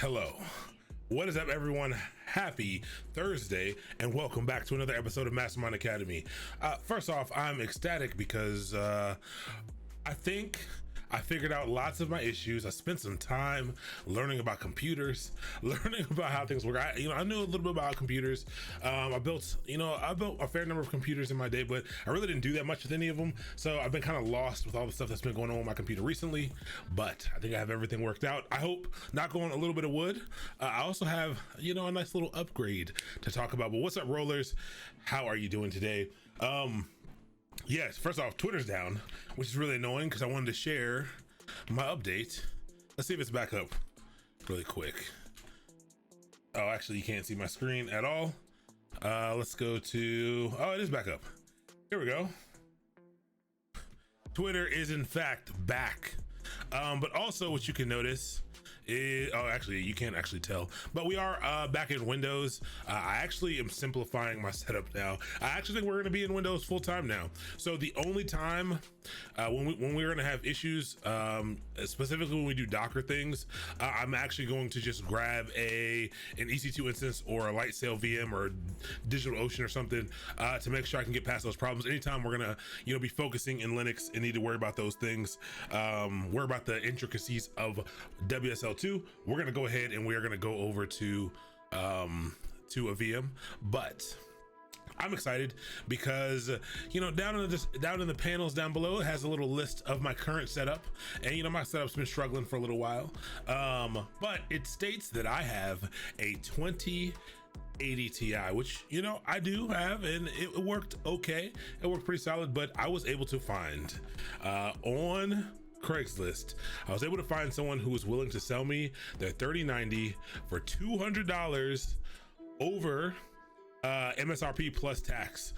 Hello. What is up, everyone? Happy Thursday, and welcome back to another episode of Mastermind Academy. First off, I'm ecstatic because I think I figured out lots of my issues. I spent some time learning about computers, learning about how things work. I knew a little bit about computers. I built a fair number of computers in my day, but I really didn't do that much with any of them. So I've been kind of lost with all the stuff that's been going on with my computer recently, but I think I have everything worked out. I hope. Knock on a little bit of wood. I also have, a nice little upgrade to talk about. But what's up, rollers? How are you doing today? Yes, first off, Twitter's down, which is really annoying because I wanted to share my update. Let's see if it's back up really quick. Oh, actually, you can't see my screen at all. Let's go to, it is back up. Here we go. Twitter is in fact back. But also what you can notice is, actually you can't actually tell, but we are back in Windows. I actually am simplifying my setup now. I actually think we're going to be in Windows full time now. So the only time when we're going to have issues, specifically when we do Docker things, I'm actually going to just grab an EC2 instance or a Lightsail VM or DigitalOcean or something to make sure I can get past those problems. Anytime we're going to be focusing in Linux and need to worry about those things, worry about the intricacies of WSL2, we're going to go ahead and we're going to go over to a VM. But I'm excited because down in the panels down below, it has a little list of my current setup, and my setup's been struggling for a little while, but it states that I have a 2080 Ti, which I do have, and it worked okay. It worked pretty solid, but I was able to find on Craigslist, I was able to find someone who was willing to sell me their 3090 for $200 over MSRP plus tax.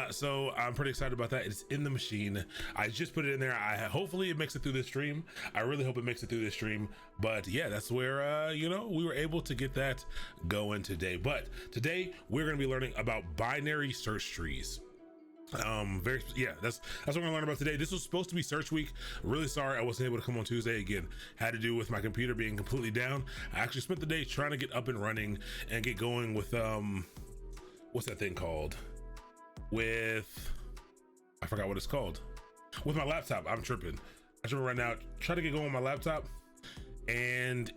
So I'm pretty excited about that. It's in the machine. I just put it in there. Hopefully it makes it through this stream. I really hope it makes it through this stream. But yeah, that's where we were able to get that going today. But today we're going to be learning about binary search trees. That's what we're gonna learn about today. This was supposed to be search week. Really sorry I wasn't able to come on Tuesday. Again, had to do with my computer being completely down. I actually spent the day trying to get up and running and get going with what's that thing called? I forgot what it's called. With my laptop. I'm tripping right now. Trying to get going with my laptop, and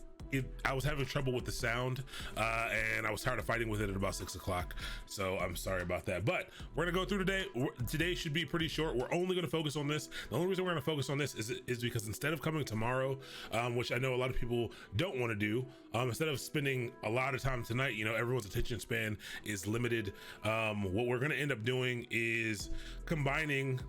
I was having trouble with the sound, and I was tired of fighting with it at about 6 o'clock. So I'm sorry about that, but we're gonna go through today. Today should be pretty short. We're only gonna focus on this. The only reason we're gonna focus on this is because instead of coming tomorrow, which I know a lot of people don't want to do, instead of spending a lot of time tonight, everyone's attention span is limited. What we're gonna end up doing is combining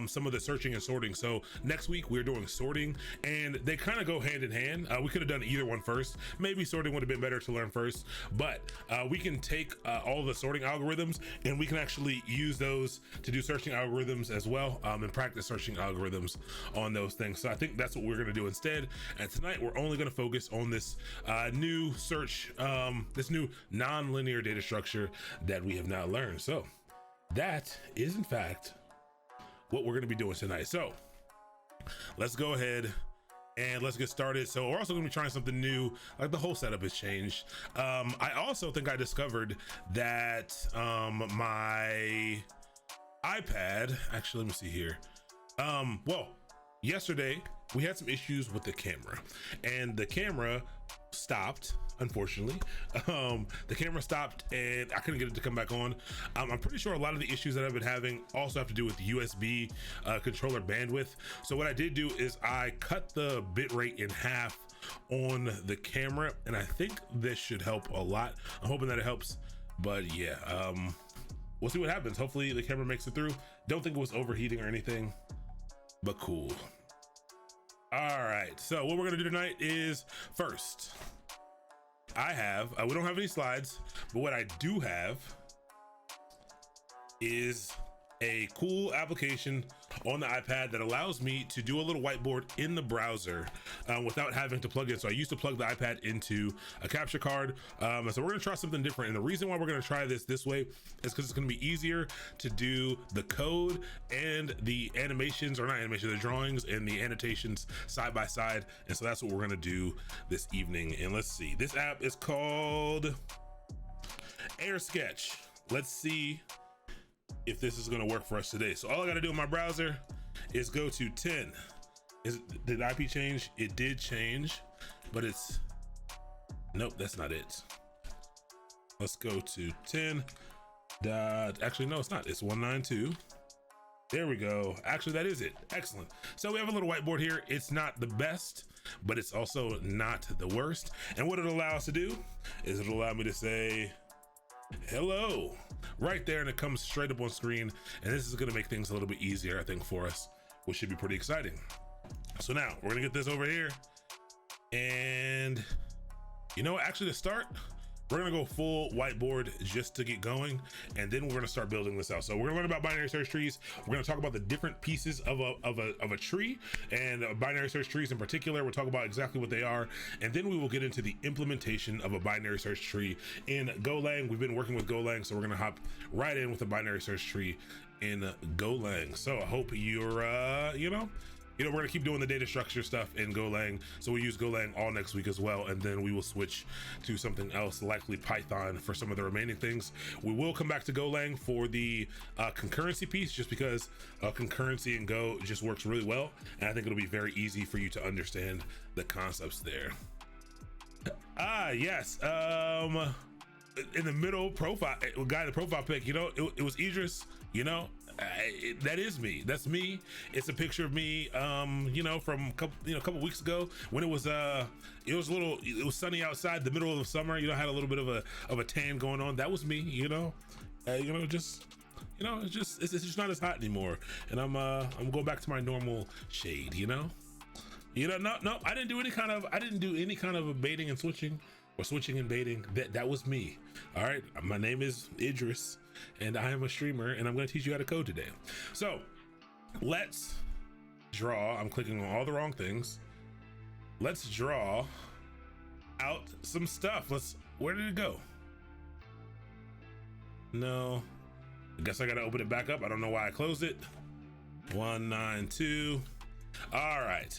some of the searching and sorting. So next week we're doing sorting, and they kind of go hand in hand. We could have done either one first. Maybe sorting would have been better to learn first, but we can take all the sorting algorithms and we can actually use those to do searching algorithms as well, and practice searching algorithms on those things. So I think that's what we're going to do instead. And tonight we're only going to focus on this new search, this new non-linear data structure that we have now learned. So that is in fact what we're going to be doing tonight. So let's go ahead and let's get started. So we're also going to be trying something new. Like, the whole setup has changed. I also think I discovered that my iPad, actually, let me see here. Yesterday we had some issues with the camera, and the camera stopped. Unfortunately, the camera stopped and I couldn't get it to come back on. I'm pretty sure a lot of the issues that I've been having also have to do with USB controller bandwidth. So what I did do is I cut the bitrate in half on the camera, and I think this should help a lot. I'm hoping that it helps, but yeah, we'll see what happens. Hopefully the camera makes it through. Don't think it was overheating or anything, but cool. All right, so what we're gonna do tonight is, first, I have, we don't have any slides, but what I do have is a cool application on the iPad that allows me to do a little whiteboard in the browser without having to plug in. So I used to plug the iPad into a capture card. So we're gonna try something different. And the reason why we're gonna try this way is because it's gonna be easier to do the code and the animations, or not animation, the drawings and the annotations side by side. And so that's what we're gonna do this evening. And let's see, this app is called Air Sketch. Let's see if this is gonna work for us today. So all I gotta do in my browser is go to 10. Did IP change? It did change, but it's, nope, that's not it. Let's go to 10. Actually, no, it's not. It's 192. There we go. Actually, that is it. Excellent. So we have a little whiteboard here. It's not the best, but it's also not the worst. And what it'll allow us to do is it'll allow me to say, hello, right there, and it comes straight up on screen. And this is gonna make things a little bit easier, I think, for us, which should be pretty exciting. So now we're gonna get this over here, and you know what, actually to start, we're gonna go full whiteboard just to get going, and then we're gonna start building this out. So we're gonna learn about binary search trees. We're gonna talk about the different pieces of a tree, and binary search trees in particular. We'll talk about exactly what they are, and then we will get into the implementation of a binary search tree in Golang. We've been working with Golang, so we're gonna hop right in with a binary search tree in Golang. So I hope you're, we're gonna keep doing the data structure stuff in Golang. So we use Golang all next week as well. And then we will switch to something else, likely Python, for some of the remaining things. We will come back to Golang for the concurrency piece, just because concurrency in Go just works really well. And I think it'll be very easy for you to understand the concepts there. Yes. In the middle profile, guy in the profile pic, it was Idris, that is me. That's me. It's a picture of me, from a couple weeks ago when it was sunny outside, the middle of the summer. I had a little bit of a tan going on. That was me. It's just not as hot anymore, and I'm going back to my normal shade. No, I didn't do any kind of baiting and switching, or switching and baiting. That was me. All right, my name is Idris, and I am a streamer, and I'm going to teach you how to code today. So let's draw. I'm clicking on all the wrong things. Let's draw out some stuff. Where did it go? No, I guess I got to open it back up. I don't know why I closed it. 192. All right.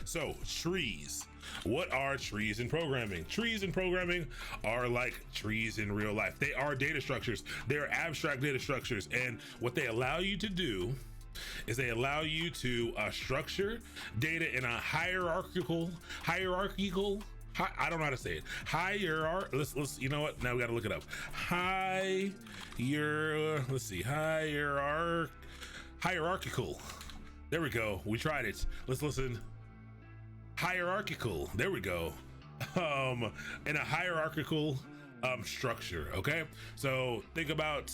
So trees. What are trees in programming? Trees in programming are like trees in real life. They are data structures. They're abstract data structures. And what they allow you to do is they allow you to structure data in a hierarchical, I don't know how to say it. Let's you know what? Now we got to look it up. Hierarchical. There we go. We tried it. Let's listen. Hierarchical. There we go. In a hierarchical structure. Okay. So think about,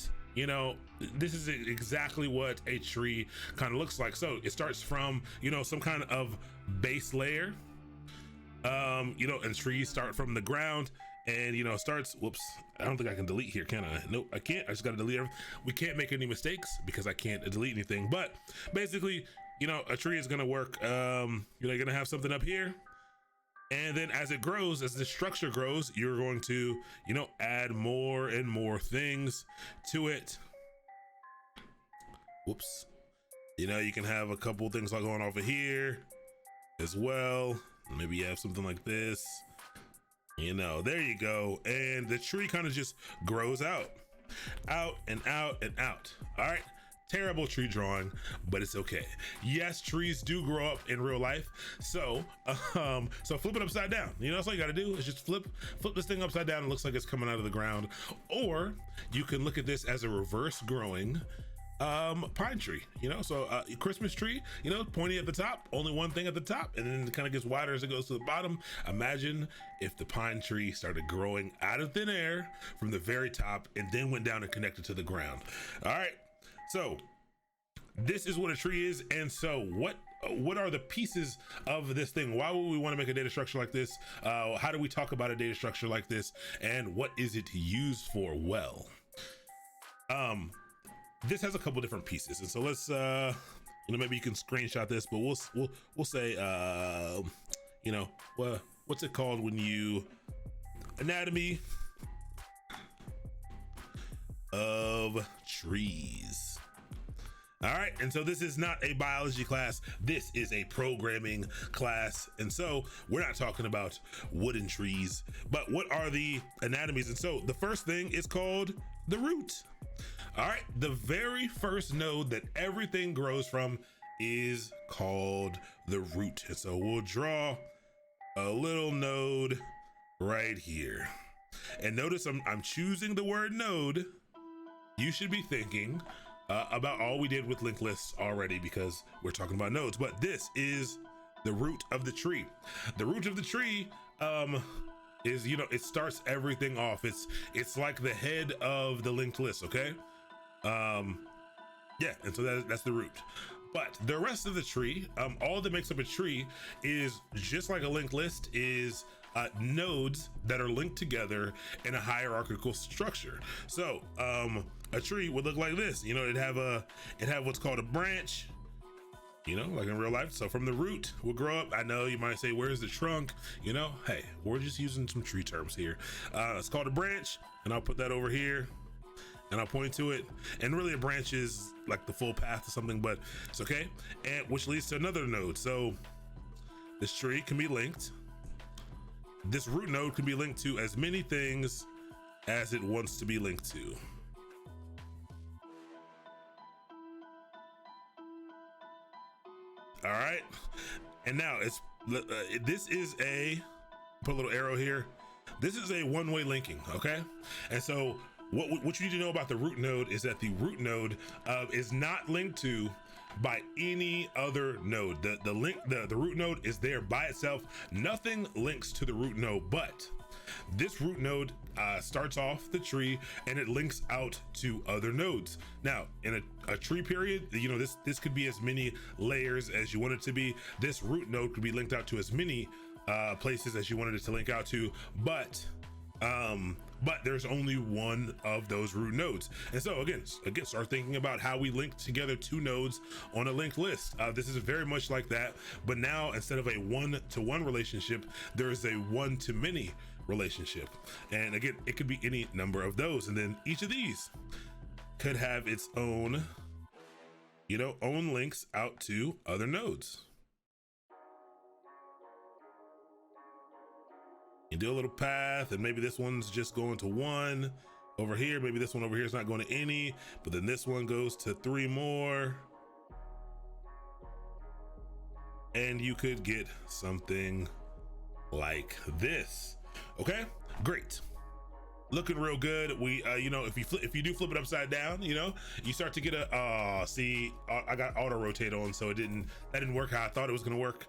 this is exactly what a tree kind of looks like. So it starts from, some kind of base layer. And trees start from the ground, and starts, whoops, I don't think I can delete here, can I? Nope, I can't. I just got to delete everything. We can't make any mistakes because I can't delete anything. But basically, a tree is going to work. You're going to have something up here, and then as it grows, as the structure grows, you're going to, add more and more things to it. Whoops. You can have a couple things like going over here as well. Maybe you have something like this, there you go. And the tree kind of just grows out and out and out. All right. Terrible tree drawing, but it's okay. Yes, trees do grow up in real life. So flip it upside down. That's all you got to do is just flip this thing upside down. It looks like it's coming out of the ground. Or you can look at this as a reverse growing pine tree, so Christmas tree, pointy at the top, only one thing at the top, and then it kind of gets wider as it goes to the bottom. Imagine if the pine tree started growing out of thin air from the very top and then went down and connected to the ground. All right, so this is what a tree is. And so what are the pieces of this thing? Why would we want to make a data structure like this? How do we talk about a data structure like this, and what is it used for? Well, this has a couple different pieces, and so let's maybe you can screenshot this, but we'll say what's it called when you anatomy of trees. All right, and so this is not a biology class, this is a programming class, and so we're not talking about wooden trees, but what are the anatomies? And so the first thing is called the root. All right, the very first node that everything grows from is called the root. And so we'll draw a little node right here. And notice I'm choosing the word node. You should be thinking about all we did with linked lists already, because we're talking about nodes, but this is the root of the tree. The root of the tree is, it starts everything off. It's like the head of the linked list, okay? Yeah, and so that's the root. But the rest of the tree, all that makes up a tree is just like a linked list, is nodes that are linked together in a hierarchical structure. So a tree would look like this. It'd have what's called a branch, like in real life. So from the root will grow up. I know you might say, where's the trunk? Hey, we're just using some tree terms here. It's called a branch, and I'll put that over here and I'll point to it. And really a branch is like the full path to something, but it's okay. And which leads to another node. So this tree can be linked. This root node can be linked to as many things as it wants to be linked to. All right, and now this is put a little arrow here. This is a one-way linking, okay? And so what you need to know about the root node is that the root node is not linked to by any other node. The root node is there by itself. Nothing links to the root node, but this root node starts off the tree and it links out to other nodes. Now, in a tree period, this could be as many layers as you want it to be. This root node could be linked out to as many places as you wanted it to link out to, but there's only one of those root nodes. And so again, start thinking about how we link together two nodes on a linked list. This is very much like that, but now instead of a one-to-one relationship, there is a one-to-many relationship. And again, it could be any number of those. And then each of these could have its own, own links out to other nodes. You do a little path, and maybe this one's just going to one over here. Maybe this one over here is not going to any, but then this one goes to 3 more. And you could get something like this. Okay, great. Looking real good. We, if you do flip it upside down, you start to get I got auto rotate on, so that didn't work how I thought it was gonna work.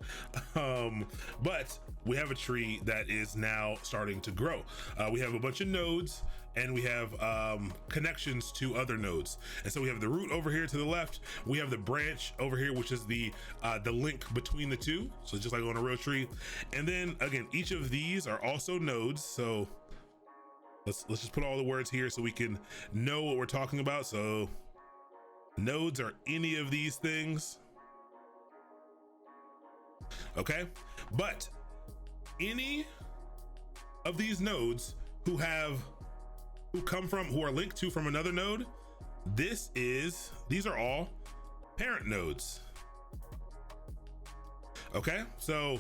But we have a tree that is now starting to grow. We have a bunch of nodes, and we have connections to other nodes. And so we have the root over here to the left. We have the branch over here, which is the link between the two. So just like on a real tree. And then again, each of these are also nodes. So let's just put all the words here so we can know what we're talking about. So nodes are any of these things. Okay, but any of these nodes who are linked to from another node, these are all parent nodes. Okay, so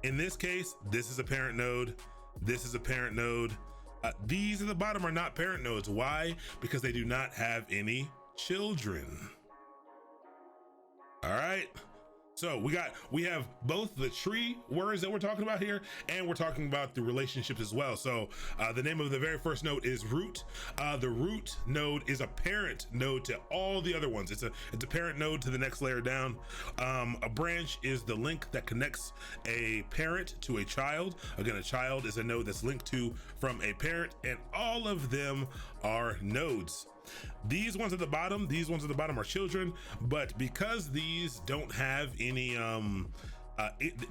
in this case, this is a parent node, this is a parent node. These at the bottom are not parent nodes. Why? Because they do not have any children. All right. So we have both the tree words that we're talking about here, and we're talking about the relationships as well. So the name of the very first node is root. The root node is a parent node to all the other ones. It's a parent node to the next layer down. A branch is the link that connects a parent to a child. Again, a child is a node that's linked to from a parent, and all of them are nodes. These ones at the bottom are children, but because these don't have any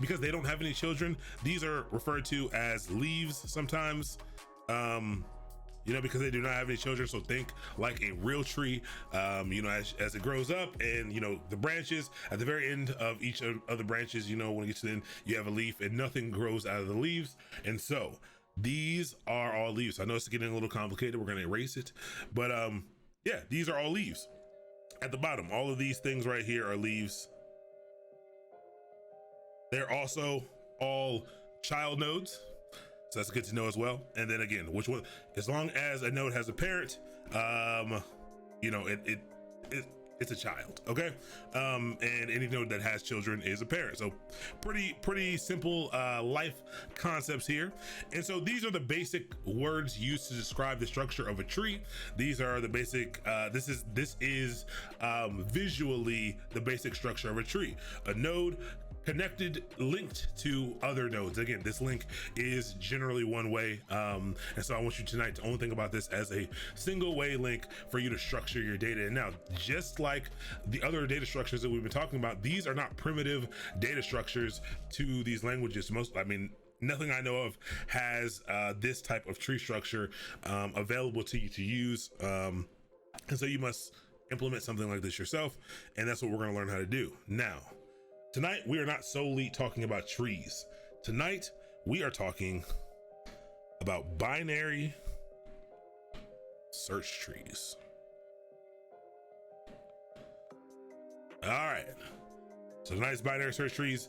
because they don't have any children, these are referred to as leaves sometimes. you know, because they do not have any children. So think like a real tree, you know, as it grows up, and, you know, the branches at the very end of each of the branches, you know, when it gets to the end, you have a leaf, and nothing grows out of the leaves. And so these are all leaves. I know it's getting a little complicated. We're going to erase it, but yeah, these are all leaves. At the bottom, all of these things right here are leaves. They're also all child nodes, so that's good to know as well. And then again, which one, as long as a node has a parent, you know, it's a child, okay? And any node that has children is a parent. So pretty simple life concepts here. And so these are the basic words used to describe the structure of a tree. These are the basic, this is visually the basic structure of a tree. A node connected, linked to other nodes. Again, this link is generally one way, and so I want you tonight to only think about this as a single way link for you to structure your data. And now, just like the other data structures that we've been talking about, these are not primitive data structures to these languages. Nothing I know of has this type of tree structure available to you to use, and so you must implement something like this yourself, and that's what we're going to learn how to do. Now, tonight, we are not solely talking about trees. Tonight, we are talking about binary search trees. All right. So tonight's binary search trees.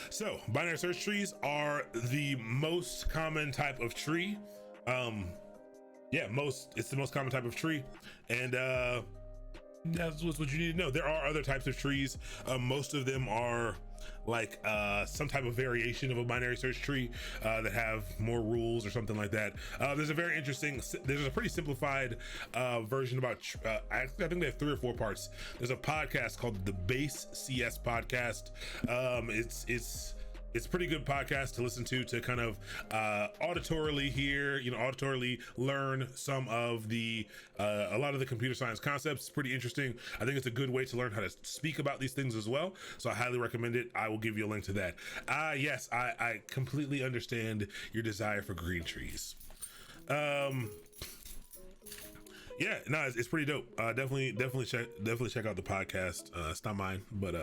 So binary search trees are the most common type of tree. It's the most common type of tree. And that's what you need to know. There are other types of trees. Most of them are like some type of variation of a binary search tree that have more rules or something like that. There's a pretty simplified version about, I think they have 3 or 4 parts. There's a podcast called the Base CS podcast. It's a pretty good podcast to listen to kind of auditorily hear, auditorily learn some of the, a lot of the computer science concepts. It's pretty interesting. I think it's a good way to learn how to speak about these things as well. So I highly recommend it. I will give you a link to that. Yes, I completely understand your desire for green trees. Yeah, no, it's pretty dope. Definitely check out the podcast. It's not mine, but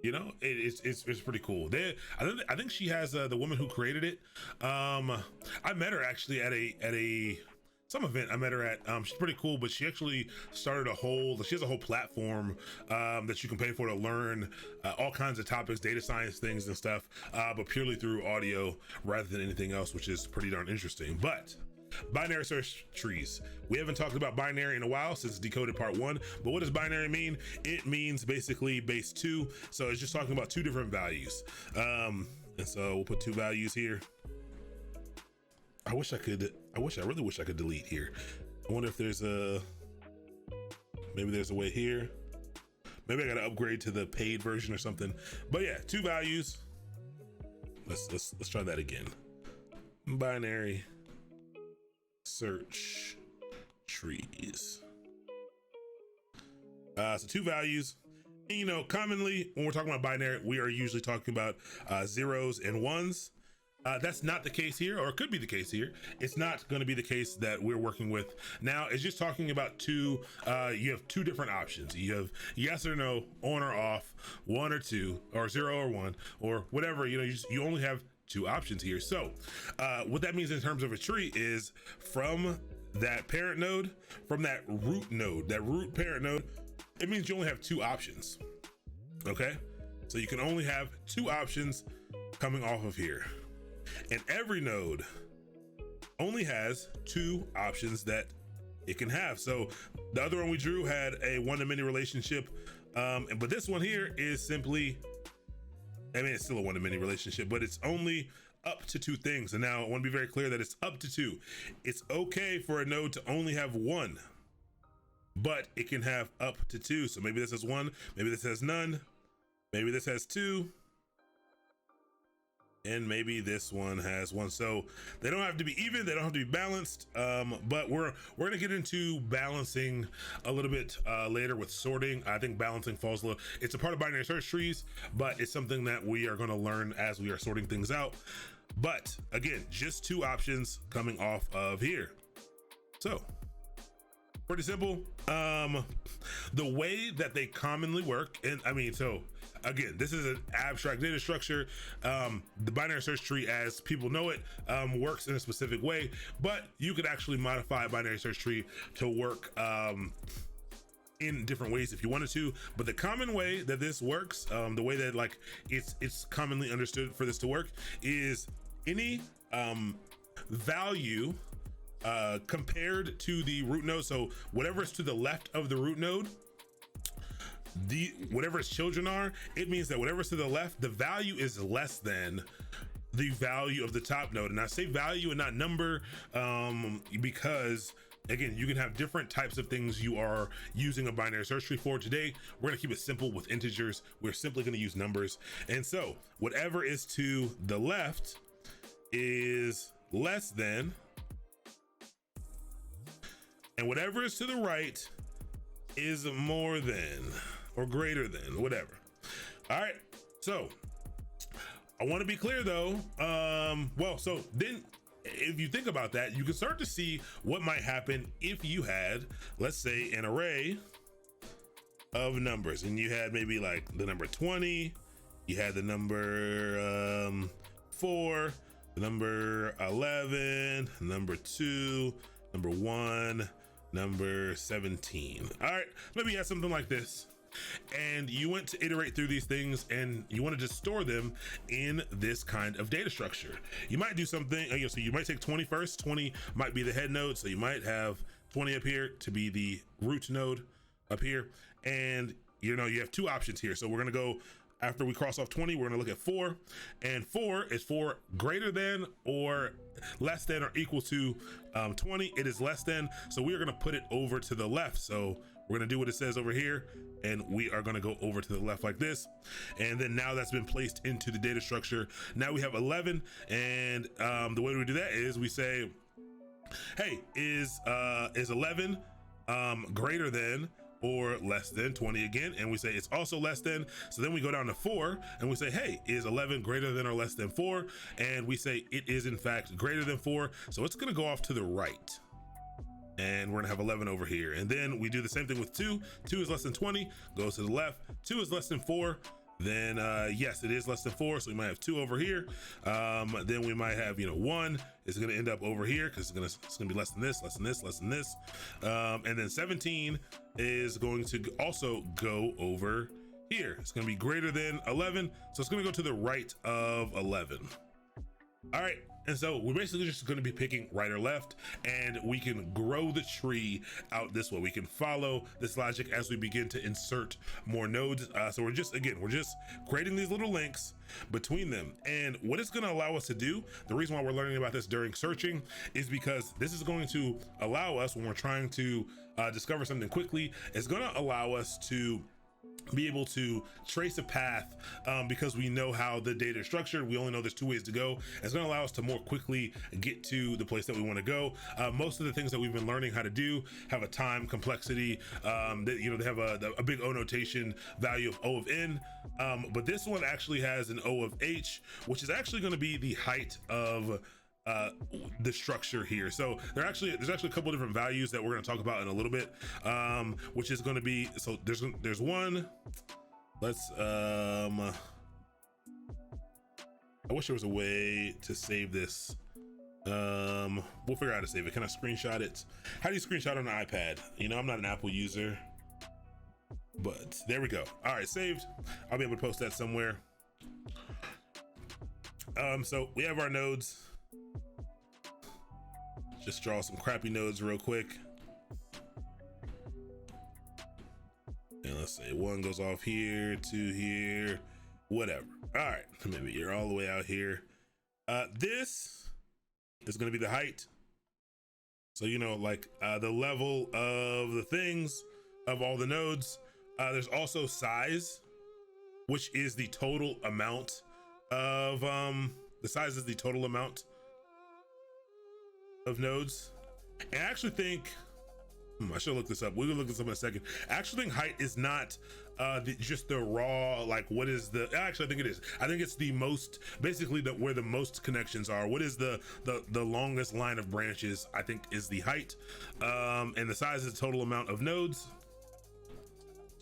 it's pretty cool. I think she has the woman who created it. I met her actually at some event I met her at. She's pretty cool, but she actually started she has a whole platform that you can pay for to learn all kinds of topics, data science things and stuff, but purely through audio rather than anything else, which is pretty darn interesting. But binary search trees. We haven't talked about binary in a while since Decoded Part 1, but what does binary mean? It means basically base 2. So it's just talking about 2 different values. And so we'll put 2 values here. I really wish I could delete here. I wonder if maybe there's a way here. Maybe I gotta upgrade to the paid version or something. But yeah, 2 values. Let's try that again. Binary search trees. So 2 values. And, commonly when we're talking about binary, we are usually talking about 0s and 1s. That's not the case here, or it could be the case here. It's not going to be the case that we're working with now. It's just talking about 2. You have 2 different options. You have yes or no, on or off, 1 or 2, or 0 or 1, or whatever. You only have 2 options here. So what that means in terms of a tree is from that parent node, from that root parent node, it means you only have 2 options. Okay, so you can only have 2 options coming off of here, and every node only has 2 options that it can have. So the other one we drew had a one-to-many relationship, but this one here is simply, it's still a one-to-many relationship, but it's only up to 2 things. And now I want to be very clear that it's up to 2. It's okay for a node to only have 1, but it can have up to 2. So maybe this has 1, maybe this has none, maybe this has 2, and maybe this one has 1. So they don't have to be even, they don't have to be balanced, but we're gonna get into balancing a little bit later with sorting. I think balancing falls it's a part of binary search trees, but it's something that we are going to learn as we are sorting things out. But again, just 2 options coming off of here. So pretty simple. The way that they commonly work, and I mean, so again, this is an abstract data structure. The binary search tree, as people know it, works in a specific way, but you could actually modify a binary search tree to work in different ways if you wanted to. But the common way that this works, the way that like it's commonly understood for this to work, is any value compared to the root node. So whatever is to the left of the root node, whatever its children are, it means that whatever's to the left, the value is less than the value of the top node. And I say value and not number, because again, you can have different types of things you are using a binary search tree for. Today, we're gonna keep it simple with integers. We're simply gonna use numbers. And so whatever is to the left is less than, and whatever is to the right is more than or greater than, whatever. All right, so I want to be clear though. Well, so then if you think about that, you can start to see what might happen if you had, let's say, an array of numbers, and you had maybe like the number 20, you had the number 4, the number 11, number 2, number 1, number 17. All right, let me add something like this. And you went to iterate through these things and you wanted to store them in this kind of data structure. You might do something, so you might take 20 first. 20 might be the head node. So you might have 20 up here to be the root node up here. And you have two options here. So we're gonna go, after we cross off 20, we're gonna look at 4, and 4 is for greater than or less than or equal to 20. It is less than, so we are gonna put it over to the left. So we're gonna do what it says over here, and we are gonna go over to the left like this. And then now that's been placed into the data structure. Now we have 11, and the way we do that is we say, hey, is 11 greater than or less than 20 again, and we say it's also less than. So then we go down to 4 and we say, hey, is 11 greater than or less than 4? And we say it is in fact greater than 4, so it's gonna go off to the right, and we're gonna have 11 over here. And then we do the same thing with 2. 2 is less than 20, goes to the left. 2 is less than 4, then yes, it is less than 4, so we might have 2 over here. Then we might have 1 is gonna end up over here because it's gonna be less than this, less than this, less than this. And then 17 is going to also go over here. It's gonna be greater than 11, so it's gonna go to the right of 11. All right, and so we're basically just going to be picking right or left, and we can grow the tree out this way. We can follow this logic as we begin to insert more nodes. So we're just creating these little links between them. And what it's going to allow us to do, the reason why we're learning about this during searching, is because this is going to allow us, when we're trying to discover something quickly, it's going to allow us to be able to trace a path, because we know how the data is structured. We only know there's 2 ways to go. It's going to allow us to more quickly get to the place that we want to go. Most of the things that we've been learning how to do have a time complexity, they have a big O notation value of O of N, but this one actually has an O of H, which is actually going to be the height of the structure here. So there's actually a couple different values that we're going to talk about in a little bit, which is going to be, so there's one. Let's I wish there was a way to save this. We'll figure out how to save it. Can I screenshot it? How do you screenshot on an iPad? I'm not an Apple user, but there we go. All right, saved. I'll be able to post that somewhere. So we have our nodes. Just draw some crappy nodes real quick. And let's say 1 goes off here, 2 here, whatever. All right, maybe you're all the way out here. This is gonna be the height. So, the level of the things of all the nodes. There's also size, which is the total amount of, the size is the total amount of nodes. And I actually think I should look this up. We'll look this up in a second. I actually think height is not just the raw, like what is the, actually I think it is. I think it's the most, basically where the most connections are. What is the longest line of branches, I think is the height. And the size is the total amount of nodes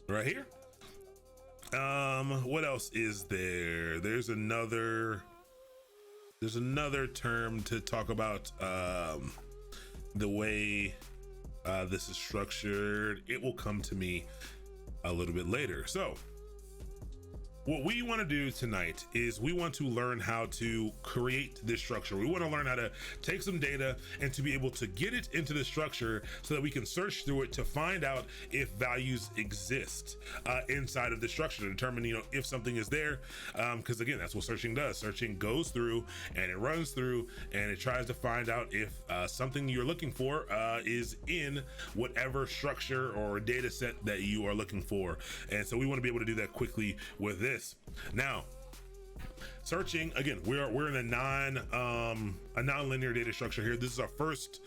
right here. What else is there? There's another term to talk about the way this is structured. It will come to me a little bit later. So what we want to do tonight is we want to learn how to create this structure. We want to learn how to take some data and to be able to get it into the structure so that we can search through it to find out if values exist inside of the structure, to determine, you know, if something is there. Because again, that's what searching does. Searching goes through and it runs through and it tries to find out if something you're looking for is in whatever structure or data set that you are looking for. And so we want to be able to do that quickly with this. Now, searching again, we're in a non-linear data structure here. This is our first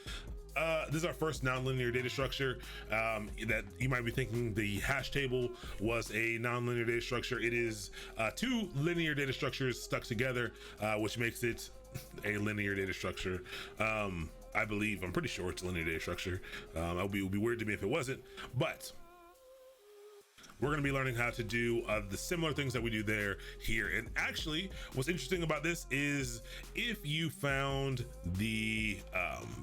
non-linear data structure. That you might be thinking the hash table was a non-linear data structure. It is two linear data structures stuck together, which makes it a linear data structure. I believe, I'm pretty sure it's a linear data structure. It would be weird to me if it wasn't, but we're going to be learning how to do the similar things that we do there here. And actually, what's interesting about this is if you found the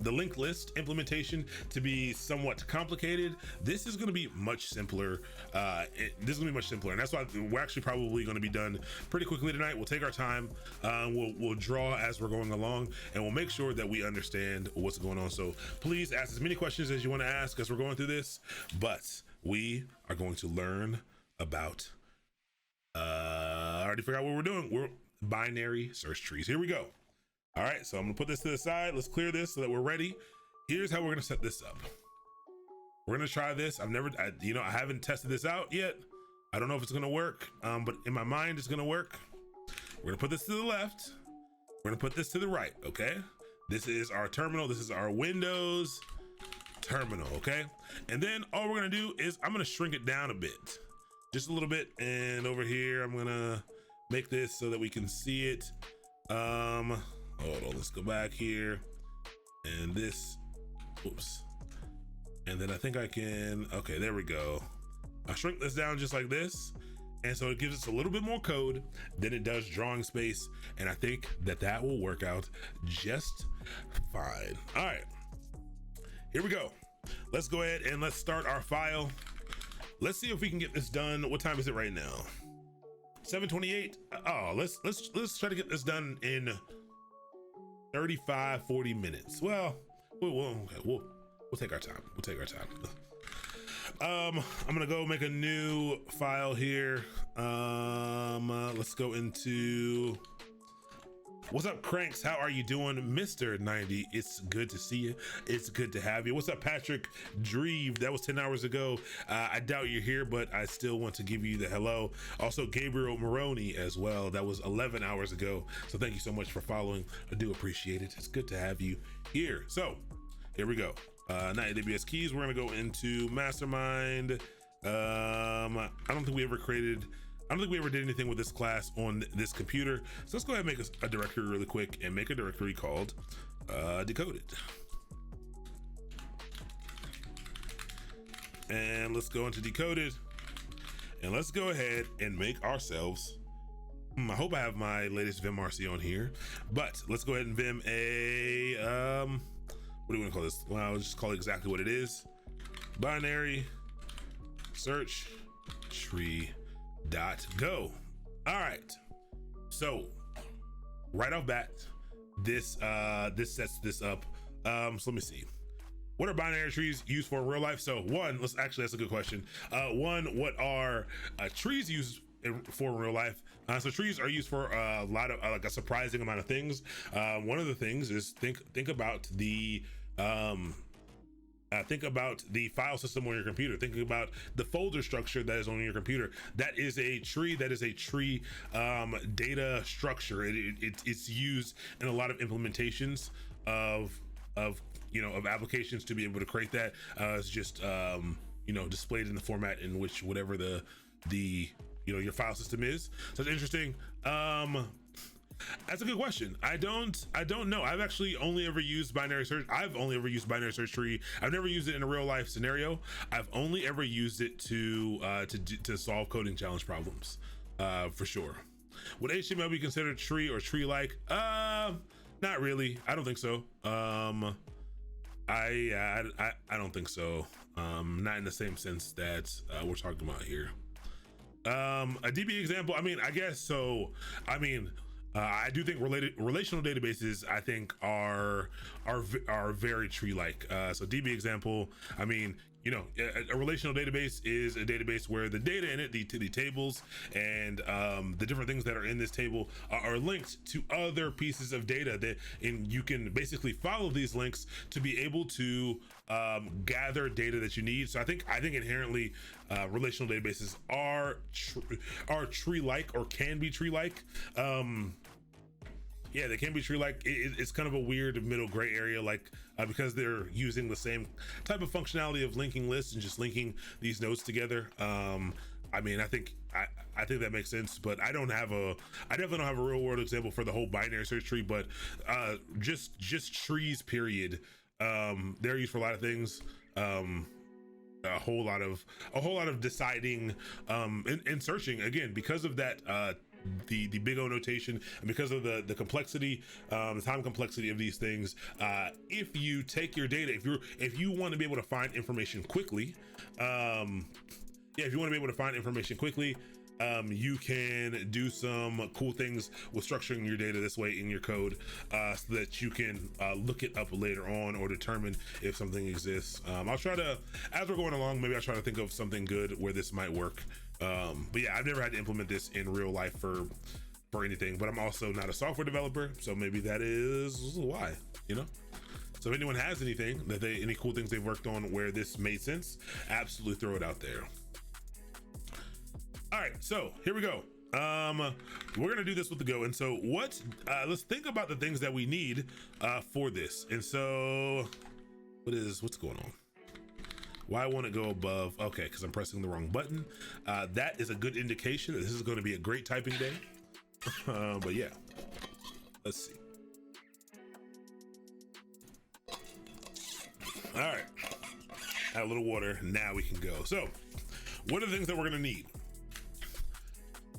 linked list implementation to be somewhat complicated, this is going to be much simpler. And that's why we're actually probably going to be done pretty quickly tonight. We'll take our time. We'll draw as we're going along, and we'll make sure that we understand what's going on. So please ask as many questions as you want to ask as we're going through this, but we are going to learn about, I already forgot what we're doing. We're binary search trees. Here we go. All right, so I'm gonna put this to the side. Let's clear this so that we're ready. Here's how we're gonna set this up. We're gonna try this. I haven't tested this out yet. I don't know if it's gonna work, but in my mind, it's gonna work. We're gonna put this to the left. We're gonna put this to the right, okay? This is our terminal. This is our Windows terminal, okay? And then all we're gonna do is I'm gonna shrink it down a bit, just a little bit. And over here, I'm gonna make this so that we can see it. Hold on, let's go back here. And this, oops. And then I think I can, okay, there we go. I shrink this down just like this. And so it gives us a little bit more code than it does drawing space. And I think that will work out just fine. All right. Here we go. Let's go ahead and let's start our file. Let's see if we can get this done. What time is it right now? 7:28. Oh, let's try to get this done in 35-40 minutes. Well, we'll take our time. We'll take our time. I'm gonna go make a new file here. Let's go into, what's up, Cranks? How are you doing, Mr. 90? It's good to see you. It's good to have you. What's up, Patrick Dreve? That was 10 hours ago. I doubt you're here, but I still want to give you the hello. Also, Gabriel Maroney as well. That was 11 hours ago. So thank you so much for following. I do appreciate it. It's good to have you here. So here we go. Not AWS keys. We're gonna go into Mastermind. I don't think we ever did anything with this class on this computer. So let's go ahead and make a directory really quick and make a directory called Decoded. And let's go into Decoded and let's go ahead and make ourselves, I hope I have my latest Vim RC on here, but let's go ahead and Vim a, what do we want to call this? Well, I'll just call it exactly what it is. Binary search tree .go. All right, so right off bat, this sets this up. So let me see, what are binary trees used for in real life? So one, that's a good question. One, what are trees used for in real life? So trees are used for a lot of like a surprising amount of things. One of the things is think about the file system on your computer. Thinking about the folder structure that is on your computer. That is a tree. That is a tree data structure. It's used in a lot of implementations of of of applications to be able to create that. It's just displayed in the format in which whatever the your file system is. So it's interesting. That's a good question. I don't know. I've actually only ever used binary search. I've only ever used binary search tree. I've never used it in a real life scenario. I've only ever used it to solve coding challenge problems, for sure. Would HTML be considered tree or tree-like? Not really. I don't think so. I don't think so. Not in the same sense that we're talking about here. A DB example. I mean, I guess so. I mean, I do think relational databases, I think, are very tree-like. So DB example, I mean, a relational database is a database where the data in it, the tables and the different things that are in this table are linked to other pieces of data and you can basically follow these links to be able to gather data that you need. So I think inherently relational databases are tree-like or can be tree-like. Yeah, they can be tree-like. It's kind of a weird middle gray area, like because they're using the same type of functionality of linking lists and just linking these nodes together. I mean, I think that makes sense, but I definitely don't have a real world example for the whole binary search tree, but just trees, period. They're used for a lot of things. A whole lot of deciding and searching, again, because of that the big O notation, and because of the complexity, the time complexity of these things. If you take your data, if you want to be able to find information quickly, if you want to be able to find information quickly, you can do some cool things with structuring your data this way in your code, so that you can look it up later on or determine if something exists. I'll try to, as we're going along, maybe I'll try to think of something good where this might work. But yeah, I've never had to implement this in real life for anything, but I'm also not a software developer, so maybe that is why, So if anyone has anything any cool things they've worked on where this made sense, absolutely throw it out there. All right, so here we go. We're gonna do this with the Go, and so let's think about the things that we need for this. And so what's going on? Why won't it go above? Okay, because I'm pressing the wrong button. That is a good indication that this is going to be a great typing day. But yeah, let's see. All right, add a little water. Now we can go. So what are the things that we're going to need?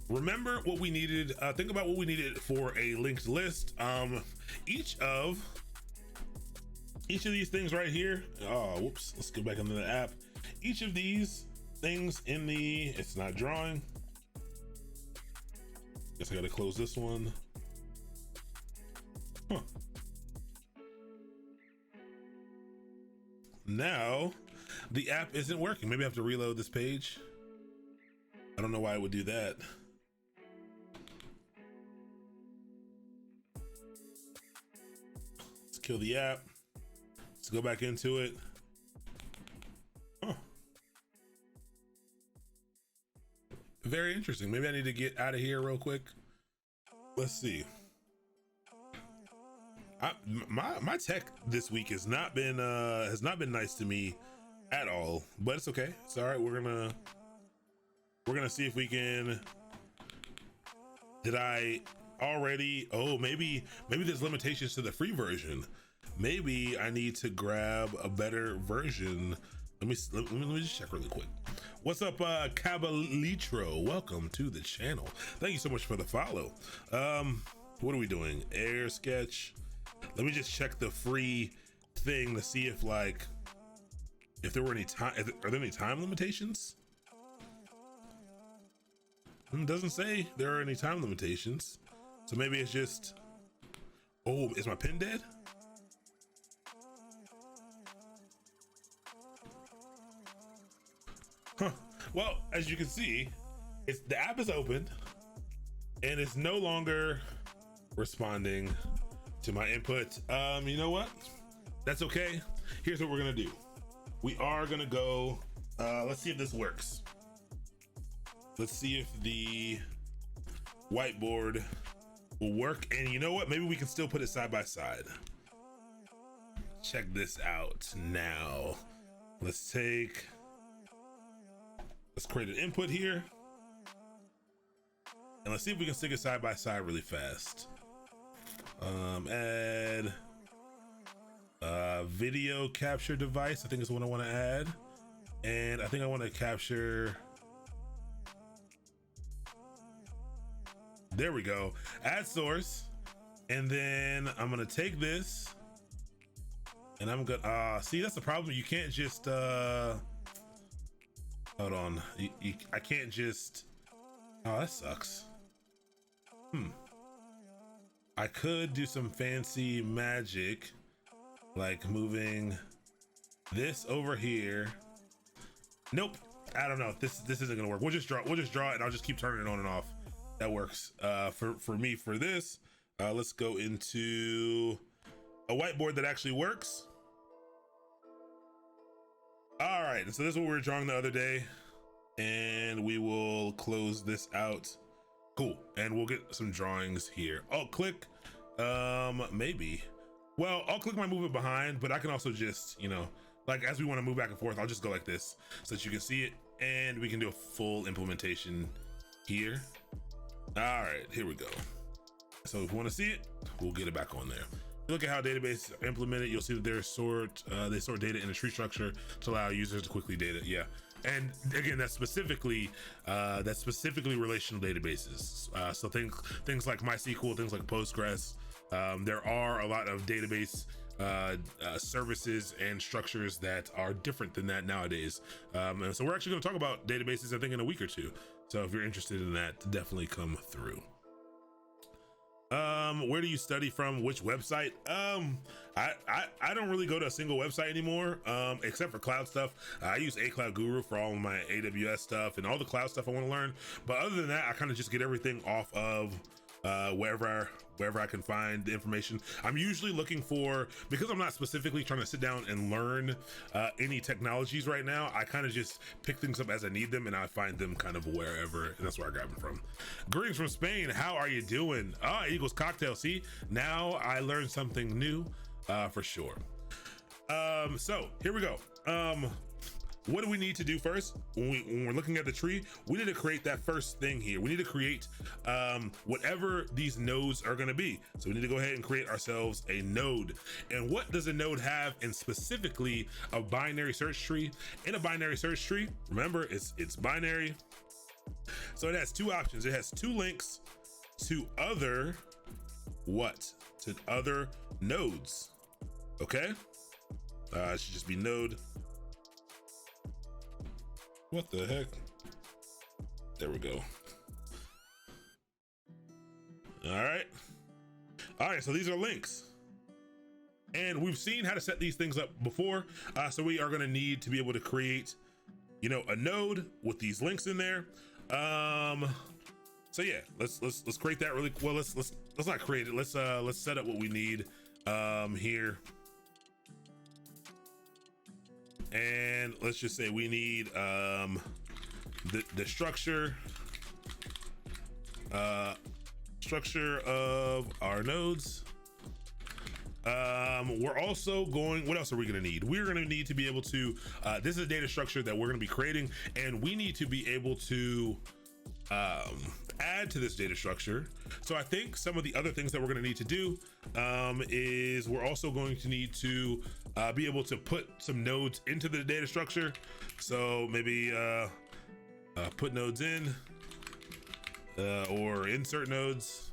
Remember what we needed. Think about what we needed for a linked list. Each of these things right here. Oh, whoops. Let's go back into the app. Each of these things it's not drawing. Guess I gotta close this one. Huh. Now the app isn't working. Maybe I have to reload this page. I don't know why it would do that. Let's kill the app. Let's go back into it. Huh. Very interesting. Maybe I need to get out of here real quick. Let's see. My tech this week has not been nice to me at all, but it's okay. It's all right. We're gonna see if we can. Did I already? Oh, maybe there's limitations to the free version. Maybe I need to grab a better version. Let me just check really quick. What's up, Cabalitro? Welcome to the channel. Thank you so much for the follow. What are we doing? Air sketch. Let me just check the free thing to see if there were any time. Are there any time limitations? It doesn't say there are any time limitations. So maybe it's just. Oh, is my pen dead? Huh. Well, as you can see, the app is open and it's no longer responding to my input. You know what? That's okay. Here's what we're gonna do. We are gonna go, let's see if this works. Let's see if the whiteboard will work. And you know what? Maybe we can still put it side by side. check this out now. Let's create an input here. And let's see if we can stick it side by side really fast. Add video capture device, I think is what I want to add. And I think I want to capture, there we go, add source. And then I'm gonna take this and I'm gonna, see, that's the problem. You can't just, hold on. I can't just, oh, that sucks. I could do some fancy magic, like moving this over here. Nope, I don't know. This isn't gonna work. We'll just draw it, and I'll just keep turning it on and off. That works. For me, for this, let's go into a whiteboard that actually works. All right, and so this is what we were drawing the other day, and we will close this out. Cool, and we'll get some drawings here. I'll click, maybe. Well, I'll click my move it behind, but I can also just, you know, like as we want to move back and forth, I'll just go like this so that you can see it, and we can do a full implementation here. All right, here we go. So if you want to see it, we'll get it back on there. Look at how database are implemented. You'll see that they sort data in a tree structure to allow users to quickly data. Yeah, and again, that's specifically relational databases. So things like MySQL, things like Postgres. There are a lot of database services and structures that are different than that nowadays. And so we're actually going to talk about databases, I think, in a week or two. So if you're interested in that, definitely come through. Where do you study from? Which website? I don't really go to a single website anymore, except for cloud stuff. I use A Cloud Guru for all of my AWS stuff and all the cloud stuff I want to learn. But other than that, I kind of just get everything off of wherever I can find the information. I'm usually looking for, because I'm not specifically trying to sit down and learn any technologies right now, I kind of just pick things up as I need them, and I find them kind of wherever, and that's where I grab them from. Greetings from Spain. How are you doing? Eagles cocktail. See, now I learned something new for sure. So here we go. What do we need to do first? When we're looking at the tree, we need to create that first thing here. We need to create whatever these nodes are gonna be. So we need to go ahead and create ourselves a node. And what does a node have in specifically a binary search tree? In a binary search tree, remember, it's binary. So it has two options. It has two links to other to other nodes, okay? It should just be node. What the heck? There we go. All right, so these are links. And we've seen how to set these things up before. So we are gonna need to be able to create, you know, a node with these links in there. So yeah, let's create that really well. Let's not create it. Let's set up what we need here. And let's just say we need the structure of our nodes. We're also going, what else are we gonna need? We're gonna need to be able to, this is a data structure that we're gonna be creating, and we need to be able to add to this data structure. So I think some of the other things that we're going to need to do is we're also going to need to be able to put some nodes into the data structure. So maybe put nodes in or insert nodes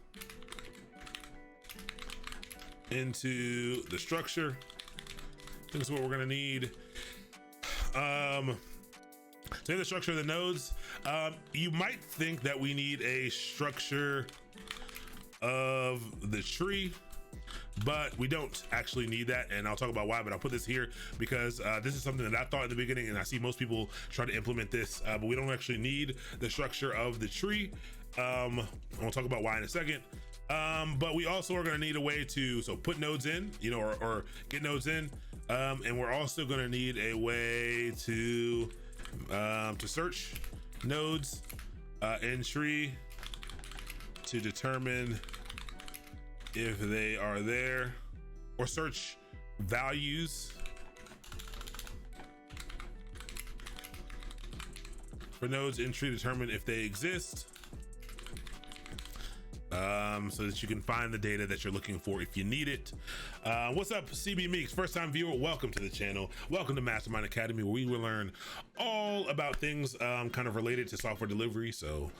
into the structure. I think that's what we're going to need. So in the structure of the nodes, you might think that we need a structure of the tree, but we don't actually need that, and I'll talk about why. But I'll put this here because this is something that I thought in the beginning, and I see most people try to implement this, but we don't actually need the structure of the tree. We'll talk about why in a second. But we also are going to need a way to put nodes in, you know, or get nodes in, and we're also going to need a way to search nodes in tree to determine if they are there, or search values for nodes in tree, determine if they exist, so that you can find the data that you're looking for if you need it. What's up, CB Meeks? First time viewer, welcome to the channel. Welcome to Mastermind Academy, where we will learn all about things kind of related to software delivery. So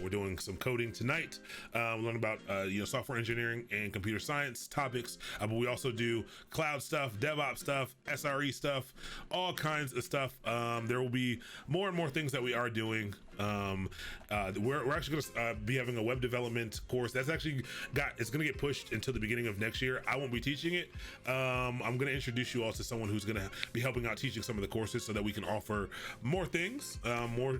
we're doing some coding tonight. Learn about software engineering and computer science topics, but we also do cloud stuff, DevOps stuff, SRE stuff, all kinds of stuff. There will be more and more things that we are doing. We're actually going to be having a web development course that's actually it's going to get pushed until the beginning of next year. I won't be teaching it. I'm going to introduce you all to someone who's going to be helping out teaching some of the courses so that we can offer more things, more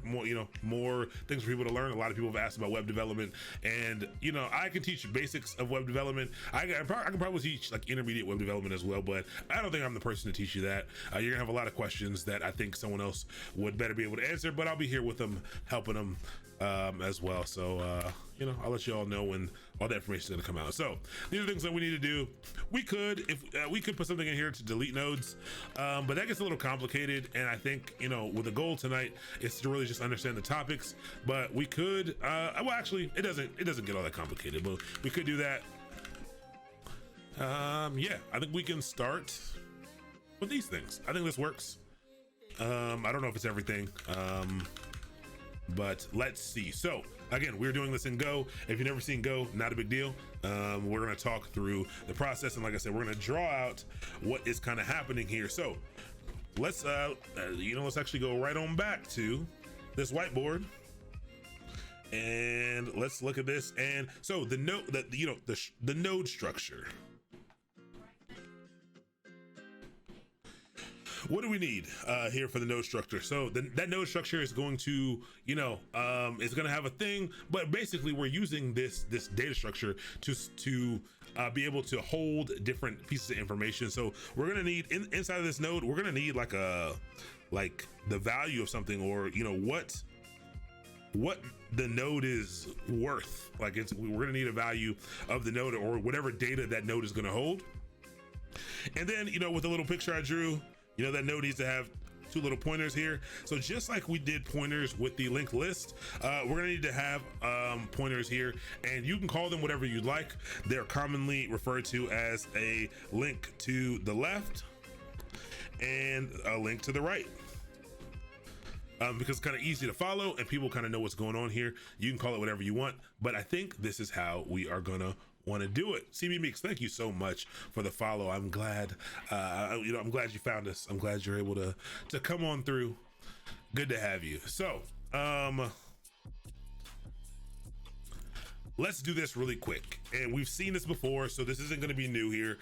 things for people to learn. A lot of people have asked about web development, and I can teach basics of web development. I can probably teach like intermediate web development as well, but I don't think I'm the person to teach you that. You're gonna have a lot of questions that I think someone else would better be able to answer, but I'll be here with them, helping them as well. So I'll let you all know when all that information is going to come out. So these are things that we need to do. We could put something in here to delete nodes, but that gets a little complicated, and I think with the goal tonight is to really just understand the topics. But we could well, actually it doesn't get all that complicated, but we could do that. Yeah, I think we can start with these things. I think this works. I don't know if it's everything, but let's see. So again, we're doing this in Go. If you've never seen Go, not a big deal. We're going to talk through the process, and like I said, we're going to draw out what is kind of happening here. So let's let's actually go right on back to this whiteboard, and let's look at this. And so the node structure. What do we need here for the node structure? So that node structure is going to, it's going to have a thing, but basically we're using this data structure to be able to hold different pieces of information. So we're going to need inside of this node, we're going to need like the value of something, or what the node is worth. Like we're going to need a value of the node, or whatever data that node is going to hold. And then, with the little picture I drew, that node needs to have two little pointers here. So just like we did pointers with the linked list, we're gonna need to have pointers here, and you can call them whatever you'd like. They're commonly referred to as a link to the left and a link to the right. Because it's kind of easy to follow and people kind of know what's going on here. You can call it whatever you want, but I think this is how we are gonna want to do it. CB Meeks, thank you so much for the follow. I'm glad, I'm glad you found us. I'm glad you're able to come on through. Good to have you. So, let's do this really quick. And we've seen this before, so this isn't going to be new here.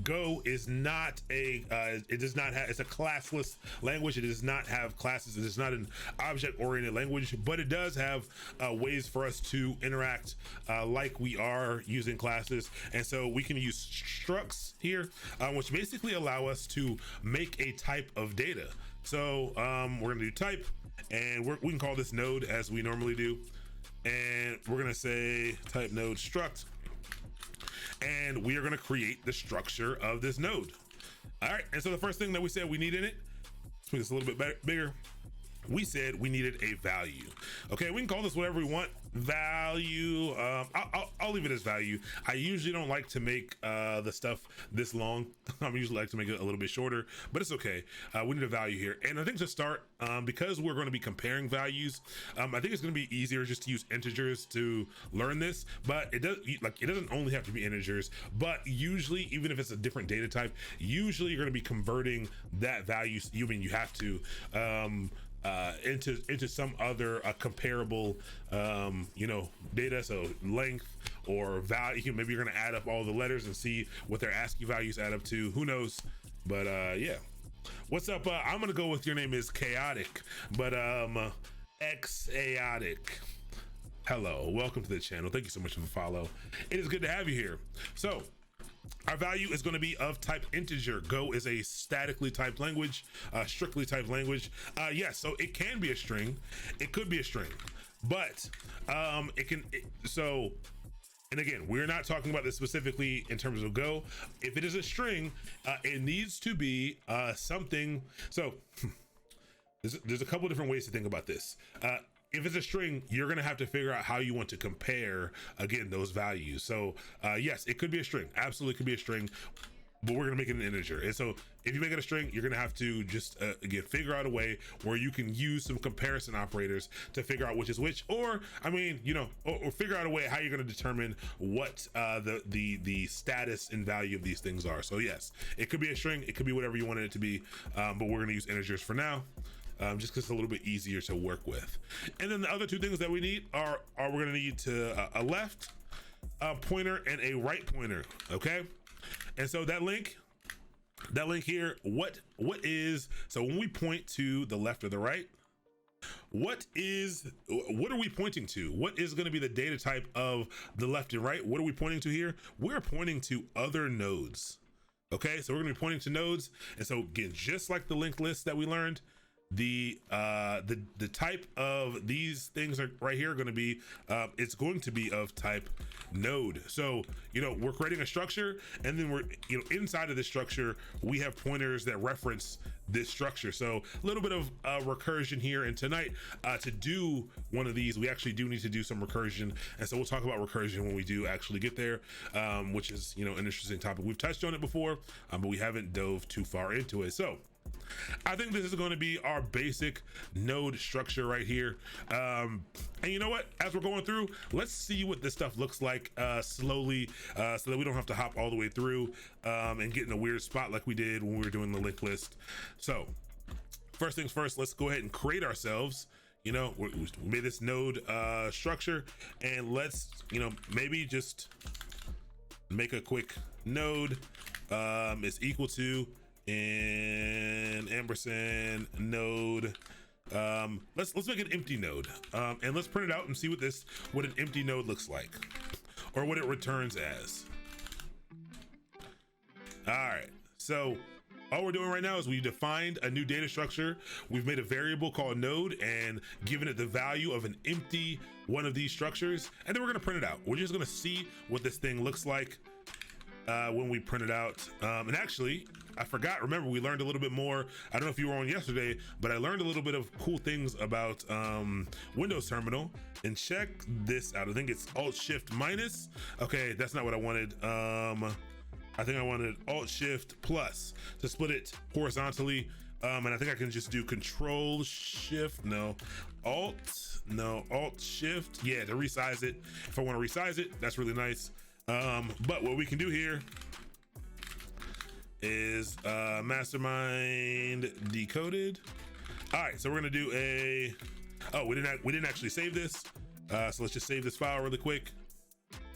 Go is not it's a classless language. It does not have classes. It is not an object-oriented language, but it does have ways for us to interact like we are using classes. And so we can use structs here, which basically allow us to make a type of data. So we're gonna do type, and we can call this node as we normally do. And we're gonna say type node struct, and we are gonna create the structure of this node. All right, and so the first thing that we said we need in it, let's make this a little bit bigger. We said we needed a value. Okay, we can call this whatever we want. Value, I'll leave it as value. I usually don't like to make the stuff this long. I usually like to make it a little bit shorter, but it's okay. We need a value here. And I think to start, because we're going to be comparing values, I think it's going to be easier just to use integers to learn this, but it doesn't only have to be integers, but usually, even if it's a different data type, usually you're going to be converting that value. You have to, into some other comparable data, so length or value. Maybe you're going to add up all the letters and see what their ASCII values add up to. Who knows? But yeah, what's up? I'm gonna go with, your name is chaotic, but chaotic. Hello, welcome to the channel. Thank you so much for the follow. It is good to have you here. So our value is going to be of type integer. Go is a statically typed language, strictly typed language. Yes, so it can be a string. It could be a string, but And again, we're not talking about this specifically in terms of Go. If it is a string, it needs to be something. So there's a couple different ways to think about this. If it's a string, you're gonna have to figure out how you want to compare, again, those values. So yes, it could be a string, absolutely could be a string, but we're gonna make it an integer. And so if you make it a string, you're gonna have to just again figure out a way where you can use some comparison operators to figure out which is which, or I mean, you know, or figure out a way how you're gonna determine what the status and value of these things are. So yes, it could be a string, it could be whatever you wanted it to be, but we're gonna use integers for now. Just because it's a little bit easier to work with. And then the other two things that we need are we're gonna need a left pointer and a right pointer, okay? And so that link here, what is, so when we point to the left or the right, what are we pointing to? What is gonna be the data type of the left and right? What are we pointing to here? We're pointing to other nodes, okay? So we're gonna be pointing to nodes. And so again, just like the linked list that we learned, the type of these things are right here going to be it's going to be of type node. So you know, we're creating a structure, and then we're, you know, inside of this structure we have pointers that reference this structure. So a little bit of recursion here, and tonight to do one of these we actually do need to do some recursion, and so we'll talk about recursion when we do actually get there, which is, you know, an interesting topic. We've touched on it before, but we haven't dove too far into it. So I think this is going to be our basic node structure right here. And you know what? As we're going through, let's see what this stuff looks like slowly, so that we don't have to hop all the way through and get in a weird spot like we did when we were doing the linked list. So first things first, let's go ahead and create ourselves. You know, we made this node structure, and let's, you know, maybe just make a quick node is equal to and ampersand node. Let's make an empty node, and let's print it out and see what an empty node looks like, or what it returns as. All right, so all we're doing right now is we defined a new data structure. We've made a variable called node and given it the value of an empty one of these structures, and then we're gonna print it out. We're just gonna see what this thing looks like when we print it out. And actually, I forgot, remember, we learned a little bit more. I don't know if you were on yesterday, but I learned a little bit of cool things about Windows Terminal. And check this out. I think it's Alt-Shift-. Okay, that's not what I wanted. I think I wanted Alt-Shift+ to split it horizontally. And I think I can just do Alt-Shift, yeah, to resize it. If I want to resize it, that's really nice. But what we can do here is mastermind decoded. All right, so we're gonna do we didn't actually save this, so let's just save this file really quick.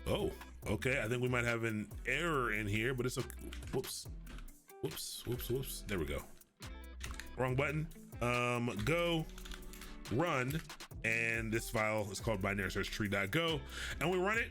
Oh, okay, I think we might have an error in here, but it's okay. Whoops, there we go. Wrong button. Go run, and this file is called binary search tree.go, and we run it.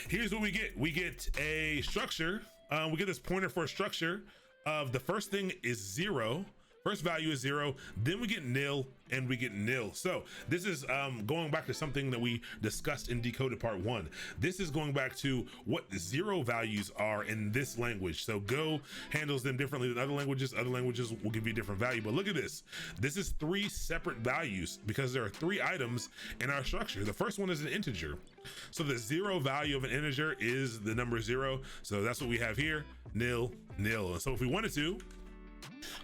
Here's what we get. We get a structure. We get this pointer for a structure of the first thing is 0. First value is 0. Then we get nil, and we get nil. So this is going back to something that we discussed in Decoded Part 1. This is going back to what 0 values are in this language. So Go handles them differently than other languages. Other languages will give you a different value. But look at this. This is 3 separate values because there are 3 items in our structure. The first one is an integer. So the 0 value of an integer is the number 0. So that's what we have here, nil, nil. And so if we wanted to,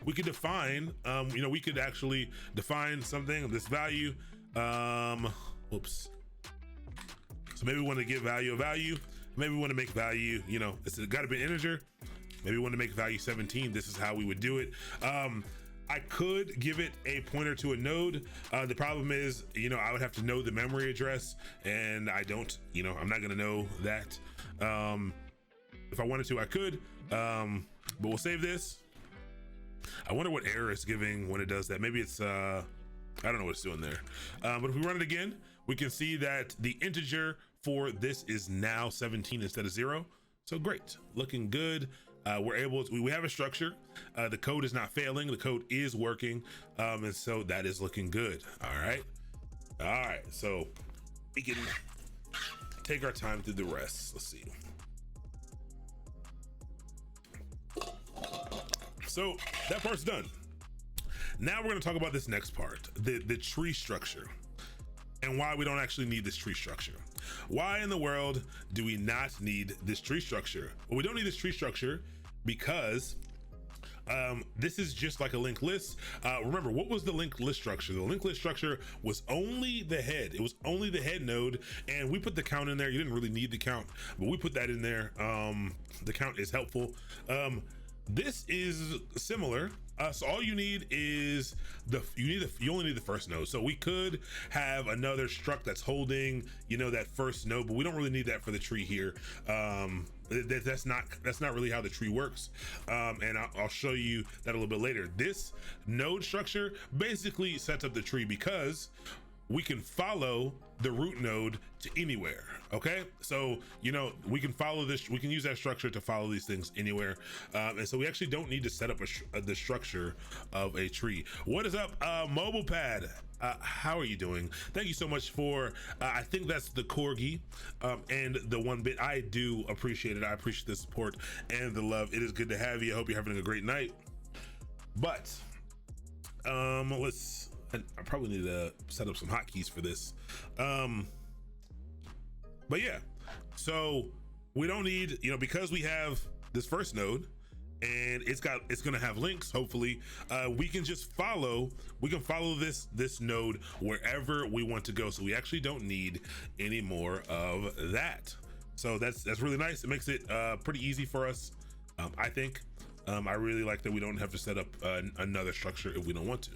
we could define, you know, we could actually define something of this value. Oops. So maybe we want to give value a value. Maybe we want to make value, you know, it's got to be an integer. Maybe we want to make value 17. This is how we would do it. I could give it a pointer to a node. The problem is, you know, I would have to know the memory address, and I don't, you know, I'm not going to know that. If I wanted to, I could, but we'll save this. I wonder what error it's giving when it does that. Maybe it's, I don't know what it's doing there. But if we run it again, we can see that the integer for this is now 17 instead of 0. So great, looking good. We're able to, we have a structure. The code is not failing. The code is working. And so that is looking good. All right. So we can take our time through the rest. Let's see. So that part's done. Now we're going to talk about this next part, the tree structure, and why we don't actually need this tree structure. Why in the world do we not need this tree structure? Well, we don't need this tree structure because this is just like a linked list. Remember, what was the linked list structure? The linked list structure was only the head. It was only the head node, and we put the count in there. You didn't really need the count, but we put that in there. The count is helpful. This is similar. So all you need is you only need the first node. So we could have another struct that's holding, that first node, but we don't really need that for the tree here. That's not really how the tree works. And I'll show you that a little bit later. This node structure basically sets up the tree because we can follow the root node to anywhere. Okay, so we can follow this, we can use that structure to follow these things anywhere, and so we actually don't need to set up the structure of a tree. What is up, Mobile Pad? How are you doing? Thank you so much for I think that's the corgi and the 1-bit. I do appreciate it. I appreciate the support and the love. It is good to have you. I hope you're having a great night. But I probably need to set up some hotkeys for this. But yeah, so we don't need, because we have this first node and it's gonna have links. Hopefully, we can follow this node wherever we want to go. So we actually don't need any more of that. So that's really nice. It makes it pretty easy for us. I think. I really like that we don't have to set up another structure if we don't want to.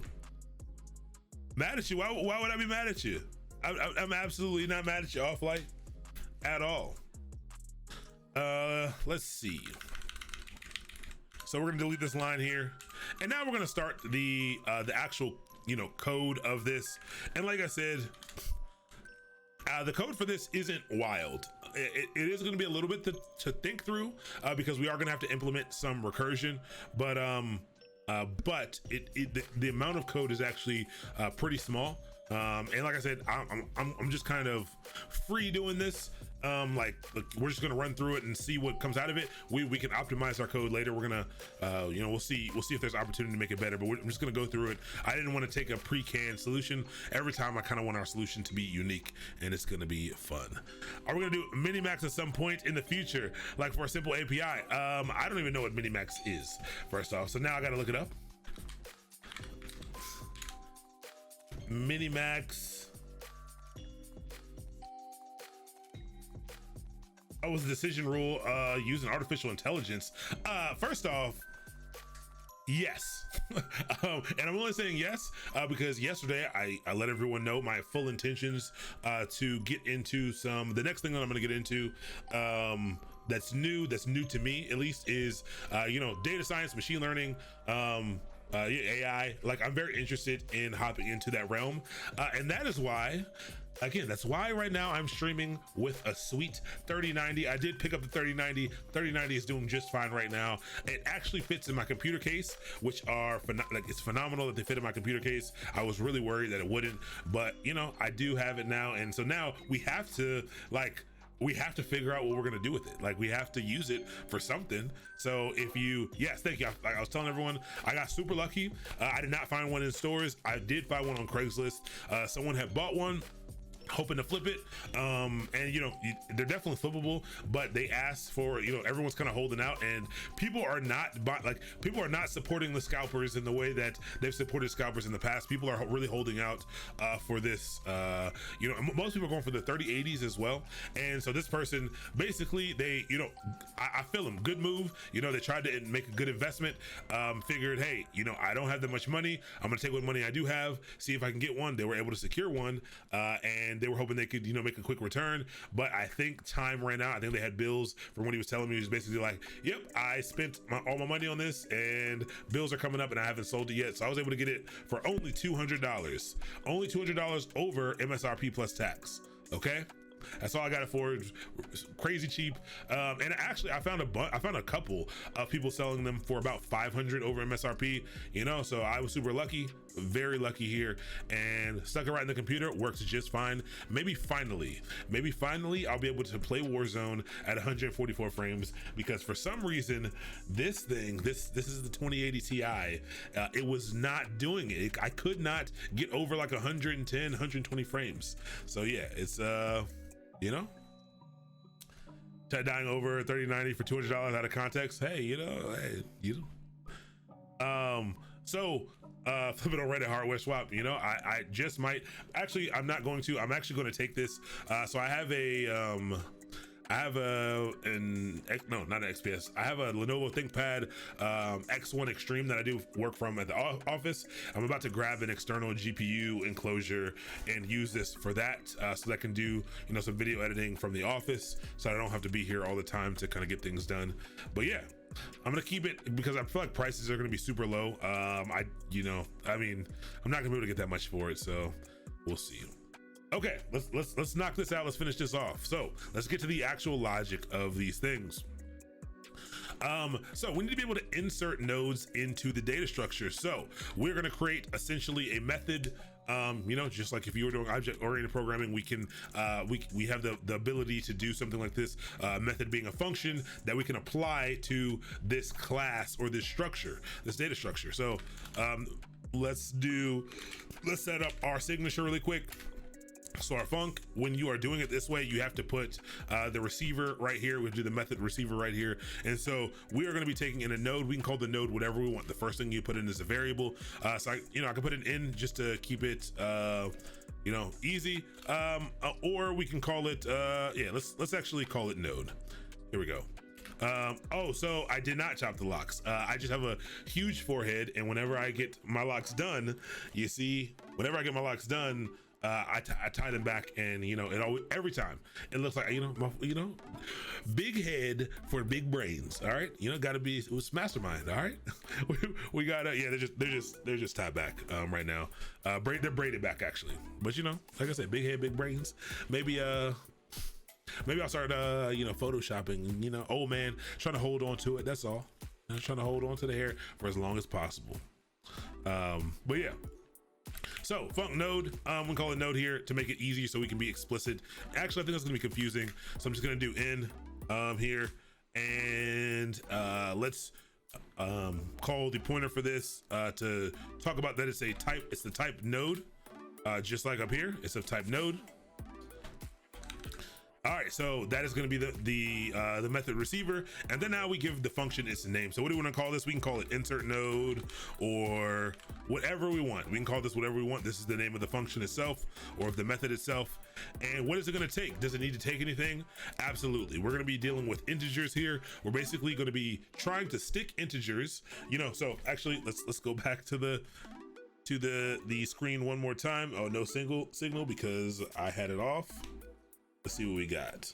Mad at you? Why would I be mad at you? I'm absolutely not mad at you, Offlight, at all. Let's see. So we're gonna delete this line here, and now we're gonna start the actual code of this. And like I said, the code for this isn't wild. It is going to be a little bit to think through because we are going to have to implement some recursion, but the amount of code is actually pretty small. And like I said, I'm just kind of free doing this. We're just gonna run through it and see what comes out of it. We can optimize our code later. We're gonna we'll see if there's opportunity to make it better, but I'm just gonna go through it. I didn't want to take a pre-canned solution. Every time I kind of want our solution to be unique, and it's gonna be fun. Are we gonna do Minimax at some point in the future, like for a simple API? I don't even know what Minimax is, first off, so now I gotta look it up. Minimax. Oh, was the decision rule using artificial intelligence? First off, yes. And I'm only saying yes because yesterday I let everyone know my full intentions to get into the next thing that I'm going to get into that's new to me at least is data science, machine learning, AI. Like, I'm very interested in hopping into that realm, and that is why, again, that's why right now I'm streaming with a sweet 3090. I did pick up the 3090. 3090 is doing just fine right now. It actually fits in my computer case, which are it's phenomenal that they fit in my computer case. I was really worried that it wouldn't, but I do have it now, and so now we have to figure out what we're gonna do with it. Like, we have to use it for something. So yes, thank you. I was telling everyone, I got super lucky. I did not find one in stores. I did find one on Craigslist. Someone had bought one, hoping to flip it, and they're definitely flippable, but they asked for, everyone's kind of holding out, and people are not supporting the scalpers in the way that they've supported scalpers in the past. People are really holding out for this. Most people are going for the 3080s as well, and so this person basically, I feel them, good move. They tried to make a good investment, figured, hey, I don't have that much money, I'm gonna take what money I do have, see if I can get one. They were able to secure one, and they were hoping they could, make a quick return, but I think time ran out. I think they had bills. From what he was telling me, he was basically like, yep, I spent all my money on this and bills are coming up and I haven't sold it yet. So I was able to get it for only $200, only $200 over MSRP plus tax. Okay. That's all I got it for. Crazy cheap. And actually, I found a couple of people selling them for about 500 over MSRP. So I was super lucky. very lucky here and stuck it right in the computer. Works just fine. Maybe finally I'll be able to play Warzone at 144 frames, because for some reason this is the 2080 Ti, it was not doing it. I could not get over like 110 120 frames. So yeah, it's you know, dying over 3090 for $200 out of context. Hey, so flip it on Reddit hardware swap. You know, I just might actually, I'm not going to, I'm actually going to take this. So I have not an XPS. I have a Lenovo ThinkPad X1 Extreme that I do work from at the office. I'm about to grab an external GPU enclosure and use this for that, so that I can do, you know, some video editing from the office, so I don't have to be here all the time to kind of get things done. But yeah, I'm gonna keep it because I feel like prices are gonna be super low. I'm not gonna be able to get that much for it, so we'll see. Okay, let's knock this out. Let's finish this off. So let's get to the actual logic of these things. So we need to be able to insert nodes into the data structure. So we're going to create essentially a method. You know, just like if you were doing object-oriented programming, we can we have the ability to do something like this, method being a function that we can apply to this class or this structure, this data structure. So let's set up our signature really quick. So our func, when you are doing it this way, you have to put the receiver right here. We'll do the method receiver right here. And so we are going to be taking in a node. We can call the node whatever we want. The first thing you put in is a variable. So I can put it in just to keep it easy. Or we can call it let's actually call it node. Here we go. So I did not chop the locks. I just have a huge forehead, and whenever I get my locks done, you see, I tie them back, and it always, every time it looks like big head for big brains. All right, gotta be, it was mastermind. All right, we gotta, they're just tied back right now. They're braided back actually, but like I said, big head, big brains. Maybe I'll start photoshopping. Old man trying to hold on to it. That's all. I'm trying to hold on to the hair for as long as possible. But yeah. So func node, we can call it node here to make it easy so we can be explicit. Actually, I think that's gonna be confusing. So I'm just gonna do in here, and let's call the pointer for this to talk about that it's a type, it's the type node, just like up here, it's a type node. All right, so that is going to be the method receiver, and then now we give the function its name. So what do we want to call this? We can call it insert node or whatever we want. We can call this whatever we want. This is the name of the function itself or of the method itself. And what is it going to take? Does it need to take anything? Absolutely. We're going to be dealing with integers here. We're basically going to be trying to stick integers. So actually, let's go back to the screen one more time. Oh, no signal because I had it off. Let's see what we got.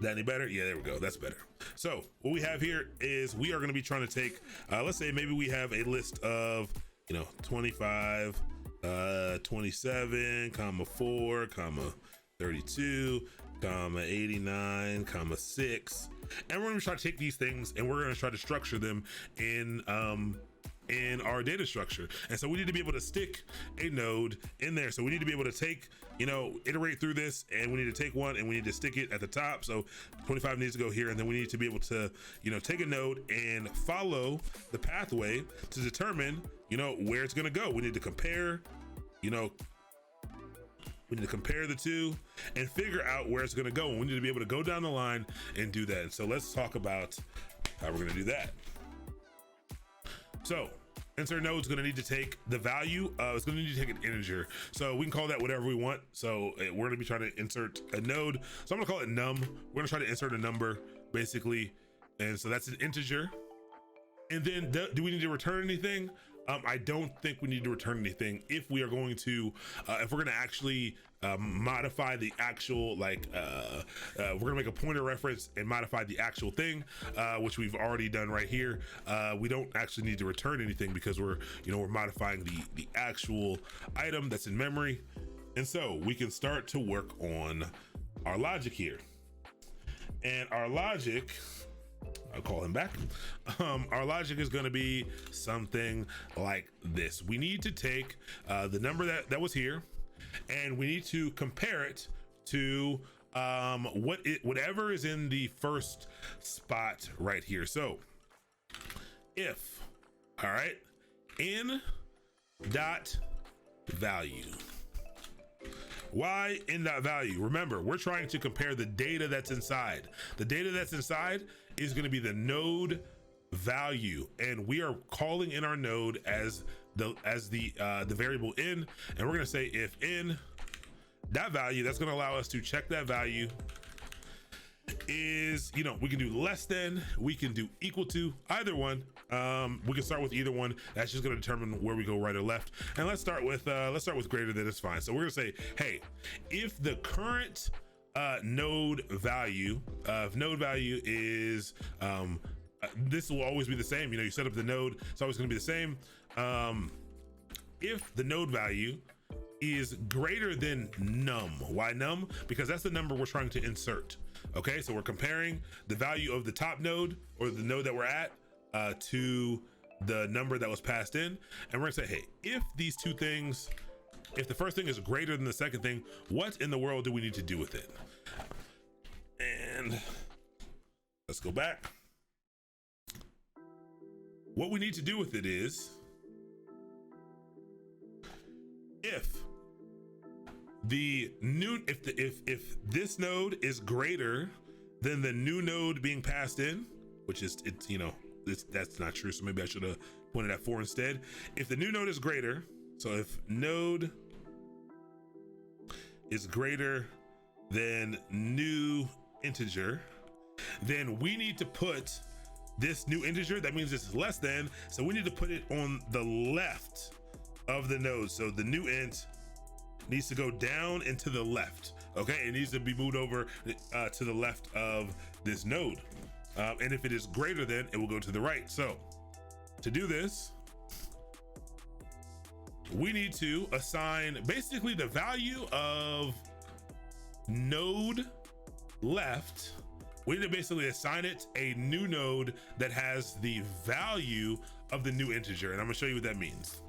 That any better? Yeah, there we go. That's better. So what we have here is we are going to be trying to take, let's say maybe we have a list of, 25, 27, 4, 32, 89, 6. And we're going to try to take these things and we're going to try to structure them in our data structure. And so we need to be able to stick a node in there. So we need to be able to take, iterate through this, and we need to take one and we need to stick it at the top. So 25 needs to go here, and then we need to be able to, take a node and follow the pathway to determine, where it's going to go. We need to compare, we need to compare the two and figure out where it's going to go. And we need to be able to go down the line and do that. And so let's talk about how we're going to do that. So insert node is going to need to take the value. It's going to need to take an integer. So we can call that whatever we want. So we're going to be trying to insert a node. So I'm going to call it num. We're going to try to insert a number basically. And so that's an integer. And then do we need to return anything? I don't think we need to return anything if we are going to, if we're going to actually modify the actual, we're going to make a pointer reference and modify the actual thing, which we've already done right here. We don't actually need to return anything because we're modifying the actual item that's in memory. And so we can start to work on our logic here. And our logic, I'll call him back. Our logic is going to be something like this. We need to take the number that was here, and we need to compare it to whatever is in the first spot right here. So if, all right, in dot value. Why in dot value? Remember, we're trying to compare the data that's inside. The data that's inside is going to be the node value, and we are calling in our node as the variable in, and we're going to say if in that value, that's going to allow us to check that value is, you know, we can do less than, we can do equal to, either one. We can start with either one. That's just going to determine where we go, right or left. And let's start with greater than. It's fine. So we're going to say, hey, if the current node value is this will always be the same. You know, you set up the node, it's always going to be the same. If the node value is greater than num. Why num? Because that's the number we're trying to insert. Okay, so we're comparing the value of the top node, or the node that we're at, to the number that was passed in, and we're gonna say, hey, if these two things, if the first thing is greater than the second thing, what in the world do we need to do with it? And let's go back. What we need to do with it is, if this node is greater than the new node being passed in, which is, it's, you know, that's not true, so maybe I should have pointed at 4 instead. If the new node is greater, so if node is greater than new integer, then we need to put this new integer, that means this is less than, so we need to put it on the left of the node. So the new int needs to go down and to the left. Okay, it needs to be moved over to the left of this node. And if it is greater than, it will go to the right. So to do this, we need to assign basically the value of node left. We need to basically assign it a new node that has the value of the new integer. And I'm gonna show you what that means.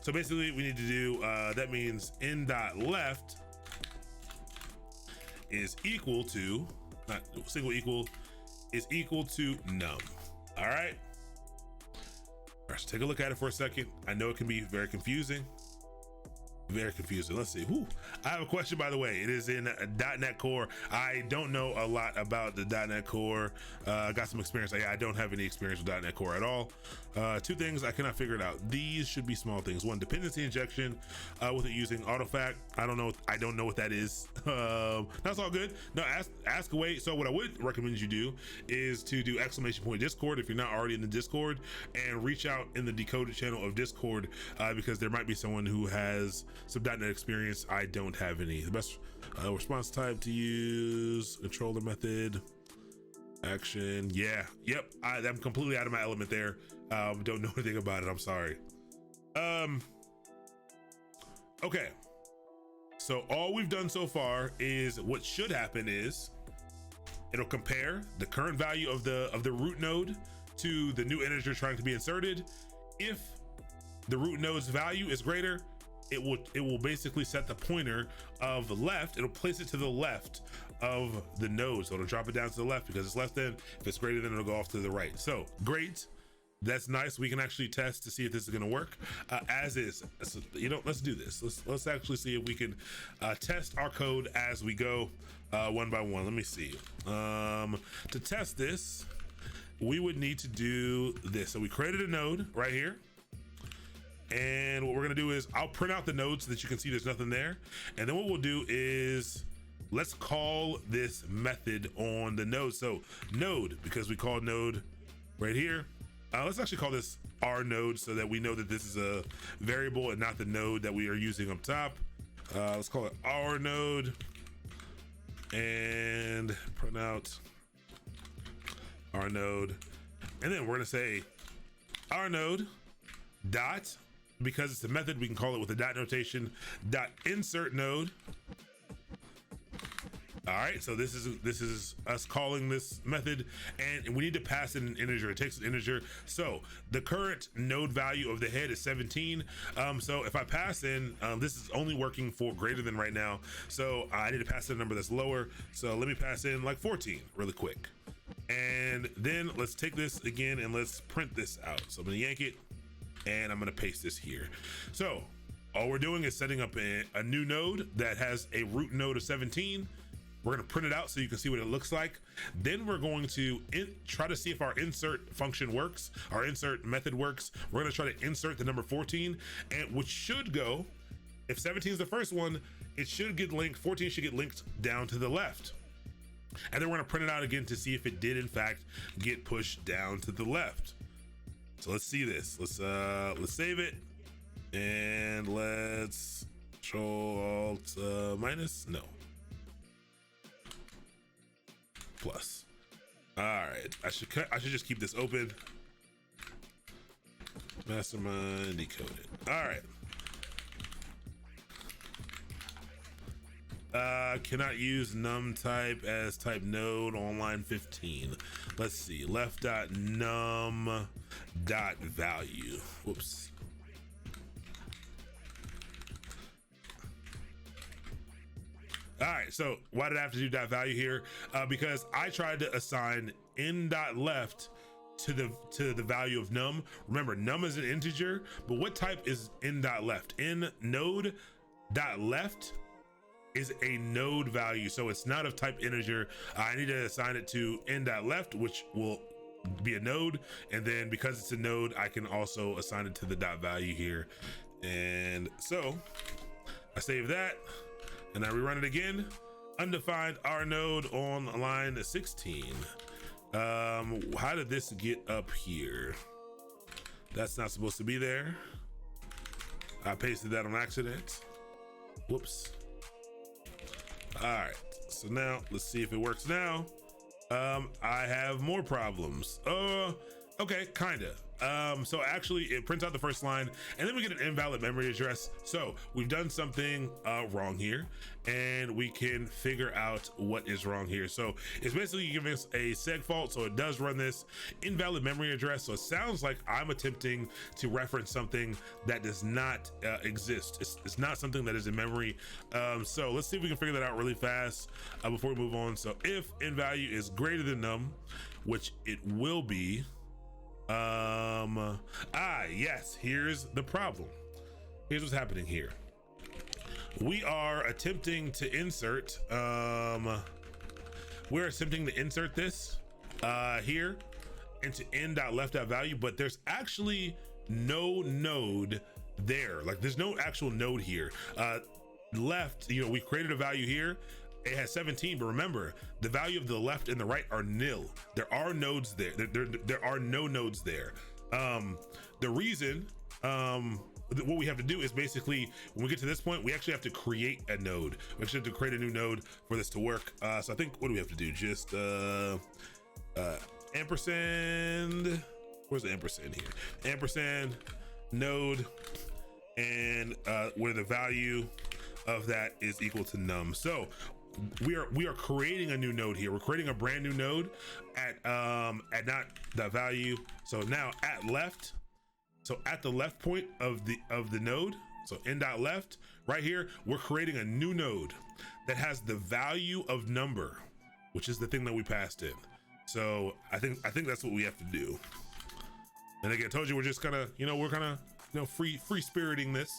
So basically we need to do, that means in dot left is equal to, not single equal, is equal to num. All right. Let's take a look at it for a second. I know it can be very confusing. Very confusing. Let's see. Whew. I have a question, by the way. It is in .NET Core. I don't know a lot about the .NET Core. I got some experience. I don't have any experience with .NET Core at all. Two things I cannot figure it out. These should be small things. One, dependency injection with it using autofact. I don't know what that is. That's all good. No, ask away. So what I would recommend you do is to do ! Discord if you're not already in the Discord, and reach out in the Decoded channel of Discord, because there might be someone who has some .NET experience. I don't have any. The best response type to use, controller method, action. Yeah, yep. I'm completely out of my element there. Don't know anything about it. I'm sorry. Okay. So all we've done so far is, what should happen is it'll compare the current value of the root node to the new integer trying to be inserted. If the root node's value is greater, it will basically set the pointer of the left. It'll place it to the left of the node. So it'll drop it down to the left because it's less than. If it's greater than, it'll go off to the right. So great. That's nice. We can actually test to see if this is going to work as is. So, you know, let's do this. Let's actually see if we can test our code as we go one by one. Let me see. To test this, we would need to do this. So we created a node right here. And what we're gonna do is I'll print out the node so that you can see there's nothing there. And then what we'll do is let's call this method on the node. So node, because we called node right here. Let's actually call this our node so that we know that this is a variable and not the node that we are using up top. Let's call it our node and print out our node. And then we're gonna say our node dot, because it's a method, we can call it with a dot notation, dot insert node. All right, so this is us calling this method, and we need to pass in an integer. It takes an integer. So the current node value of the head is 17. So if I pass in, this is only working for greater than right now. So I need to pass in a number that's lower. So let me pass in like 14 really quick. And then let's take this again and let's print this out. So I'm gonna yank it and I'm gonna paste this here. So all we're doing is setting up a new node that has a root node of 17. We're gonna print it out so you can see what it looks like. Then we're going to try to see if our insert function works, our insert method works. We're gonna try to insert the number 14, and which should go, if 17 is the first one, it should get linked, 14 should get linked down to the left. And then we're gonna print it out again to see if it did in fact get pushed down to the left. So let's see this. Let's save it, and let's Control Alt minus. No. Plus. All right, I should just keep this open. Mastermind decoded. All right. Cannot use num type as type node on line 15. Let's see, left dot num dot value. Whoops. All right, so why did I have to do dot value here? Because I tried to assign in dot left to the value of num. Remember, num is an integer, but what type is in dot left? In node dot left is a node value, so it's not of type integer. I need to assign it to in dot left, which will be a node, and then because it's a node, I can also assign it to the dot value here. And so I save that. And I rerun it again. Undefined R node on line 16. How did this get up here? That's not supposed to be there. I pasted that on accident. Whoops. All right, so now let's see if it works now. I have more problems. Okay, kinda. So actually it prints out the first line and then we get an invalid memory address. So we've done something wrong here, and we can figure out what is wrong here. So it's basically giving us a seg fault. So it does run this invalid memory address. So it sounds like I'm attempting to reference something that does not exist. It's not something that is in memory. So let's see if we can figure that out really fast before we move on. So if in value is greater than num, which it will be, yes, here's the problem. Here's what's happening here. We are attempting to insert this here into n.left.value, but there's actually no node there. Like there's no actual node here. Left, we created a value here. It has 17, but remember, the value of the left and the right are nil. There are nodes there. There are no nodes there. The reason, what we have to do is basically, when we get to this point, we actually have to create a node. We actually have to create a new node for this to work. So I think, what do we have to do? Just ampersand, where's the ampersand here? Ampersand node, and where the value of that is equal to num. So we are creating a new node here. We're creating a brand new node at not the value. So now at left, so at the left point of the node, so in dot left right here, we're creating a new node that has the value of number, which is the thing that we passed in. So I think that's what we have to do. And again, I told you we're just gonna, we're gonna, free spiriting this.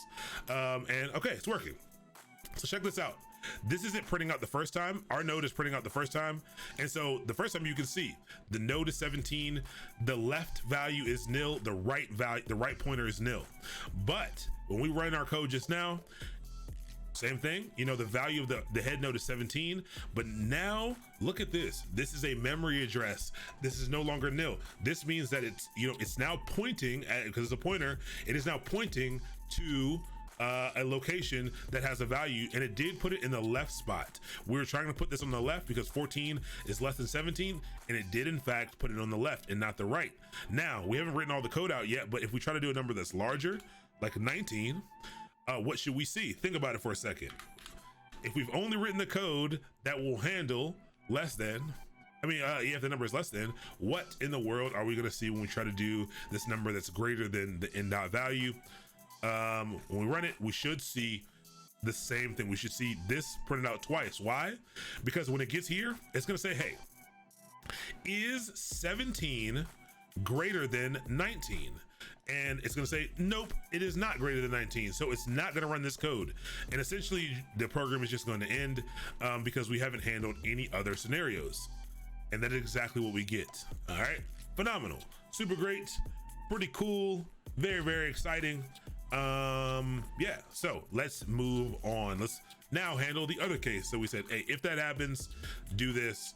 And okay, it's working. So check this out. This isn't printing out the first time. Our node is printing out the first time. And so the first time you can see the node is 17, the left value is nil, the right pointer is nil. But when we run our code just now, same thing, the value of the head node is 17, but now look at this. This is a memory address. This is no longer nil. This means that it's now pointing at, because it's a pointer, it is now pointing to a location that has a value, and it did put it in the left spot. We were trying to put this on the left because 14 is less than 17, and it did in fact put it on the left and not the right. Now, we haven't written all the code out yet, but if we try to do a number that's larger, like 19, what should we see? Think about it for a second. if we've only written the code that will handle less than, if the number is less than, what in the world are we going to see when we try to do this number that's greater than the n dot value? When we run it, we should see the same thing. We should see this printed out twice. Why? Because when it gets here, it's going to say, hey, is 17 greater than 19? And it's going to say, nope, it is not greater than 19. So it's not going to run this code. And essentially the program is just going to end because we haven't handled any other scenarios. And that is exactly what we get. All right, phenomenal, super great, pretty cool, very, very exciting. Yeah, so let's move on. Let's now handle the other case. So we said, hey, if that happens, do this.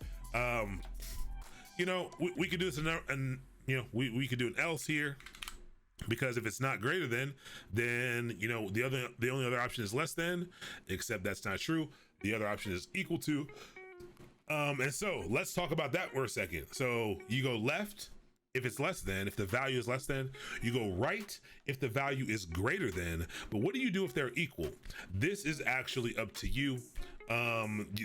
We could do this and we could do an else here, because if it's not greater than, then the only other option is less than, except that's not true. The other option is equal to. And so let's talk about that for a second. So you go left if it's less than, if the value is less than. You go right if the value is greater than. But what do you do if they're equal? This is actually up to you.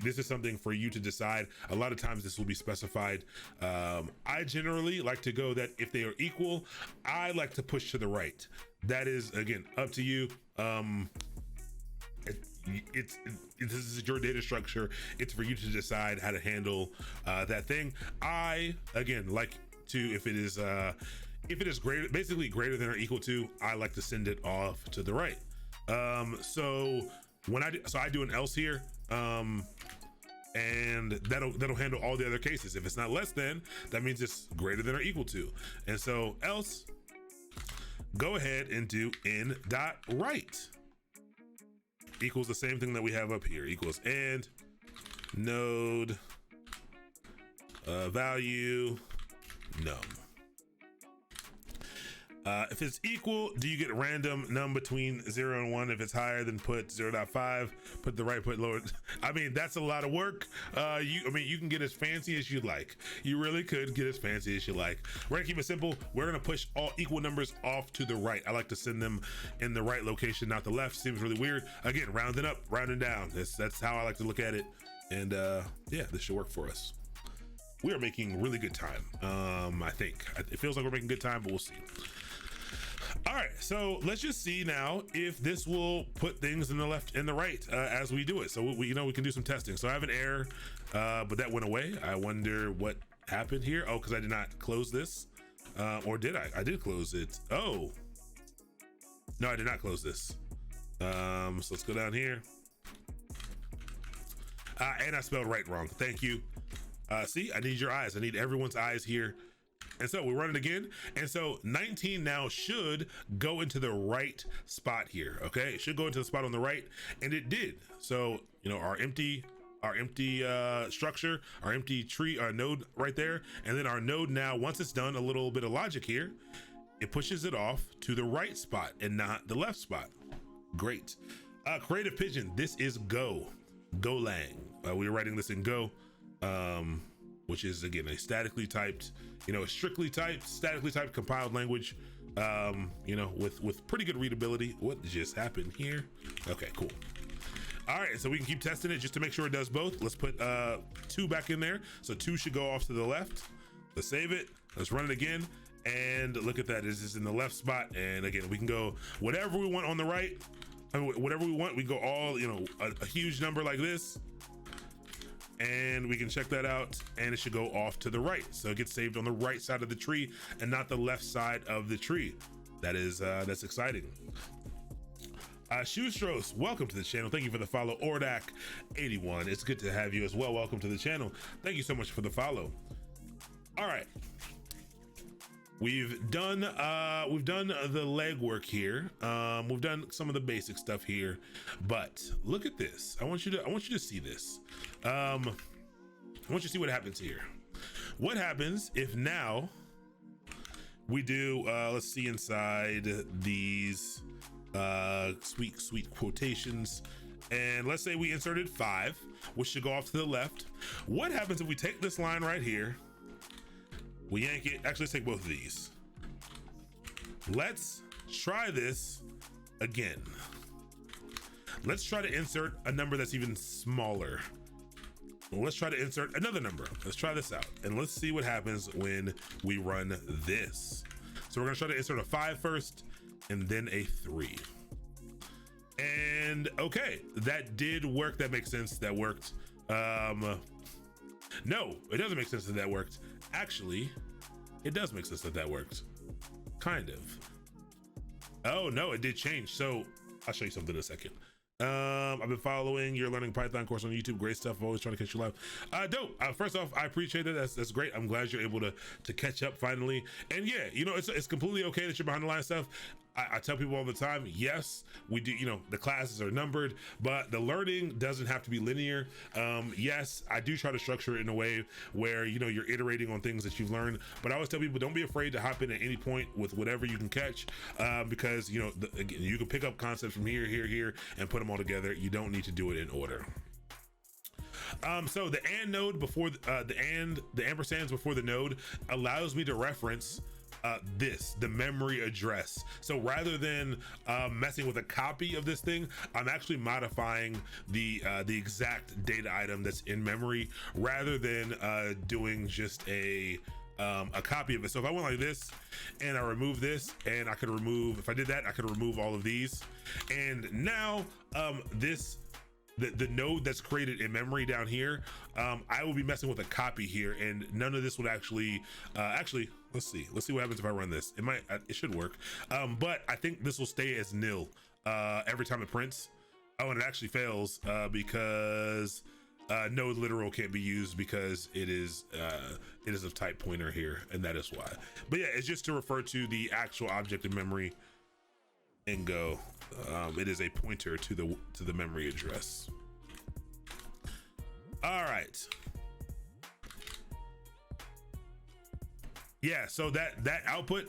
This is something for you to decide. A lot of times this will be specified. I generally like to go that if they are equal, I like to push to the right. That is, again, up to you. This is your data structure. It's for you to decide how to handle that thing. I, again, like to, if it is greater, basically greater than or equal to, I like to send it off to the right. So I do an else here, and that'll handle all the other cases. If it's not less than, that means it's greater than or equal to. And so else, go ahead and do n dot right equals the same thing that we have up here, equals and node value num. If it's equal, do you get random num between 0 and 1? If it's higher, then put 0.5, put the right, put lower. That's a lot of work. You can get as fancy as you like. You really could get as fancy as you like. We're gonna keep it simple. We're gonna push all equal numbers off to the right. I like to send them in the right location, not the left. Seems really weird. Again, rounding up, rounding down. That's how I like to look at it. And yeah, this should work for us. We are making really good time. I think it feels like we're making good time, but we'll see. All right, so let's just see now if this will put things in the left and the right as we do it. So we can do some testing. So I have an error, but that went away. I wonder what happened here. Oh, because I did not close this, or did I? I did close it. Oh, no, I did not close this. So let's go down here. And I spelled right wrong. Thank you. See, I need your eyes. I need everyone's eyes here. And so we run it again. And so 19 now should go into the right spot here. Okay, it should go into the spot on the right, and it did. So our empty structure, our empty tree, our node right there, and then our node now, once it's done a little bit of logic here, it pushes it off to the right spot and not the left spot. Great. Creative Pigeon, this is Golang. We were writing this in Go, which is, again, a statically typed, a strictly typed, statically typed compiled language, with pretty good readability. What just happened here? Okay, cool. All right, so we can keep testing it just to make sure it does both. Let's put 2 back in there. So 2 should go off to the left. Let's save it. Let's run it again. And look at that, this is in the left spot. And again, we can go whatever we want on the right. Whatever we want, we go all, a huge number like this. And we can check that out, and it should go off to the right. So it gets saved on the right side of the tree and not the left side of the tree. That's exciting. Shoestros, welcome to the channel. Thank you for the follow. Ordak81, it's good to have you as well. Welcome to the channel. Thank you so much for the follow. All right, we've done the legwork here. We've done some of the basic stuff here, but look at this. I want you to see this. I want you to see what happens here. What happens if now we do, let's see inside these sweet quotations, and let's say we inserted 5, which should go off to the left. What happens if we take this line right here, we yank it? Actually, let's take both of these. Let's try this again. let's try to insert a number that's even smaller. Let's try to insert another number. Let's try this out and let's see what happens when we run this. So we're gonna try to insert a 5 first and then a 3. And okay, that did work. That makes sense. That worked. No, it doesn't make sense that that worked. Actually, it does make sense that that worked. Kind of. Oh no, it did change. So I'll show you something in a second. I've been following your learning Python course on YouTube. Great stuff. I'm always trying to catch you live. Dope. First off, I appreciate it. That's great. I'm glad you're able to catch up finally. And yeah, you know, it's completely okay that you're behind the line stuff. I tell people all the time, yes, we do, you know, the classes are numbered, but the learning doesn't have to be linear. Yes, I do try to structure it in a way where, you know, you're iterating on things that you've learned, but I always tell people, don't be afraid to hop in at any point with whatever you can catch, because, you know, again, you can pick up concepts from here, and put them all together. You don't need to do it in order. So the and node before the ampersands before the node allows me to reference the memory address. So rather than messing with a copy of this thing, I'm actually modifying the exact data item that's in memory rather than doing just a copy of it. So if I went like this and I remove this, and I could remove, if I did that, I could remove all of these. And now the node that's created in memory down here, I will be messing with a copy here, and none of this would actually let's see what happens if I run this. It should work, but I think this will stay as nil every time it prints. Oh, and it actually fails because node literal can't be used because it is of type pointer here, and that is why. But yeah, it's just to refer to the actual object in memory and Go. It is a pointer to the memory address. All right. Yeah, so that output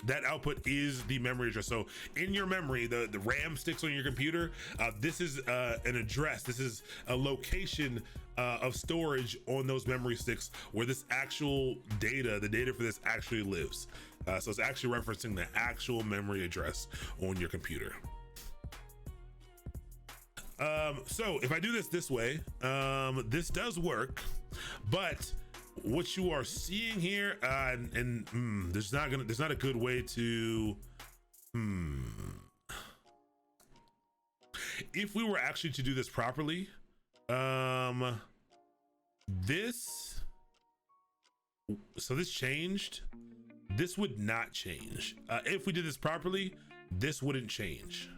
is the memory address. So in your memory, the RAM sticks on your computer. This is an address. This is a location of storage on those memory sticks where this actual data, the data for this actually lives. So it's actually referencing the actual memory address on your computer. So if I do this way, this does work, but what you are seeing here, there's not a good way to, if we were actually to do this properly, this changed. This would not change. If we did this properly, this wouldn't change.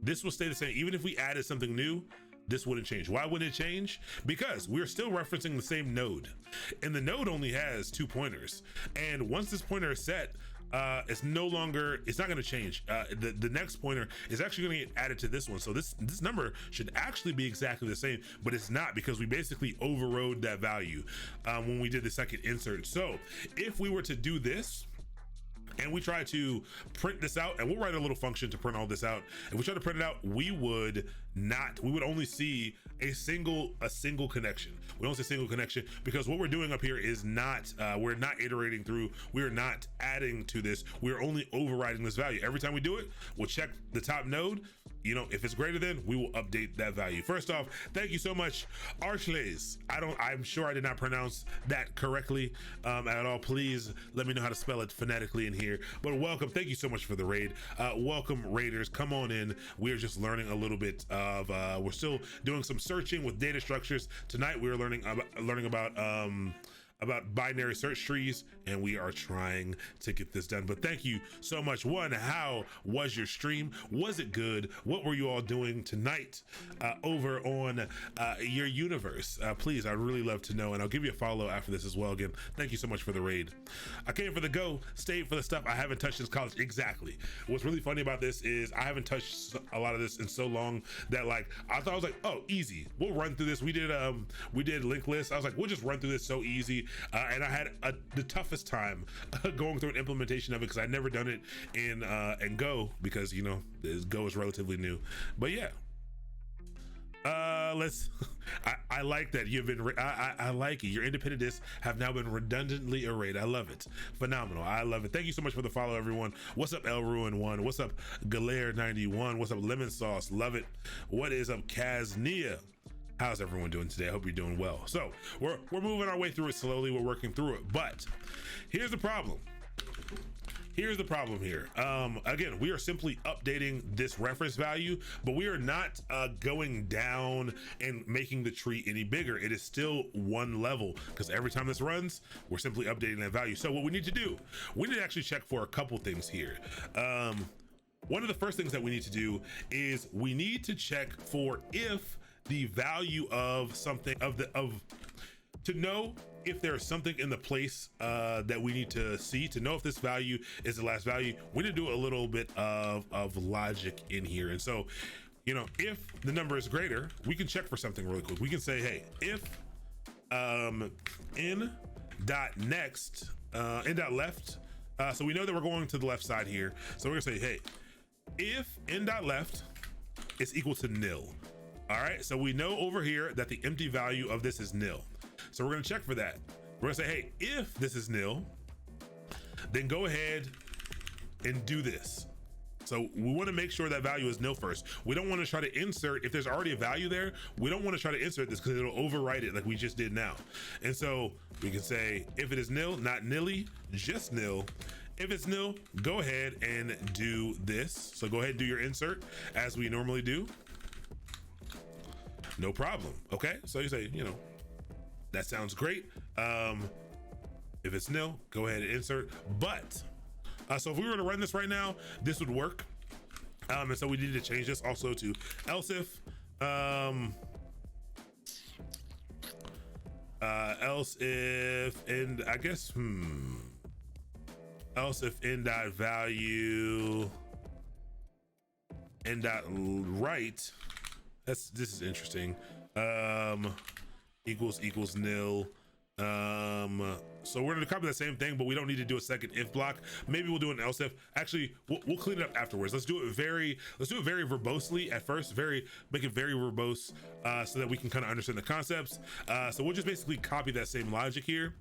This will stay the same. Even if we added something new, this wouldn't change. Why wouldn't it change? Because we're still referencing the same node, and the node only has 2 pointers. And once this pointer is set, it's not going to change. The next pointer is actually going to get added to this one. So this number should actually be exactly the same, but it's not, because we basically overrode that value when we did the second insert. So if we were to do this, and we try to print this out, and we'll write a little function to print all this out. If we try to print it out, we would only see a single connection. We don't see a single connection because what we're doing up here is not, we're not iterating through, we're not adding to this, we're only overriding this value. Every time we do it, we'll check the top node. You know, if it's greater than, we will update that value. First off, thank you so much, Archelays. I'm sure I did not pronounce that correctly at all. Please let me know how to spell it phonetically in here. But welcome, thank you so much for the raid. Welcome, raiders, come on in. We're just learning a little bit of, we're still doing some searching with data structures. Tonight we're learning about binary search trees, and we are trying to get this done. But thank you so much. One, how was your stream? Was it good? What were you all doing tonight over on your universe? Please, I'd really love to know, and I'll give you a follow after this as well. Again, thank you so much for the raid. I came for the go, stayed for the stuff I haven't touched since college. Exactly. What's really funny about this is I haven't touched a lot of this in so long that, like, I thought, I was like, oh, easy, we'll run through this. We did linked lists. I was like, we'll just run through this so easy. And I had the toughest time going through an implementation of it because I'd never done it in Go, because, you know, Go is relatively new. But yeah, Let's I like that you've been I like it. Your independentists have now been redundantly arrayed. I love it. Phenomenal. I love it. Thank you so much for the follow, everyone. What's up, El Ruin 1? What's up, Galere 91? What's up, Lemon Sauce? Love it. What is up, Kaznia? How's everyone doing today? I hope you're doing well. So we're moving our way through it slowly. We're working through it, but here's the problem. Here's the problem here. Again, we are simply updating this reference value, but we are not going down and making the tree any bigger. It is still one level because every time this runs, we're simply updating that value. So what we need to do, we need to actually check for a couple things here. One of the first things that we need to do is we need to check for if the value of something to know if there's something in the place that we need to see to know if this value is the last value. We need to do a little bit of logic in here. And so, you know, if the number is greater, we can check for something really quick. We can say, hey, if n dot left, so we know that we're going to the left side here. So we're gonna say, hey, if n dot left is equal to nil. All right, so we know over here that the empty value of this is nil. So we're gonna check for that. We're gonna say, hey, if this is nil, then go ahead and do this. So we wanna make sure that value is nil first. We don't wanna try to insert, if there's already a value there, we don't wanna try to insert this because it'll overwrite it like we just did now. And so we can say, if it is nil, not nilly, just nil. If it's nil, go ahead and do this. So go ahead and do your insert as we normally do. No problem, okay? So you say, you know, that sounds great. If it's nil, go ahead and insert. But, so if we were to run this right now, this would work. And so we need to change this also to else if, and I guess, else if n dot value, n dot right, this is interesting. Equals nil. So we're gonna copy the same thing, but we don't need to do a second if block. Maybe we'll do an else if. Actually, we'll clean it up afterwards. Let's do it very verbosely at first. Make it very verbose, so that we can kind of understand the concepts. So we'll just basically copy that same logic here,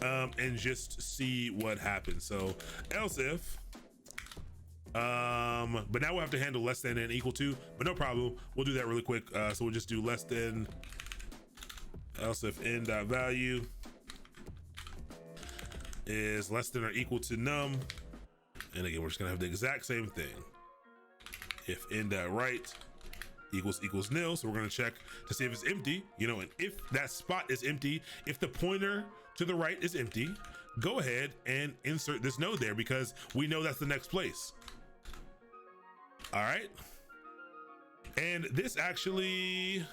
and just see what happens. So else if. But now we'll have to handle less than and equal to, but no problem. We'll do that really quick. So we'll just do less than, else if n dot value is less than or equal to num. And again, we're just gonna have the exact same thing. If n dot right equals nil. So we're gonna check to see if it's empty, you know, and if that spot is empty, if the pointer to the right is empty, go ahead and insert this node there because we know that's the next place. All right. And this actually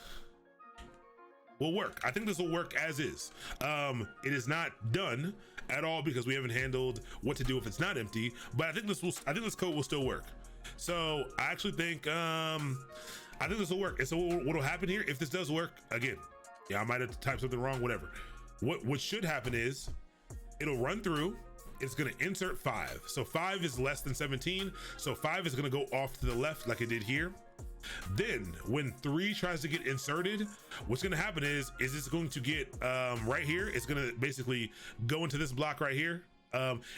will work. I think this will work as is. It is not done at all because we haven't handled what to do if it's not empty, but I think this code will still work. So I actually think, this will work. And so what'll happen here, if this does work, again, yeah, I might have typed something wrong, whatever. What should happen is it'll run through, it's gonna insert 5. So 5 is less than 17. So 5 is gonna go off to the left like it did here. Then when 3 tries to get inserted, what's gonna happen is it's going to get right here. It's gonna basically go into this block right here.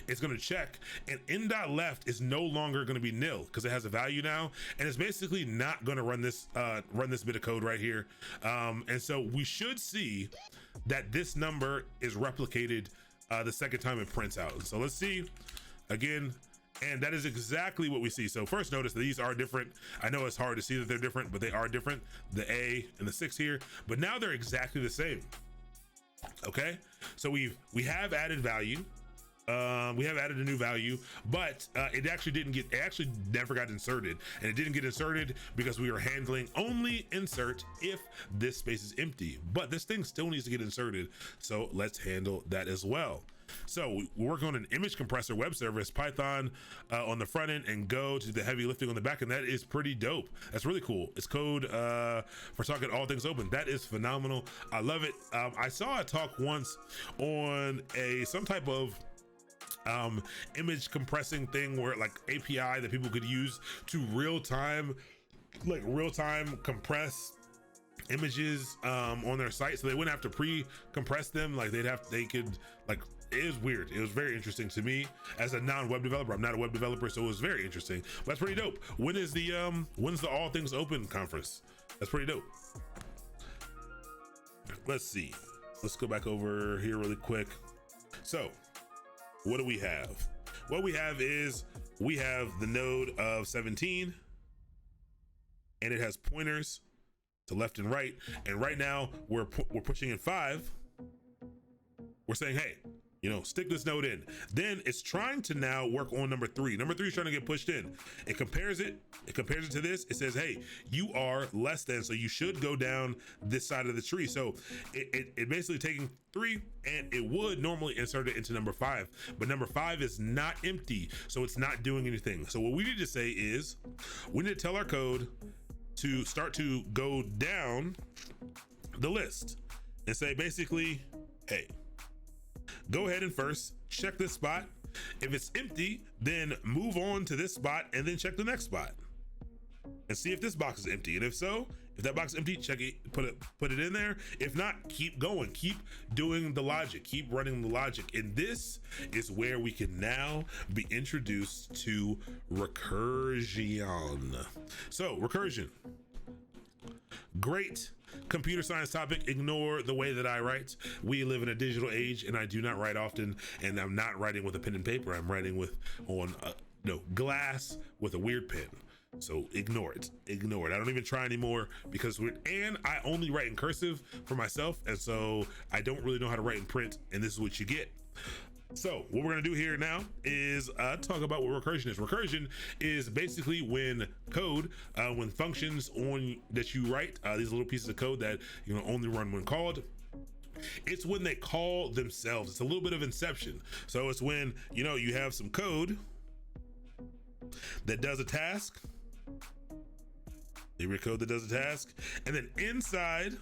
It's gonna check, and n dot left is no longer gonna be nil because it has a value now, and it's basically not gonna run this bit of code right here. And so we should see that this number is replicated the second time it prints out. So let's see again, and that is exactly what we see. So first notice that these are different. I know it's hard to see that they're different, but they are different, the A and the 6 here, but now they're exactly the same. Okay, so we have added value. We have added a new value, but it actually never got inserted, and it didn't get inserted because we were handling only insert if this space is empty, but this thing still needs to get inserted. So let's handle that as well. So we're working on an image compressor web service, Python on the front end, and Go to the heavy lifting on the back end. That is pretty dope. That's really cool. It's code for talking all things open. That is phenomenal. I love it. I saw a talk once on some type of image compressing thing where like API that people could use to real-time compress images on their site, so they wouldn't have to pre-compress them. Like they could like, it was weird. It was very interesting to me as a non-web developer. I'm not a web developer, so it was very interesting. But that's pretty dope. When's the All Things Open conference? That's pretty dope. Let's see. Let's go back over here really quick. So what do we have? What we have is we have the node of 17, and it has pointers to left and right. And right now we're pushing in 5. We're saying, hey, you know, stick this node in. Then it's trying to now work on number 3. Number 3 is trying to get pushed in. It compares it to this. It says, hey, you are less than, so you should go down this side of the tree. So it basically taking 3, and it would normally insert it into number 5, but number 5 is not empty, so it's not doing anything. So what we need to say is, we need to tell our code to start to go down the list and say basically, hey, go ahead and first check this spot. If it's empty, then move on to this spot and then check the next spot and see if this box is empty. And if so, if that box is empty, check it, put it in there. If not, keep going, keep doing the logic, keep running the logic. And this is where we can now be introduced to recursion. So recursion, great computer science topic. Ignore the way that I write. We live in a digital age, and I do not write often, and I'm not writing with a pen and paper. I'm writing on glass with a weird pen. So ignore it. I don't even try anymore because and I only write in cursive for myself, and so I don't really know how to write in print, and this is what you get. So what we're gonna do here now is talk about what recursion is. Recursion is basically when code, when functions that you write, these little pieces of code that only run when called. It's when they call themselves. It's a little bit of inception. So it's when you have some code that does a task. You read code that does a task, and then inside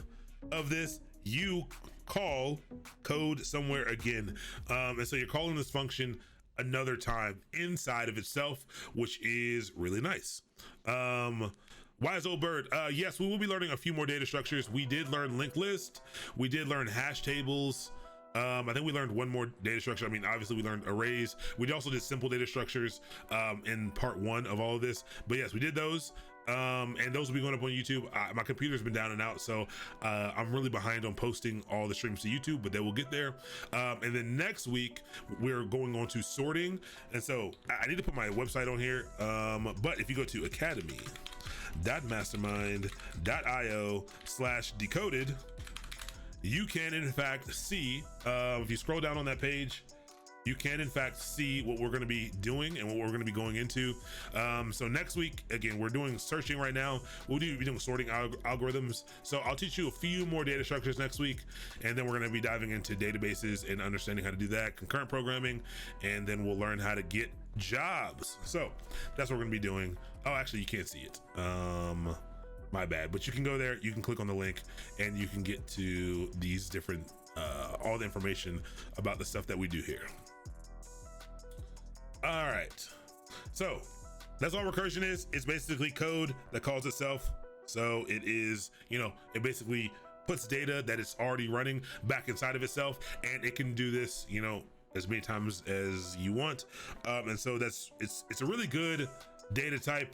of this you call code somewhere again, and so you're calling this function another time inside of itself, which is really nice. Wise old bird. Yes, we will be learning a few more data structures. We did learn linked list. We did learn hash tables. I think we learned one more data structure. I mean, obviously we learned arrays. We also did simple data structures in part 1 of all of this. But yes, we did those. And those will be going up on YouTube. My computer's been down and out, so I'm really behind on posting all the streams to YouTube, but they will get there. And then next week we're going on to sorting, and so I need to put my website on here. But if you go to academy.mastermind.io/decoded, you can in fact see, if you scroll down on that page, you can in fact see what we're going to be doing and what we're going to be going into. So next week, again, we're doing searching right now. We'll be doing sorting algorithms. So I'll teach you a few more data structures next week, and then we're going to be diving into databases and understanding how to do that, concurrent programming, and then we'll learn how to get jobs. So that's what we're going to be doing. Oh, actually, you can't see it. My bad, but you can go there, you can click on the link, and you can get to these different all the information about the stuff that we do here. All right, so that's all recursion is. It's basically code that calls itself. So it is, it basically puts data that it's already running back inside of itself, and it can do this as many times as you want. And so it's a really good data type,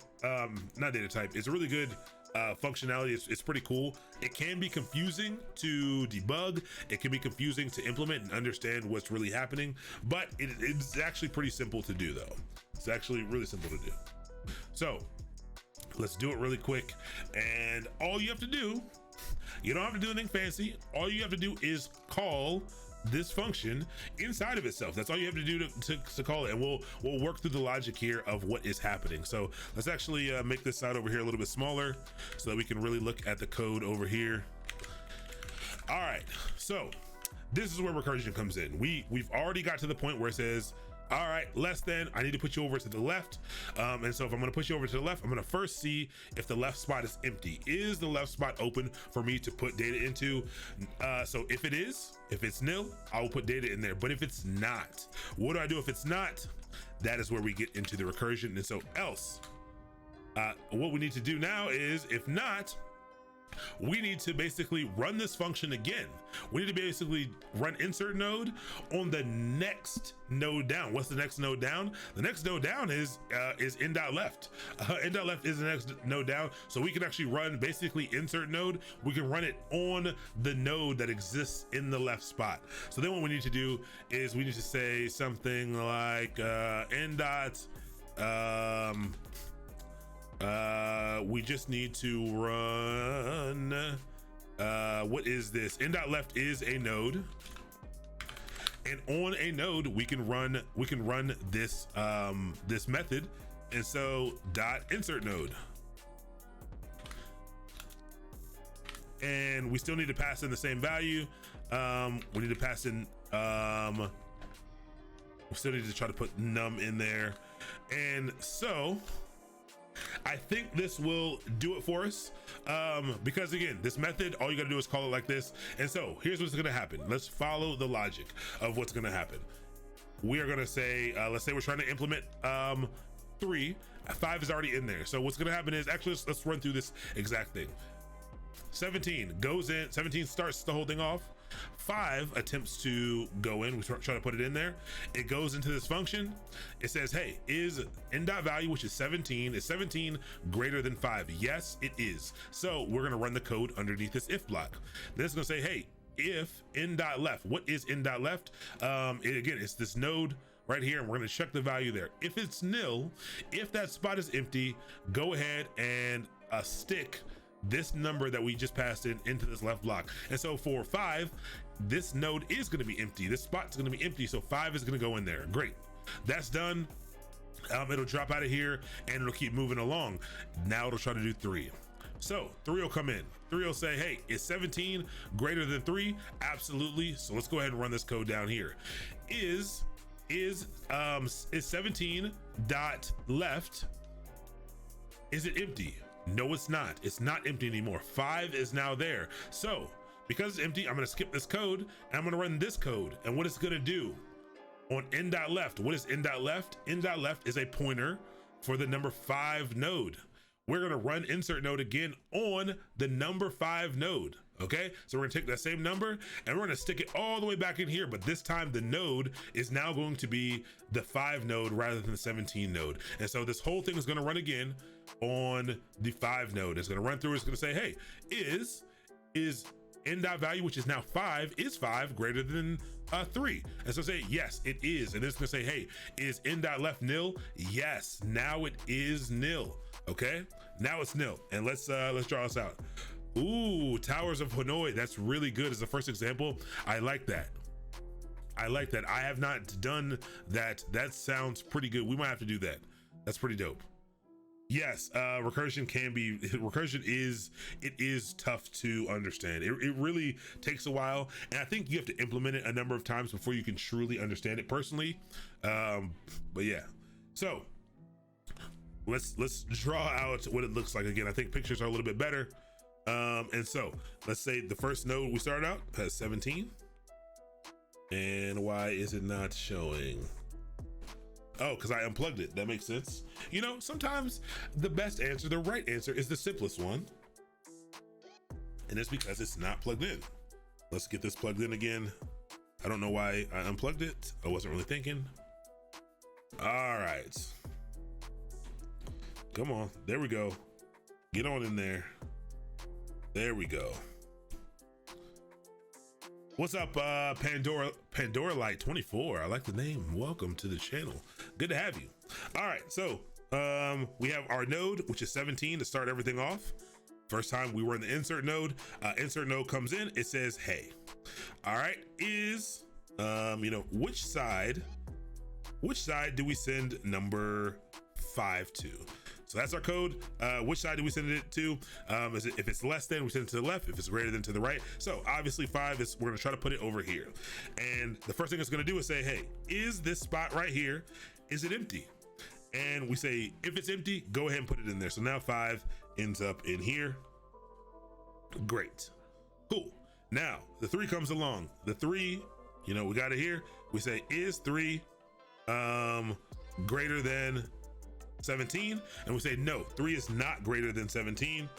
not data type, it's a really good functionality. It's pretty cool. It can be confusing to debug. It can be confusing to implement and understand what's really happening, but it's actually pretty simple to do though. It's actually really simple to do. So let's do it really quick. And all you have to do, you don't have to do anything fancy. All you have to do is call this function inside of itself. That's all you have to do to call it, and we'll work through the logic here of what is happening. So let's actually make this side over here a little bit smaller so that we can really look at the code over here. All right, so this is where recursion comes in. We've already got to the point where it says, all right, less than, I need to put you over to the left. And so if I'm gonna push you over to the left, I'm gonna first see if the left spot is empty. Is the left spot open for me to put data into? So if it is, if it's nil, I will put data in there. But if it's not, what do I do if it's not? That is where we get into the recursion. And so else, what we need to do now is, if not, we need to basically run this function again. We need to basically run insert node on the next node down. What's the next node down? The next node down is in.left. In.left is the next node down. So we can actually run basically insert node. We can run it on the node that exists in the left spot. So then what we need to do is we need to say something like we just need to run, what is this? In.left is a node, and on a node we can run this this method, and so dot insert node, and we still need to pass in the same value. We need to pass in we still need to try to put num in there, and so I think this will do it for us, because again, this method, all you gotta do is call it like this. And so here's what's gonna happen. Let's follow the logic of what's gonna happen. We are gonna say, let's say we're trying to implement 3, 5 is already in there. So what's gonna happen is, actually, let's run through this exact thing. 17 goes in, 17 starts the whole thing off. 5 attempts to go in, we try to put it in there. It goes into this function. It says, hey, is in.value, which is 17, is 17 greater than 5? Yes, it is. So we're gonna run the code underneath this if block. Then it's gonna say, hey, if in.left, what is in.left? Again, it's this node right here, and we're gonna check the value there. If it's nil, if that spot is empty, go ahead and stick this number that we just passed in into this left block. And so for 5, this node is going to be empty. This spot's going to be empty, so 5 is going to go in there. Great, that's done. It'll drop out of here and it'll keep moving along. Now it'll try to do 3. So 3 will come in. 3 will say, hey, is 17 greater than 3? Absolutely. So let's go ahead and run this code down here. Is 17 dot left, is it empty? No, it's not. It's not empty anymore. 5 is now there. So because it's empty, I'm going to skip this code and I'm going to run this code. And what it's going to do on in.left, what is in.left? In.left is a pointer for the number 5 node. We're going to run insert node again on the number 5 node. Okay, so we're gonna take that same number and we're gonna stick it all the way back in here, but this time the node is now going to be the 5 node rather than the 17 node. And so this whole thing is gonna run again on the 5 node. It's gonna run through, it's gonna say, hey, is in.value, which is now 5, is 5 greater than 3? And so say, yes, it is. And it's gonna say, hey, is in.left nil? Yes, now it is nil. Okay, now it's nil. And let's draw this out. Ooh, Towers of Hanoi. That's really good as the first example. I like that. I like that. I have not done that. That sounds pretty good. We might have to do that. That's pretty dope. Yes, recursion can be, recursion is tough to understand. It really takes a while, and I think you have to implement it a number of times before you can truly understand it personally. But yeah, so let's draw out what it looks like. Again, I think pictures are a little bit better. And so let's say the first node we started out has 17, and why is it not showing? Oh, because I unplugged it. That makes sense. You know, sometimes the best answer, the right answer, is the simplest one, and it's because it's not plugged in. Let's get this plugged in again. I don't know why I unplugged it. I wasn't really thinking. All right, come on, there we go. Get on in there. There we go. What's up, Pandora Light 24? I like the name. Welcome to the channel. Good to have you. All right, so we have our node, which is 17 to start everything off. First time we were in the insert node. Insert node comes in. It says, "Hey, all right, is which side do we send number 5 to?" So that's our code. Which side do we send it to? If it's less than, we send it to the left. If it's greater than, to the right. So obviously 5 is, we're gonna try to put it over here. And the first thing it's gonna do is say, hey, is this spot right here, is it empty? And we say, if it's empty, go ahead and put it in there. So now 5 ends up in here. Great, cool. Now the 3 comes along. The 3, we got it here. We say, is 3 greater than 17? And we say, no, 3 is not greater than 17.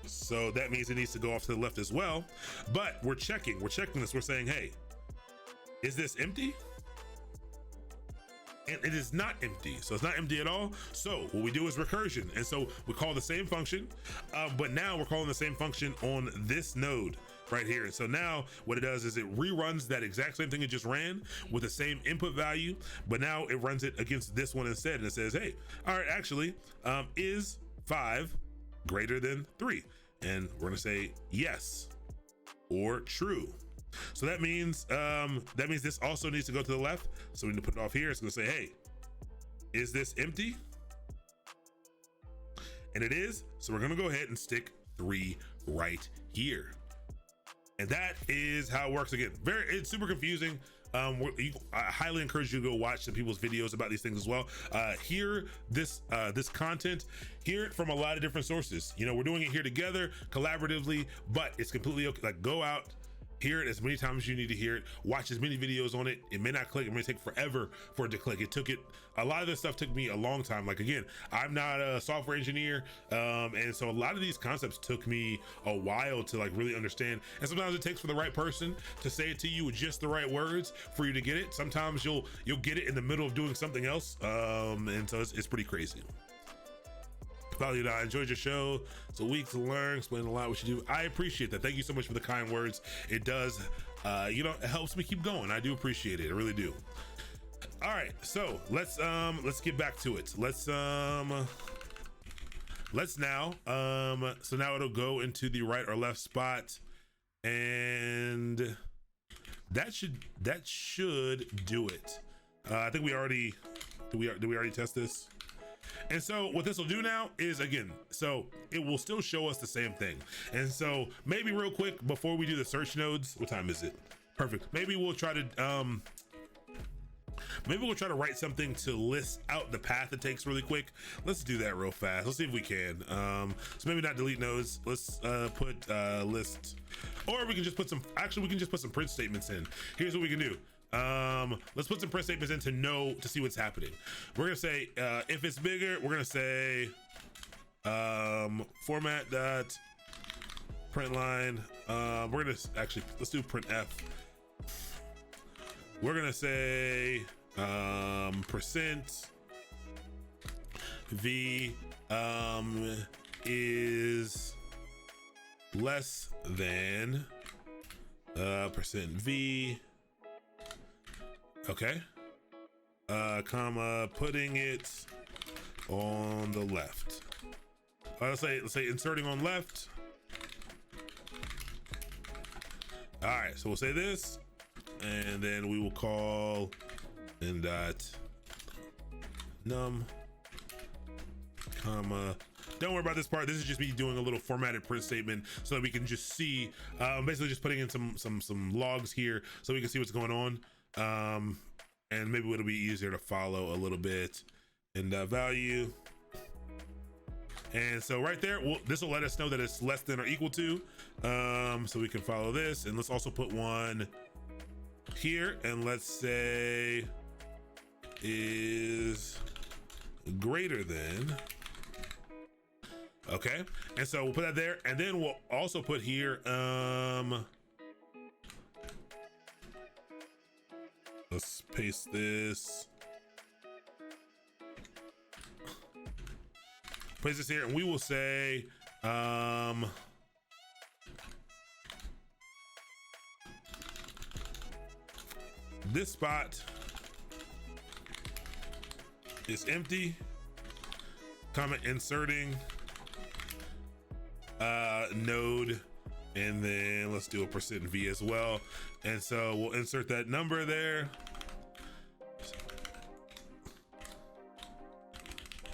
So that means it needs to go off to the left as well. But we're checking this. We're saying, hey, is this empty? And it is not empty. So it's not empty at all. So what we do is recursion. And so we call the same function, but now we're calling the same function on this node right here. And so now what it does is it reruns that exact same thing it just ran with the same input value, but now it runs it against this one instead. And it says, hey, all right, actually, is 5 greater than 3? And we're gonna say yes or true. So that means this also needs to go to the left. So we need to put it off here. It's gonna say, hey, is this empty? And it is. So we're gonna go ahead and stick 3 right here. And that is how it works. Again, it's super confusing. I highly encourage you to go watch some people's videos about these things as well. Hear this content, hear it from a lot of different sources. You know, we're doing it here together, collaboratively, but it's completely okay. Like, go out, hear it as many times as you need to hear it, watch as many videos on it. It may not click, it may take forever for it to click. A lot of this stuff took me a long time. Like, again, I'm not a software engineer. And so a lot of these concepts took me a while to like really understand. And sometimes it takes for the right person to say it to you with just the right words for you to get it. Sometimes you'll get it in the middle of doing something else. And so it's pretty crazy. Value, I enjoyed your show. It's a week to learn, explain a lot what you do. I appreciate that. Thank you so much for the kind words. It does, it helps me keep going. I do appreciate it. I really do. All right, so let's get back to it. Let's now, so now it'll go into the right or left spot, and that should do it. I think we already, did we already test this? And so what this will do now is, again, so it will still show us the same thing. And so maybe real quick before we do the search nodes, what time is it? Perfect. Maybe we'll try to write something to list out the path it takes really quick. Let's do that real fast. Let's see if we can. So maybe not delete nodes. Let's put list, or we can just put some, actually we can just put some print statements in. Here's what we can do. Let's put some print statements in to see what's happening. We're gonna say, if it's bigger, we're gonna say, format dot print line. We're gonna actually, let's do print F. We're gonna say, percent V, is less than, percent V. Okay, comma, putting it on the left. Let's say inserting on left. All right, so we'll say this, and then we will call in dot num, comma. Don't worry about this part. This is just me doing a little formatted print statement so that we can just see, basically just putting in some logs here so we can see what's going on. And maybe it'll be easier to follow a little bit. And value. And so right there, this will let us know that it's less than or equal to. So we can follow this, and let's also put one here, and let's say is greater than. Okay, and so we'll put that there, and then we'll also put here, let's paste this. Place this here, and we will say, this spot is empty, comment inserting node, and then let's do a percent V as well. And so we'll insert that number there.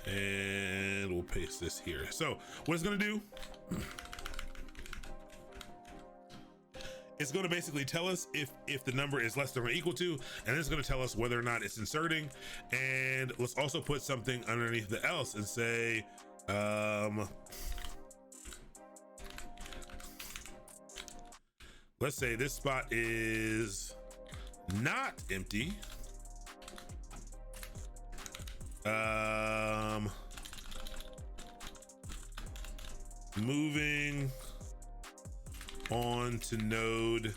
And we'll paste this here. So what it's gonna do, it's gonna basically tell us if the number is less than or equal to, and it's gonna tell us whether or not it's inserting. And let's also put something underneath the else and say, let's say this spot is not empty. moving on to node,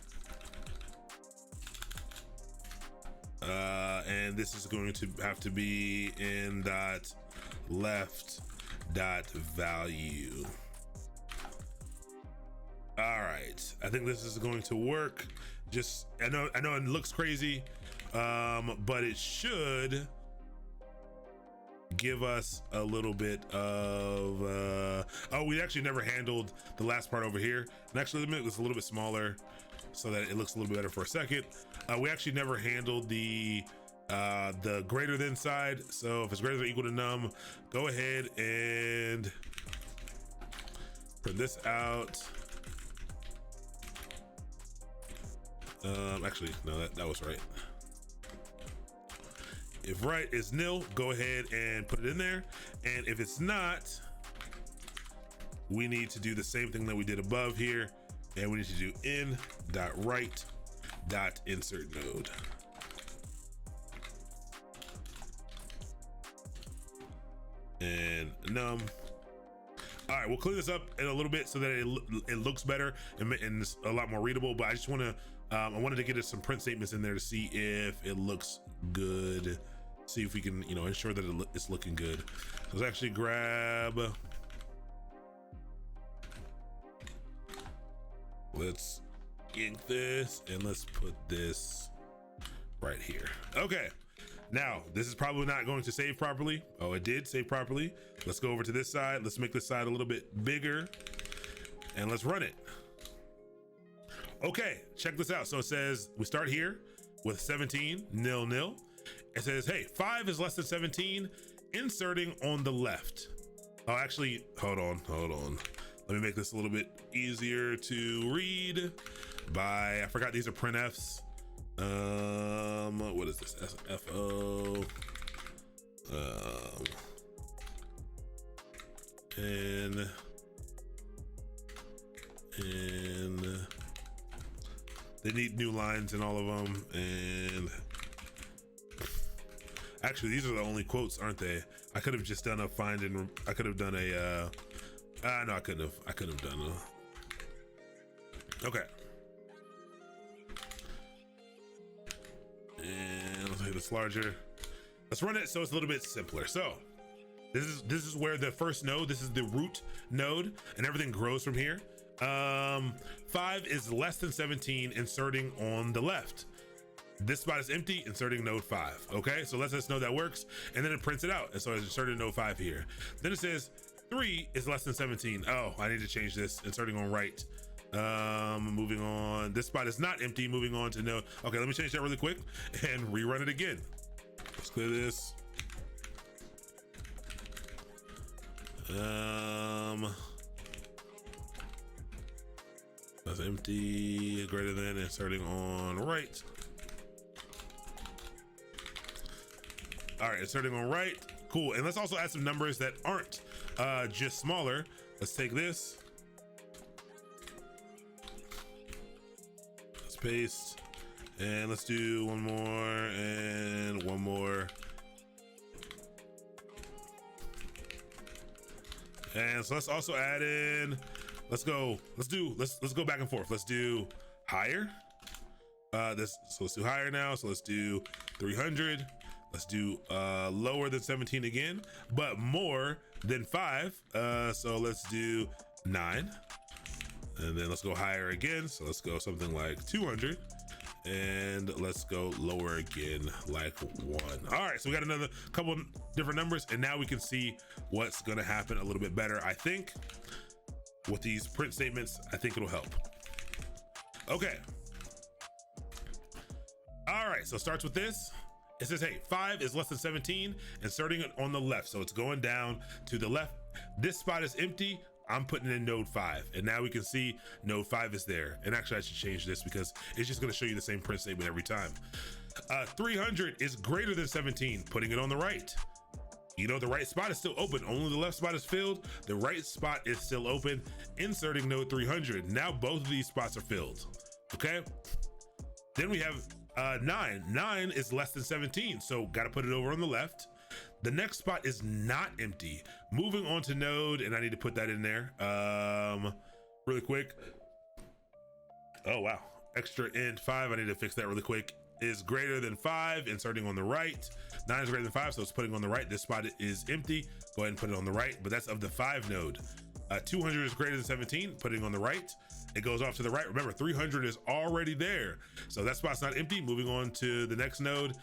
and this is going to have to be in dot left dot value. All right, I think this is going to work. Just I know it looks crazy, but it should give us a little bit of oh, we actually never handled the last part over here. And actually, let me make this a little bit smaller so that it looks a little bit better for a second. We actually never handled the greater than side. So if it's greater than or equal to num, go ahead and print this out. Actually, no, that was right. If right is nil, go ahead and put it in there. And if it's not, we need to do the same thing that we did above here. And we need to do in.right.insert node. And num. All right, we'll clean this up in a little bit so that it looks better and it's a lot more readable. But I just want to, I wanted to get us some print statements in there to see if it looks good. See if we can, ensure that it's looking good. So let's actually grab. Let's ink this and let's put this right here. Okay. Now, this is probably not going to save properly. Oh, it did save properly. Let's go over to this side. Let's make this side a little bit bigger and let's run it. Okay, check this out. So it says we start here with 17, nil, nil. It says, hey, 5 is less than 17, inserting on the left. Oh, actually, hold on. Let me make this a little bit easier to read by, I forgot these are printfs. What is this? SFO. And they need new lines in all of them. And actually, these are the only quotes, aren't they? I could have just done a find and I could have done a. No, I couldn't have. I could have done a. Okay. And let's make this larger. Let's run it so it's a little bit simpler. So this is where the first node, this is the root node, and everything grows from here. 5 is less than 17, inserting on the left. This spot is empty, inserting node 5. Okay, so lets us know that works, and then it prints it out, and so it's inserted node 5 here. Then it says 3 is less than 17. Oh, I need to change this, inserting on right. Moving on, this spot is not empty, moving on to node. Okay, let me change that really quick and rerun it again. Let's clear this. That's empty, greater than, inserting on right. All right, inserting on right, cool. And let's also add some numbers that aren't just smaller. Let's take this. Let's paste, and let's do one more and one more. And so let's also add in, let's go back and forth. Let's do higher. So let's do higher now. So let's do 300. Let's do lower than 17 again, but more than 5. So let's do 9. And then let's go higher again. So let's go something like 200. And let's go lower again, like 1. All right, so we got another couple different numbers, and now we can see what's gonna happen a little bit better. I think with these print statements, I think it'll help. Okay. All right, so it starts with this. It says, hey, 5 is less than 17, inserting it on the left. So it's going down to the left. This spot is empty. I'm putting in node 5, and now we can see node 5 is there. And actually I should change this because it's just gonna show you the same print statement every time. 300 is greater than 17, putting it on the right. The right spot is still open. Only the left spot is filled. The right spot is still open, inserting node 300. Now both of these spots are filled, okay? Then we have 9. 9 is less than 17, so gotta put it over on the left. The next spot is not empty. Moving on to node, and I need to put that in there really quick. Oh wow, extra int 5, I need to fix that really quick. Is greater than 5, inserting on the right. 9 is greater than 5, so it's putting on the right. This spot is empty, go ahead and put it on the right, but that's of the 5 node. 200 is greater than 17, putting on the right. It goes off to the right. Remember, 300 is already there, so that spot's not empty. Moving on to the next node.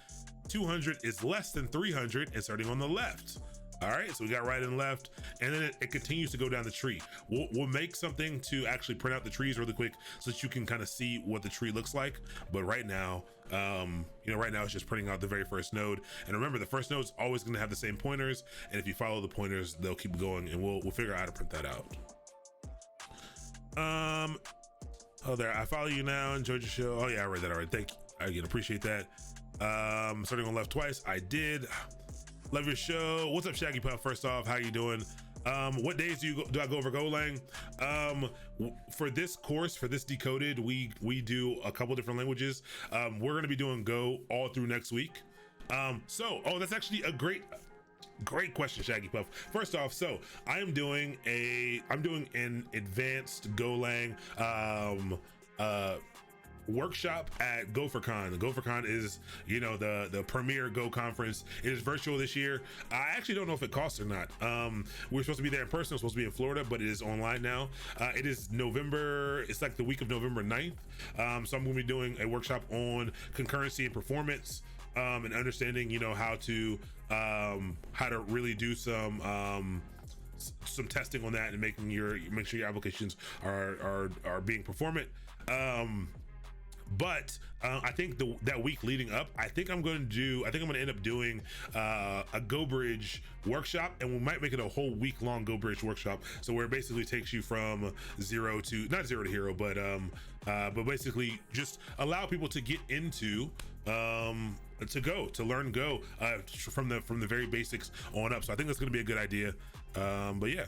200 is less than 300, inserting on the left. All right, so we got right and left, and then it continues to go down the tree. We'll make something to actually print out the trees really quick so that you can kind of see what the tree looks like. But right now, right now it's just printing out the very first node. And remember, the first node is always going to have the same pointers, and if you follow the pointers, they'll keep going, and we'll figure out how to print that out. Oh, there, I follow you now. Enjoyed your show. Oh yeah, I read that already. Thank you. I again appreciate that. Starting on left twice, I did. Love your show. What's up, Shaggy Puff? First off, how you doing? What days do I go over Golang? For this course, for this decoded, we do a couple different languages. We're going to be doing Go all through next week. That's actually a great question, Shaggy Puff. First off, so I'm doing an advanced Golang workshop at GopherCon. The GopherCon is, the premier Go conference. It is virtual this year. I actually don't know if it costs or not. We're supposed to be there in person. We're supposed to be in Florida, but it is online now. It is November. It's like the week of November 9th. So I'm going to be doing a workshop on concurrency and performance, and understanding, how to really do some testing on that and make sure your applications are being performant. But I think that week leading up, I think I'm going to end up doing a GoBridge workshop, and we might make it a whole week-long GoBridge workshop. So where it basically takes you from not zero to hero, but basically just allow people to get into to learn Go from the very basics on up. So I think that's going to be a good idea. But yeah,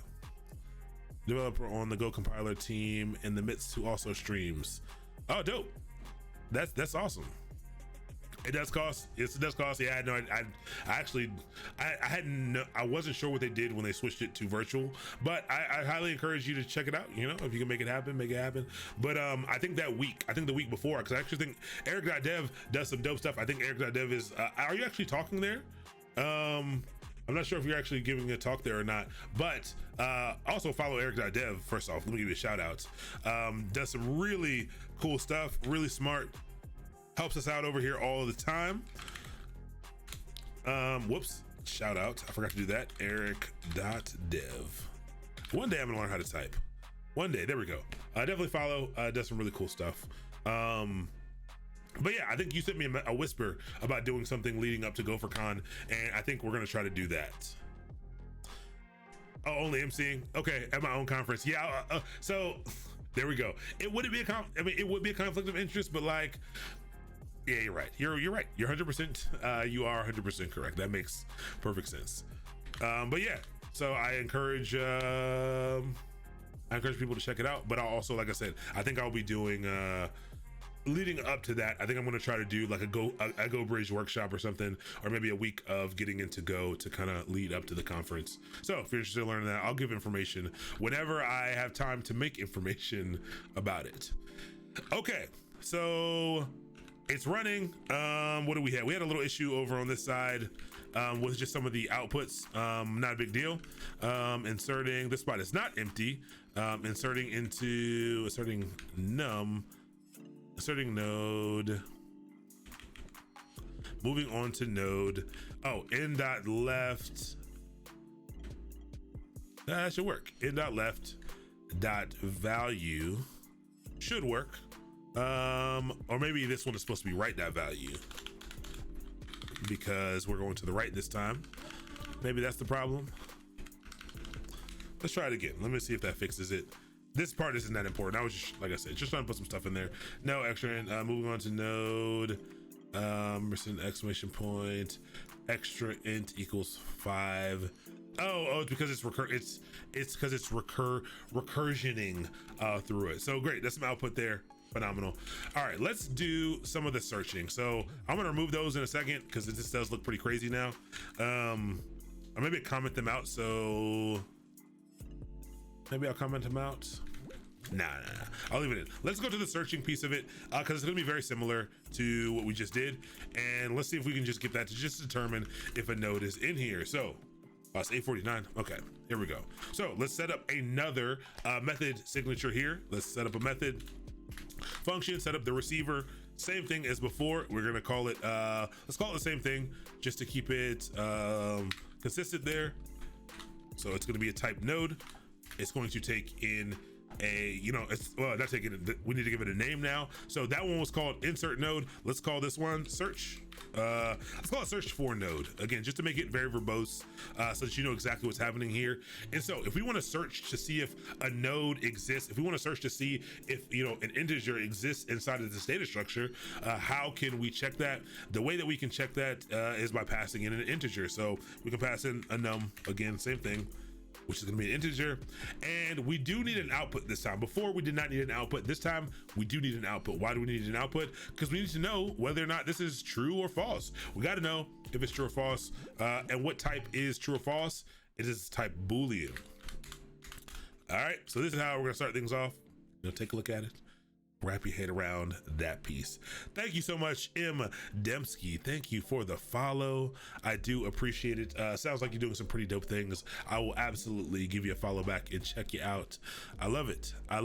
developer on the Go compiler team in the midst who also streams. Oh, dope. That's awesome. It does cost. It does cost. Yeah, no, I wasn't sure what they did when they switched it to virtual, but I highly encourage you to check it out. If you can make it happen, make it happen. But I think the week before, because I actually think Eric.dev does some dope stuff. I think Eric.dev is. Are you actually talking there? I'm not sure if you're actually giving a talk there or not, but also follow Eric.dev. First off, let me give you a shout out. Does some really cool stuff, really smart, helps us out over here all the time. Whoops, shout out, I forgot to do that. Eric.dev. One day I'm gonna learn how to type. One day, there we go. Definitely follow, does some really cool stuff. But yeah, I think you sent me a whisper about doing something leading up to GopherCon, and I think we're gonna try to do that. Oh, only emceeing? Okay, at my own conference. Yeah. So there we go. It wouldn't be it would be a conflict of interest, but like, yeah, you're right. You're right. You're 100%. You are 100% correct. That makes perfect sense. But yeah, so I encourage people to check it out. But I'll also, like I said, I think I'll be doing. Leading up to that, I think I'm going to try to do like a GoBridge workshop or something, or maybe a week of getting into Go to kind of lead up to the conference. So if you're interested in learning that, I'll give information whenever I have time to make information about it. Okay, so it's running. What do we have? We had a little issue over on this side with just some of the outputs. Not a big deal. Inserting, this spot is not empty. Inserting node, moving on to node. Oh, n.left, that should work. N.left dot value should work. Or maybe this one is supposed to be right dot value, because we're going to the right this time. Maybe that's the problem. Let's try it again. Let me see if that fixes it. This part isn't that important. I was just, like I said, just trying to put some stuff in there. No extra. Moving on to node. Exclamation point. Extra int equals 5. Oh, it's because it's recursioning through it. So great. That's some output there. Phenomenal. All right, let's do some of the searching. So I'm gonna remove those in a second because this does look pretty crazy now. or maybe I comment them out. So maybe I'll comment them out. Nah, I'll leave it in. Let's go to the searching piece of it, because it's gonna be very similar to what we just did. And let's see if we can just get that to just determine if a node is in here. So it's 8:49. Okay, here we go. So let's set up another method signature here. Let's set up a method function, set up the receiver. Same thing as before. We're gonna call it, let's call it the same thing just to keep it consistent there. So it's gonna be a type node. It's going to take in a, it's, well, not taking it, we need to give it a name now. So that one was called insert node. Let's call this one search. Let's call it search for node again, just to make it very verbose, so that you know exactly what's happening here. And so if we want to search to see if a node exists, if we want to search to see if an integer exists inside of this data structure, how can we check that? The way that we can check that is by passing in an integer. So we can pass in a num, again, same thing, which is going to be an integer. And we do need an output this time. Before, we did not need an output. This time we do need an output. Why do we need an output? Because we need to know whether or not this is true or false. We got to know if it's true or false, and what type is true or false. It is type Boolean. All right, so this is how we're gonna start things off. Take a look at it, wrap your head around that piece. Thank you so much, M. Dembski. Thank you for the follow. I do appreciate it. Sounds like you're doing some pretty dope things. I will absolutely give you a follow back and check you out. I love it. I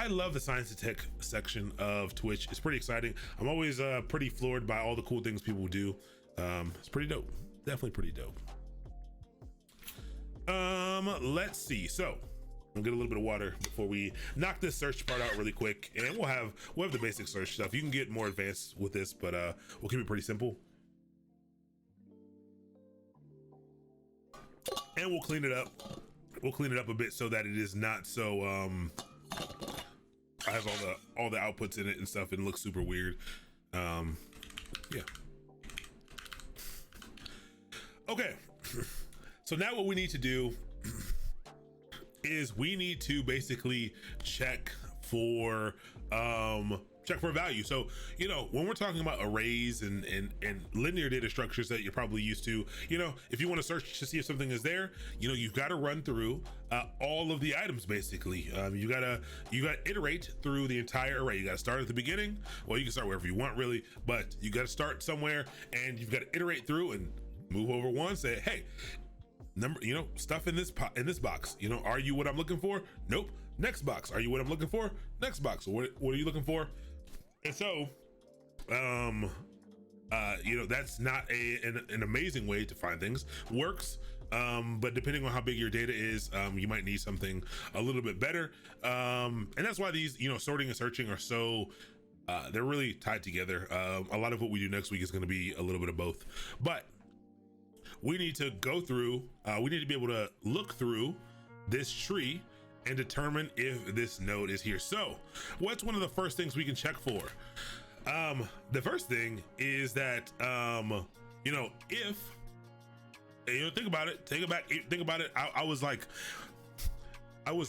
love the science and tech section of Twitch. It's pretty exciting. I'm always pretty floored by all the cool things people do. It's pretty dope. Definitely pretty dope. Let's see. So I'll get a little bit of water before we knock this search part out really quick, and we'll have the basic search stuff. You can get more advanced with this, but we'll keep it pretty simple. And we'll clean it up. We'll clean it up a bit so that it is not so has all the outputs in it and stuff and looks super weird. Yeah. Okay. So now what we need to do is we need to basically check for value. So, when we're talking about arrays and linear data structures that you're probably used to, if you want to search to see if something is there, you've got to run through all of the items basically. You gotta iterate through the entire array. You got to start at the beginning. Well, you can start wherever you want really, but you got to start somewhere and you've got to iterate through and move over one, say, hey, number, stuff in this box, are you what I'm looking for? Nope. Next box. Are you what I'm looking for? Next box. What are you looking for? And so, that's not an amazing way to find things. Works, but depending on how big your data is, you might need something a little bit better. And that's why these, sorting and searching are so, they're really tied together. A lot of what we do next week is going to be a little bit of both, but we need to go through, we need to be able to look through this tree and determine if this node is here. So what's one of the first things we can check for? The first thing is that, if, think about it, think about it. I was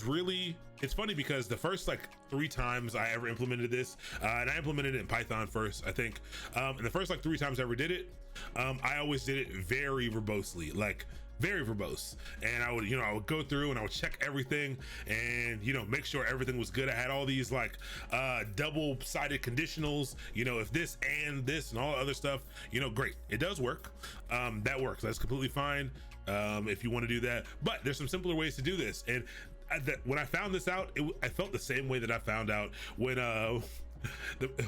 really, it's funny because the first 3 times I ever implemented this, and I implemented it in Python first, I think. And the first 3 times I ever did it, I always did it very verbosely, very verbose. And I would go through and I would check everything and, make sure everything was good. I had all these double-sided conditionals, if this and this and all the other stuff, great. It does work. That works. That's completely fine. If you want to do that, but there's some simpler ways to do this. And when I found this out, I felt the same way that I found out when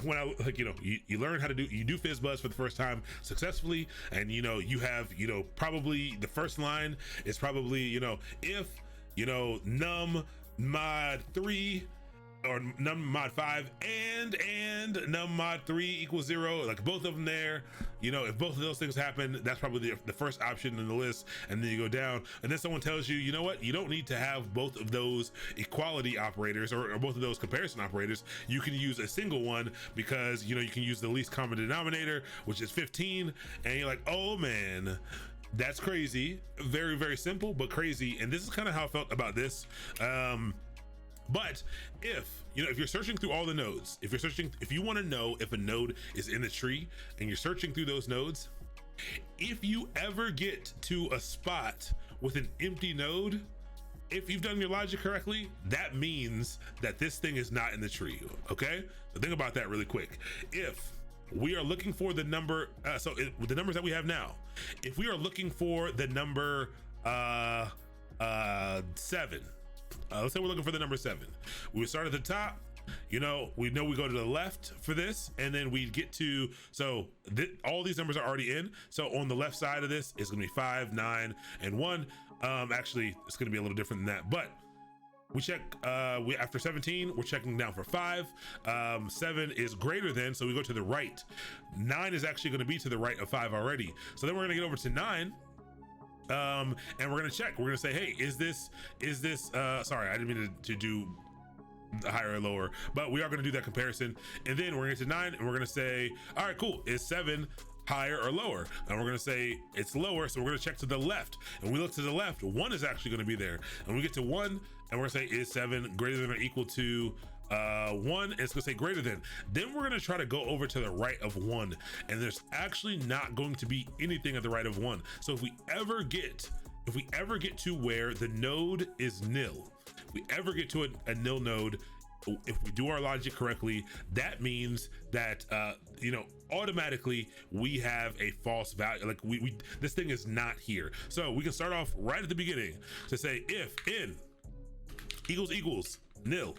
when I you learn how to do FizzBuzz for the first time successfully, and you have probably the first line is probably if num mod 3 or num mod 5 and num mod 3 equals 0, both of them there, if both of those things happen, that's probably the first option in the list. And then you go down and then someone tells you, you know what, you don't need to have both of those equality operators or both of those comparison operators. You can use a single one because you can use the least common denominator, which is 15, and you're like, oh man, that's crazy. Very, very simple, but crazy. And this is kind of how I felt about this. But if you're searching through all the nodes, if you want to know if a node is in the tree and you're searching through those nodes, If you ever get to a spot with an empty node, if you've done your logic correctly, that means that this thing is not in the tree. Okay, so think about that really quick. If we are looking for the number, with the numbers that we have now, if we are looking for the number 7, let's say we're looking for the number 7, we would start at the top. You know we go to the left for this, and then we get to, all these numbers are already in. So on the left side of this, it's gonna be 5, 9, and 1. Actually, it's gonna be a little different than that, but we check, after 17, we're checking down for 5. 7 is greater than, so we go to the right. 9 is actually gonna be to the right of 5 already. So then we're gonna get over to 9. And we're gonna check. We're gonna say, hey, is this sorry, I didn't mean to do higher or lower, but we are going to do that comparison. And then we're going to get to 9, and we're going to say, all right, cool, is 7 higher or lower? And we're going to say it's lower, so we're going to check to the left, and we look to the left. 1 is actually going to be there, and we get to 1, and we're going to say, is 7 greater than or equal to 1? And it's going to say greater than. Then we're going to try to go over to the right of 1, and there's actually not going to be anything at the right of 1. So if we ever get to where the node is nil, if we ever get to a nil node, if we do our logic correctly, that means that automatically we have a false value. Like this thing is not here. So we can start off right at the beginning to say, if n equals nil,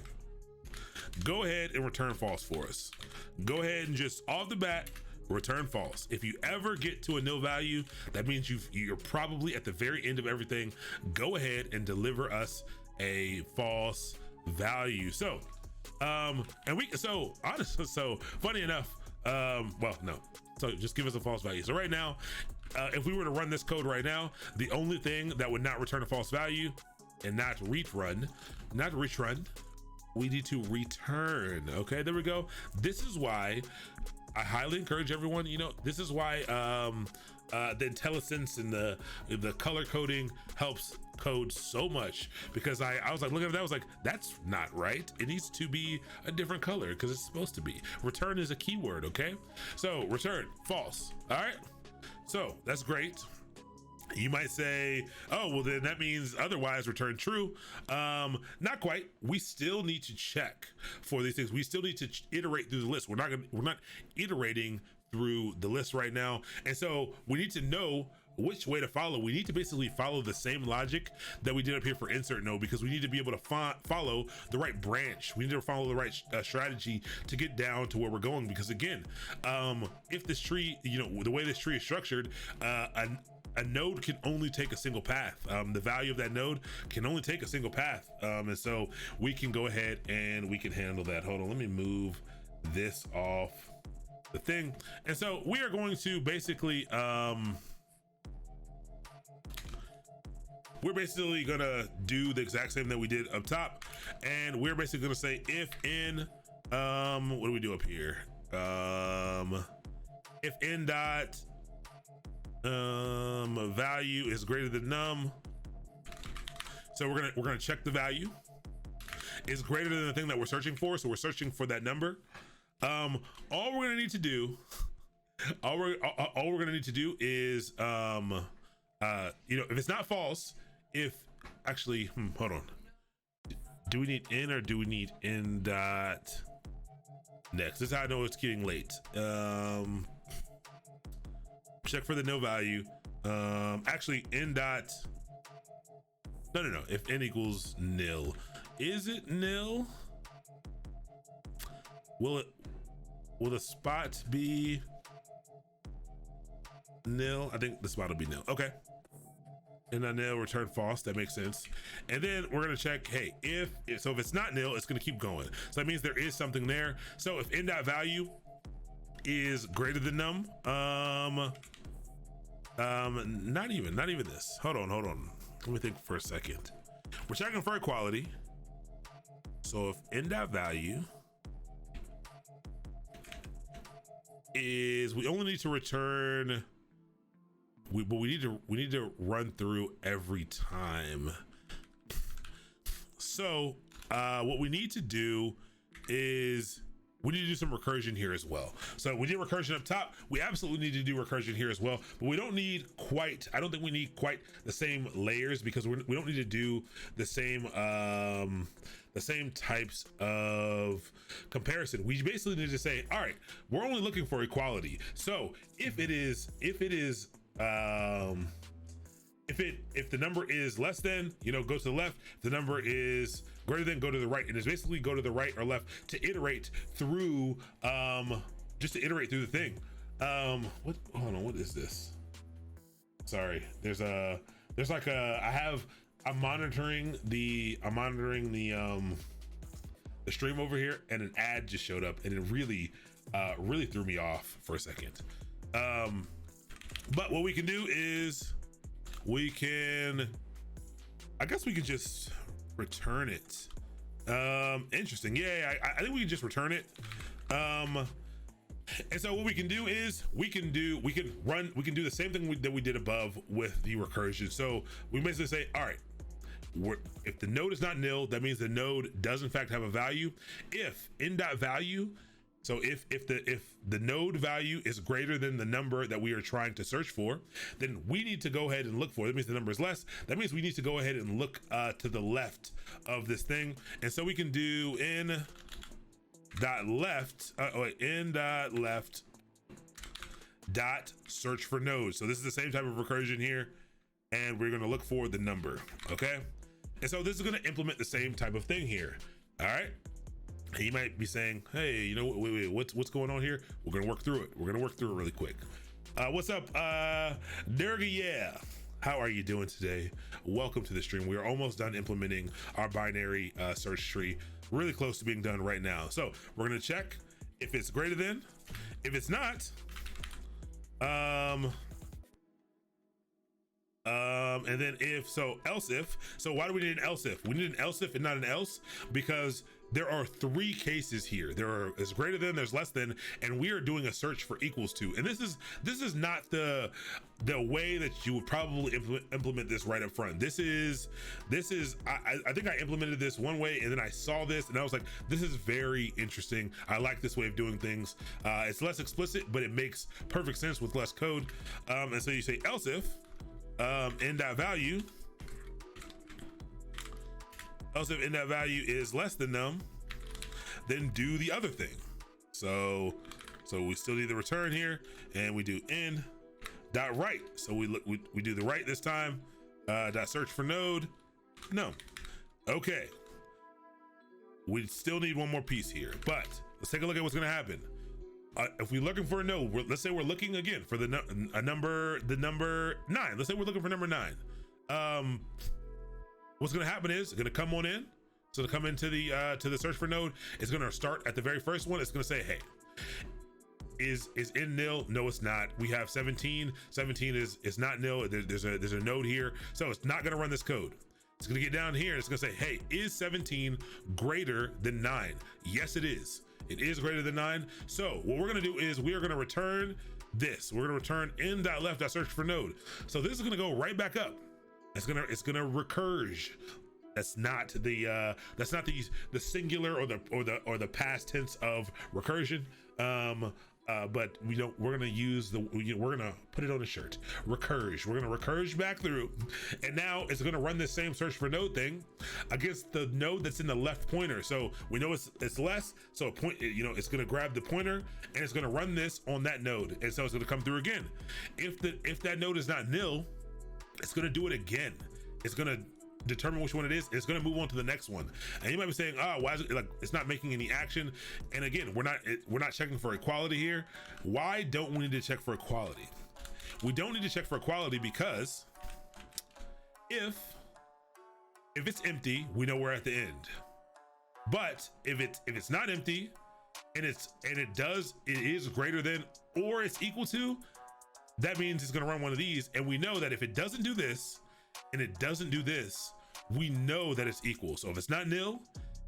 go ahead and return false for us. Go ahead and just off the bat return false. If you ever get to a nil value, that means you're probably at the very end of everything. Go ahead and deliver us a false value. So funny enough, so just give us a false value. So right now, if we were to run this code right now, the only thing that would not return a false value and not rerun, we need to return. Okay, there we go. This is why I highly encourage everyone, this is why the IntelliSense and the color coding helps code so much, because I was like looking at that, I was like, that's not right. It needs to be a different color because it's supposed to be. Return is a keyword, okay? So return false. All right, so that's great. You might say, oh, well then that means otherwise return true. Not quite. We still need to check for these things. We still need to iterate through the list. We're not iterating through the list right now. And so we need to know which way to follow. We need to basically follow the same logic that we did up here for insert node, because we need to be able to follow the right branch. We need to follow the right strategy to get down to where we're going. Because again, if this tree, the way this tree is structured, a node can only take a single path. The value of that node can only take a single path. And so we can go ahead and we can handle that. Hold on, let me move this off the thing. And so we are going to basically, we're basically gonna do the exact same that we did up top. And we're basically gonna say if n, what do we do up here? If n dot value is greater than num, so we're gonna check the value is greater than the thing that we're searching for. So we're searching for that number. All we're gonna need to do, all we're gonna need to do is if it's not false, if actually hold on, do we need n or do we need n dot next? This is how I know it's getting late. Check for the no value. Actually n dot, no, if n equals nil, is it nil? Will the spot be nil? I think the spot will be nil. Okay, and then nil, return false. That makes sense. And then we're gonna check, hey, if it's not nil, it's gonna keep going. So that means there is something there. So if n dot value is greater than num, not even this. Hold on. Let me think for a second. We're checking for equality. So if n dot value is, we only need to return, we need to run through every time. So what we need to do is we need to do some recursion here as well. So we did recursion up top. We absolutely need to do recursion here as well, but we don't need quite, I don't think we need quite the same layers, because we don't need to do the same types of comparison. We basically need to say, all right, we're only looking for equality. So if the number is less than, go to the left. If the number is greater than, go to the right. And it's basically go to the right or left to iterate through, just to iterate through the thing. Hold on, what is this? Sorry, I'm monitoring the stream over here, and an ad just showed up, and it really threw me off for a second. But what we can do is I guess we can just return it. Interesting. Yeah, I think we can just return it. And so what we can do is we can do the same thing that we did above with the recursion. So we basically say, all right, if the node is not nil, that means the node does in fact have a value. If in.value, so if the node value is greater than the number that we are trying to search for, then we need to go ahead and look for it. That means the number is less. That means we need to go ahead and look to the left of this thing. And so we can do in.left dot search for nodes. So this is the same type of recursion here, and we're going to look for the number. Okay. And so this is going to implement the same type of thing here. All right. And you might be saying, hey, wait, what's going on here? We're going to work through it. We're going to work through it really quick. What's up? Durga, yeah. How are you doing today? Welcome to the stream. We are almost done implementing our binary search tree. Really close to being done right now. So we're going to check if it's greater than. If it's not, and then else if. So why do we need an else if? We need an else if and not an else, because there are three cases here. There's greater than, there's less than, and we are doing a search for equals to. And this is not the way that you would probably implement this right up front. This is I think I implemented this one way, and then I saw this and I was like, this is very interesting. I like this way of doing things. It's less explicit, but it makes perfect sense with less code. And so you say else if in.value, else if in.value is less than num, then do the other thing. So we still need the return here, and we do in dot right. So we do the right this time. Dot search for node. No. Okay. We still need one more piece here, but let's take a look at what's going to happen. If we're looking for a node, let's say we're looking again for the number 9. Let's say we're looking for number 9. What's going to happen is it's going to come on in. So to come into the search for node, it's going to start at the very first one. It's going to say, hey, is in nil? No, it's not. We have 17. 17 is not nil. There's a node here, so it's not going to run this code. It's going to get down here. And it's going to say, hey, is 17 greater than 9? Yes, it is. It is greater than 9. So what we're going to do is we are going to return this. We're going to return in.left.search for node. So this is going to go right back up. It's gonna recurge. That's not the singular or the past tense of recursion. But we're gonna use we're gonna put it on a shirt. Recurge. We're gonna recurge back through, and now it's gonna run this same search for node thing against the node that's in the left pointer. So we know it's less. So it's gonna grab the pointer and it's gonna run this on that node, and so it's gonna come through again. If that node is not nil, it's going to do it again. It's going to determine which one it is. It's going to move on to the next one. And you might be saying, oh, why is it like it's not making any action? And again, we're not checking for equality here. Why don't we need to check for equality? We don't need to check for equality because if it's empty, we know we're at the end. But if it's not empty and it is greater than or it's equal to, that means it's going to run one of these, and we know that if it doesn't do this and it doesn't do this, we know that it's equal. So if it's not nil,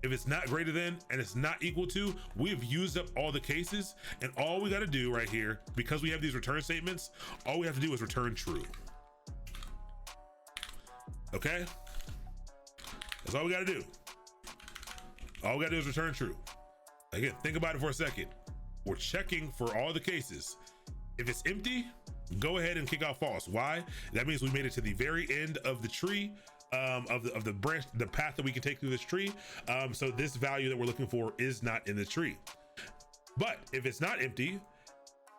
if it's not greater than, and it's not equal to, we've used up all the cases, and all we got to do right here, because we have these return statements, all we have to do is return true. Okay, that's all we got to do. All we got to do is return true. Again, think about it for a second. We're checking for all the cases. If it's empty, go ahead and kick out false. Why? That means we made it to the very end of the tree, of the branch, the path that we can take through this tree. So this value that we're looking for is not in the tree. But if it's not empty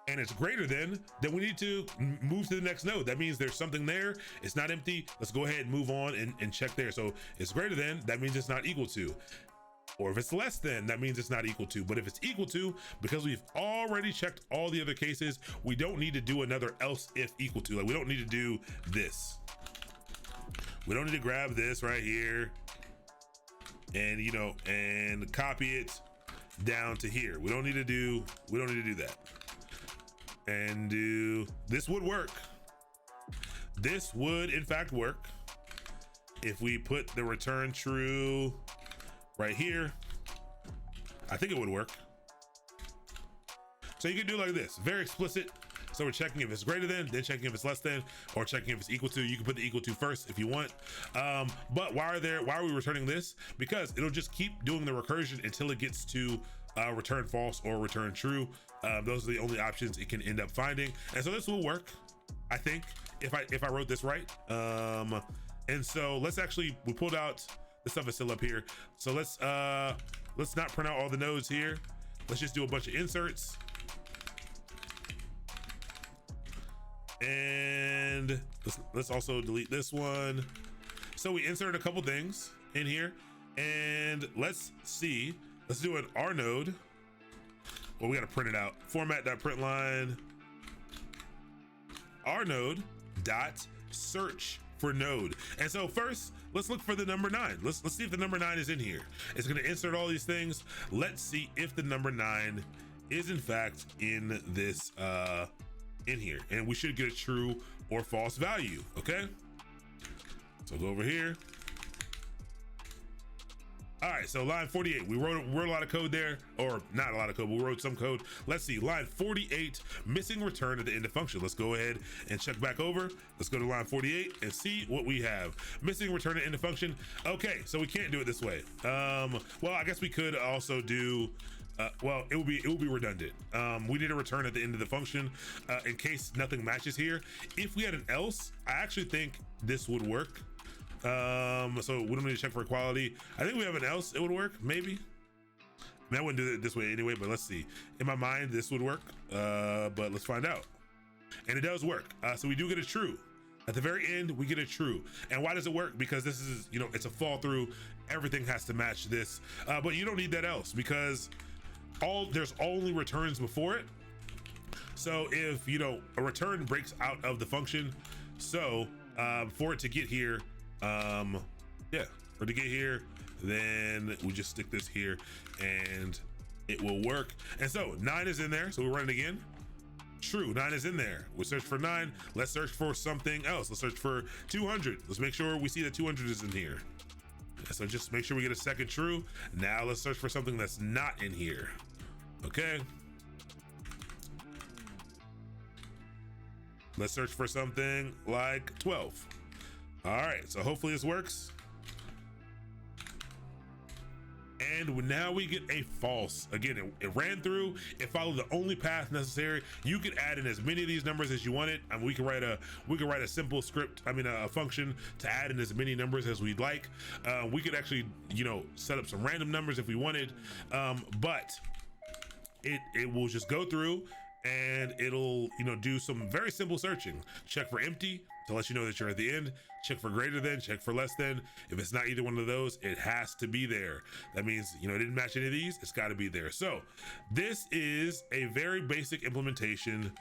and it's greater than, then we need to move to the next node. That means there's something there. It's not empty. Let's go ahead and move on and check there. So it's greater than, that means it's not equal to. Or if it's less than, that means it's not equal to. But if it's equal to, because we've already checked all the other cases, we don't need to do another else if equal to. Like, we don't need to do this. We don't need to grab this right here and, you know, and copy it down to here. We don't need to do that. And this would work. This would in fact work if we put the return true right here. I think it would work. So you can do like this, very explicit. So we're checking if it's greater than, then checking if it's less than, or checking if it's equal to. You can put the equal to first if you want. But why are we returning this? Because it'll just keep doing the recursion until it gets to return false or return true. Those are the only options it can end up finding. And so this will work, I think, if I wrote this right. And so we pulled out, the stuff is still up here. So let's not print out all the nodes here. Let's just do a bunch of inserts. And let's also delete this one. So we inserted a couple things in here, and let's see. Let's do an R node. Well, we got to print it out. Format.println R node dot search for node. And so first, let's look for the number 9. Let's see if the number 9 is in here. It's going to insert all these things. Let's see if the number 9 is in fact in this in here, and we should get a true or false value. Okay, so go over here. All right, so line 48, we wrote a lot of code there, or not a lot of code, but we wrote some code. Let's see, line 48, missing return at the end of function. Let's go ahead and check back over. Let's go to line 48 and see what we have. Missing return at end of function. Okay, so we can't do it this way. Well, I guess we could also do, well, it will be redundant. We need a return at the end of the function in case nothing matches here. If we had an else, I actually think this would work. So we don't need to check for equality. I think we have an else, it would work, maybe. I mean, I wouldn't do it this way anyway, but let's see. In my mind, this would work, but let's find out. And it does work. So we do get a true. At the very end, we get a true. And why does it work? Because this is, you know, it's a fall through. Everything has to match this, but you don't need that else because there's only returns before it. So if, you know, a return breaks out of the function, so for it to get here, for it to get here, then we just stick this here and it will work. And so 9 is in there, so we run it again. True, 9 is in there. We search for 9. Let's search for something else. Let's search for 200. Let's make sure we see that 200 is in here. So just make sure we get a second true. Now let's search for something that's not in here. Okay. Let's search for something like 12. All right, so hopefully this works. And now we get a false. Again, it ran through, it followed the only path necessary. You could add in as many of these numbers as you wanted. I mean, we can write a simple script, a function to add in as many numbers as we'd like. We could actually, you know, set up some random numbers if we wanted, but it will just go through and it'll, you know, do some very simple searching. Check for empty to let you know that you're at the end. Check for greater than, check for less than. If it's not either one of those, it has to be there. That means, you know, it didn't match any of these, it's got to be there. So this is a very basic implementation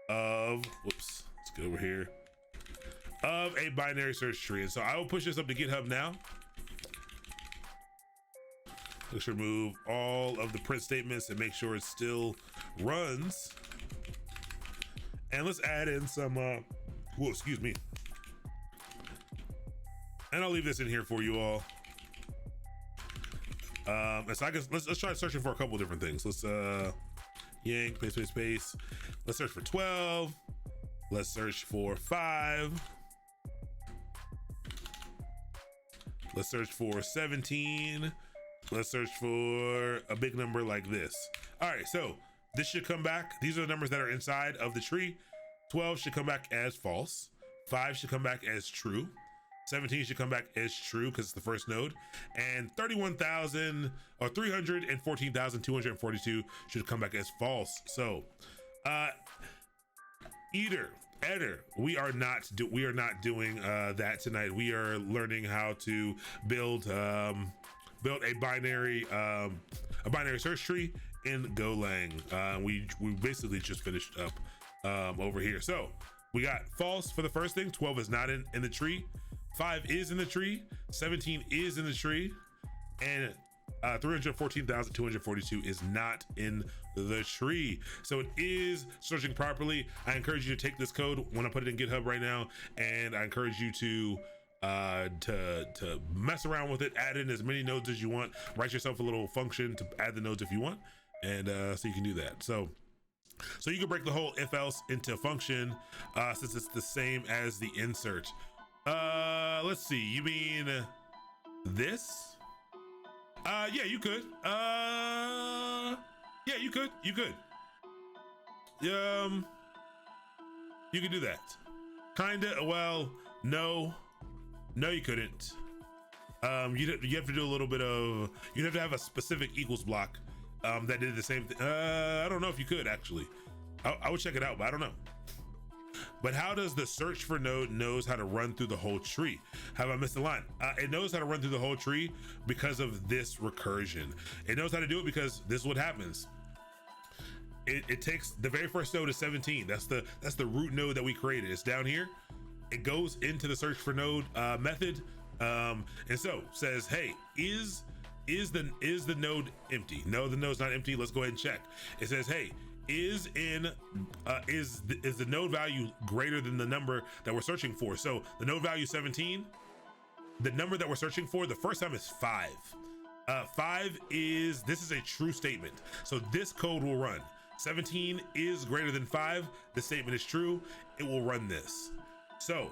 of, whoops, let's get over here, of a binary search tree. And so I will push this up to GitHub now. Let's remove all of the print statements and make sure it still runs. And let's add in some, whoa, excuse me. And I'll leave this in here for you all. And so I guess let's try searching for a couple different things. Let's yank, space. Let's search for 12. Let's search for 5. Let's search for 17. Let's search for a big number like this. All right, so this should come back. These are the numbers that are inside of the tree. 12 should come back as false. 5 should come back as true. 17 should come back as true because it's the first node. And 31,000 or 314,242 should come back as false. So, Eder, we are not doing that tonight. We are learning how to build a binary search tree in Golang. We basically just finished up over here. So we got false for the first thing. 12 is not in the tree. 5 is in the tree. 17 is in the tree, and 314,242 is not in the tree. So it is searching properly. I encourage you to take this code when I put it in GitHub right now, and I encourage you to mess around with it, add in as many nodes as you want, write yourself a little function to add the nodes if you want, and so you can do that. So you can break the whole if else into a function since it's the same as the insert. Let's see, you mean this? Yeah, you could. Yeah, you could. You could do that. Kinda. Well, no, you couldn't. You have to do a little bit of. You'd have to have a specific equals block that did the same thing. I don't know if you could actually. I would check it out, but I don't know. But how does the search for node knows how to run through the whole tree? Have I missed a line? It knows how to run through the whole tree because of this recursion. It knows how to do it because this is what happens. It takes the very first node is 17. That's the root node that we created. It's down here. It goes into the search for node method, and so says, hey, is the node empty? No, the node's not empty. Let's go ahead and check. It says, hey, is the node value greater than the number that we're searching for? So the node value 17, the number that we're searching for the first time is 5. 5 is, this is a true statement. So this code will run. 17 is greater than 5. The statement is true. It will run this. So,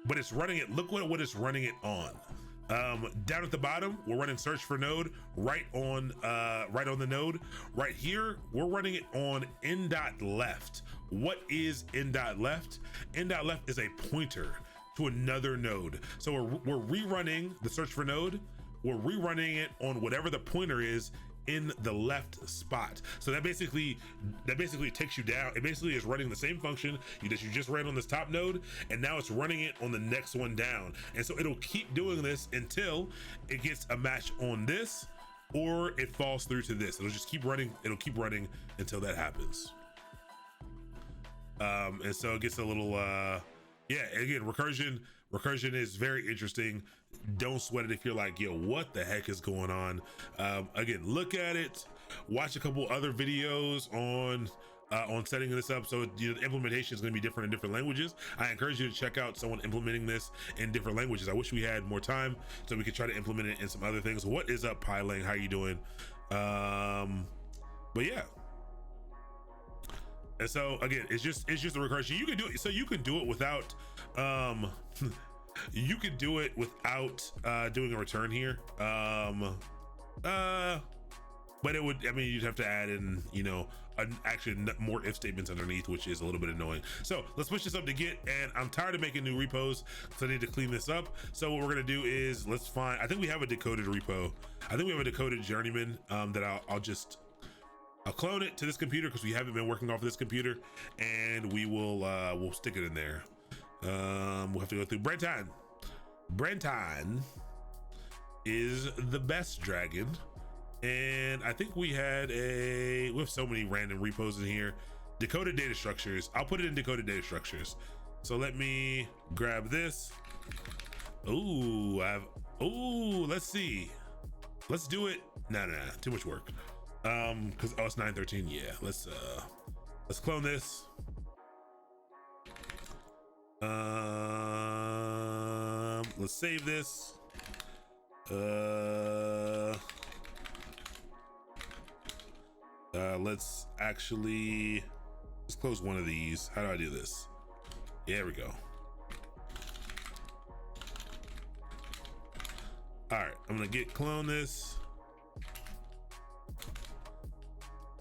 but it's running it. Look what it's running it on. Down at the bottom, we're running search for node right on the node. Right here, we're running it on n.left. What is n.left? N.left is a pointer to another node. So we're rerunning the search for node. We're rerunning it on whatever the pointer is in the left spot. So that basically takes you down. It basically is running the same function that you just ran on this top node, and now it's running it on the next one down. And so it'll keep doing this until it gets a match on this, or it falls through to this. It'll just keep running. It'll keep running until that happens. And so it gets a little, yeah, again, recursion is very interesting. Don't sweat it if you're like, yo, what the heck is going on? Again, look at it, watch a couple other videos on setting this up. So the implementation is going to be different in different languages. I encourage you to check out someone implementing this in different languages. I wish we had more time so we could try to implement it in some other things. What is up, Pylang? How you doing? But yeah. And so again, it's just a recursion. You can do it. So you can do it without, you could do it without doing a return here. But it would, I mean, you'd have to add in, actually more if statements underneath, which is a little bit annoying. So let's push this up to Git, and I'm tired of making new repos, so I need to clean this up. So what we're gonna do is let's find, I think we have a decoded repo. I think we have a decoded journeyman that I'll clone it to this computer because we haven't been working off of this computer, and we'll stick it in there. We'll have to go through Brenton. Brenton is the best dragon, and I think we have so many random repos in here. Decoded data structures. I'll put it in decoded data structures. So let me grab this. Ooh, let's see. Let's do it. Nah, too much work. Because it's 9:13. Yeah, let's clone this. Let's save this. Let's close one of these. How do I do this? There we go. All right, I'm gonna clone this.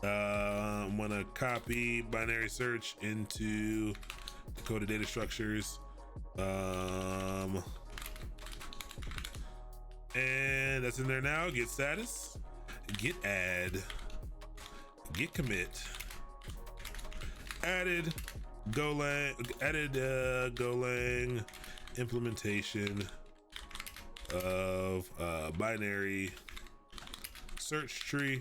I'm gonna copy binary search into Dakota data structures. And that's in there now. Get status, get add, get commit, added Golang, Golang implementation of binary search tree,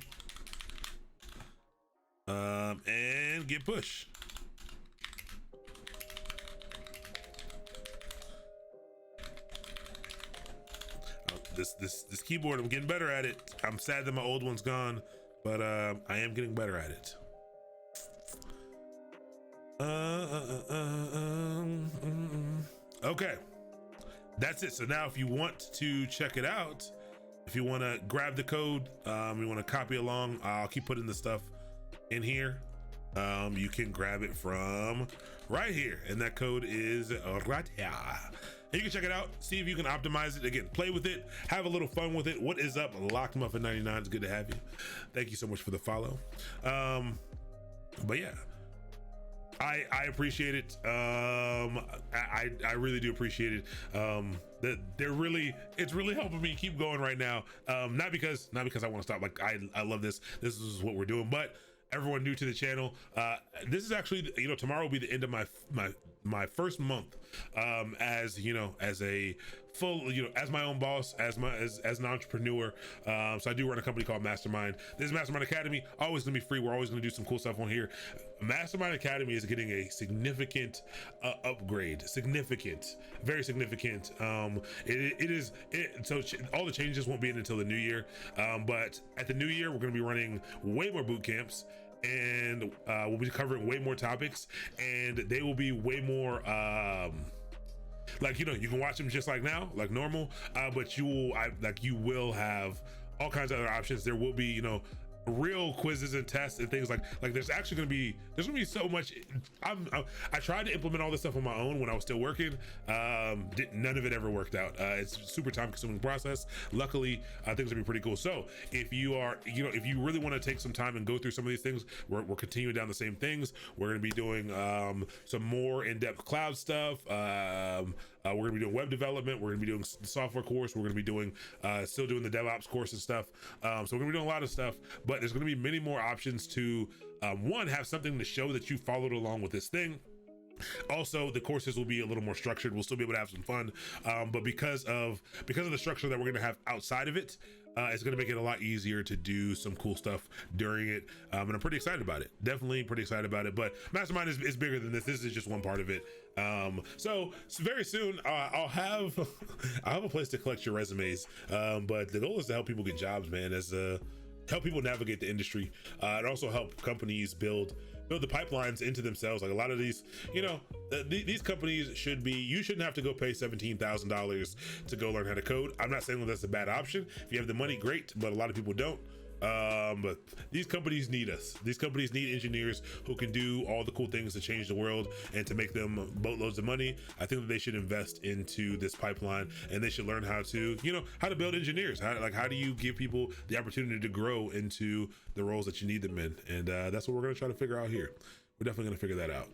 and git push. This keyboard, I'm getting better at it. I'm sad that my old one's gone, but I am getting better at it. Okay, that's it. So now if you want to check it out, if you want to grab the code, you want to copy along, I'll keep putting the stuff in here. You can grab it from right here, and that code is right here. And you can check it out, see if you can optimize it. Again, play with it, have a little fun with it. What is up, Locked Muffin 99? It's good to have you. Thank you so much for the follow. But yeah, I appreciate it. I really do appreciate it. That it's really helping me keep going right now. Not because I want to stop. Like I love this. This is what we're doing. But everyone new to the channel, this is actually, tomorrow will be the end of my first month as a full, as my own boss, as an entrepreneur. So I do run a company called Mastermind. This is Mastermind Academy, always gonna be free. We're always gonna do some cool stuff on here. Mastermind Academy is getting a significant upgrade, very significant. So all the changes won't be in until the new year, but at the new year we're gonna be running way more boot camps, and we'll be covering way more topics, and they will be way more you can watch them just like now, like normal, but you will have all kinds of other options. There will be real quizzes and tests and things like there's gonna be so much. I tried to implement all this stuff on my own when I was still working. None of it ever worked out. It's a super time consuming process. Luckily, things will be pretty cool. So if you are, if you really want to take some time and go through some of these things, we're continuing down the same things. We're going to be doing some more in-depth cloud stuff. We're going to be doing web development. We're going to be doing the software course. We're going to be doing still doing the DevOps course and stuff. So we're going to be doing a lot of stuff, but there's going to be many more options to one, have something to show that you followed along with this thing. Also, the courses will be a little more structured. We'll still be able to have some fun, but because of the structure that we're going to have outside of it, it's going to make it a lot easier to do some cool stuff during it, and I'm pretty excited about it. Definitely pretty excited about it. But Mastermind is bigger than this. This is just one part of it. So very soon I'll have a place to collect your resumes, but the goal is to help people get jobs, man, help people navigate the industry, and also help companies build the pipelines into themselves. Like a lot of these, these companies you shouldn't have to go pay $17,000 to go learn how to code. I'm not saying that that's a bad option. If you have the money, great, but a lot of people don't. But these companies need us. These companies need engineers who can do all the cool things to change the world and to make them boatloads of money. I think that they should invest into this pipeline, and they should learn how to, how to build engineers. How do you give people the opportunity to grow into the roles that you need them in? And that's what we're going to try to figure out here. We're definitely going to figure that out.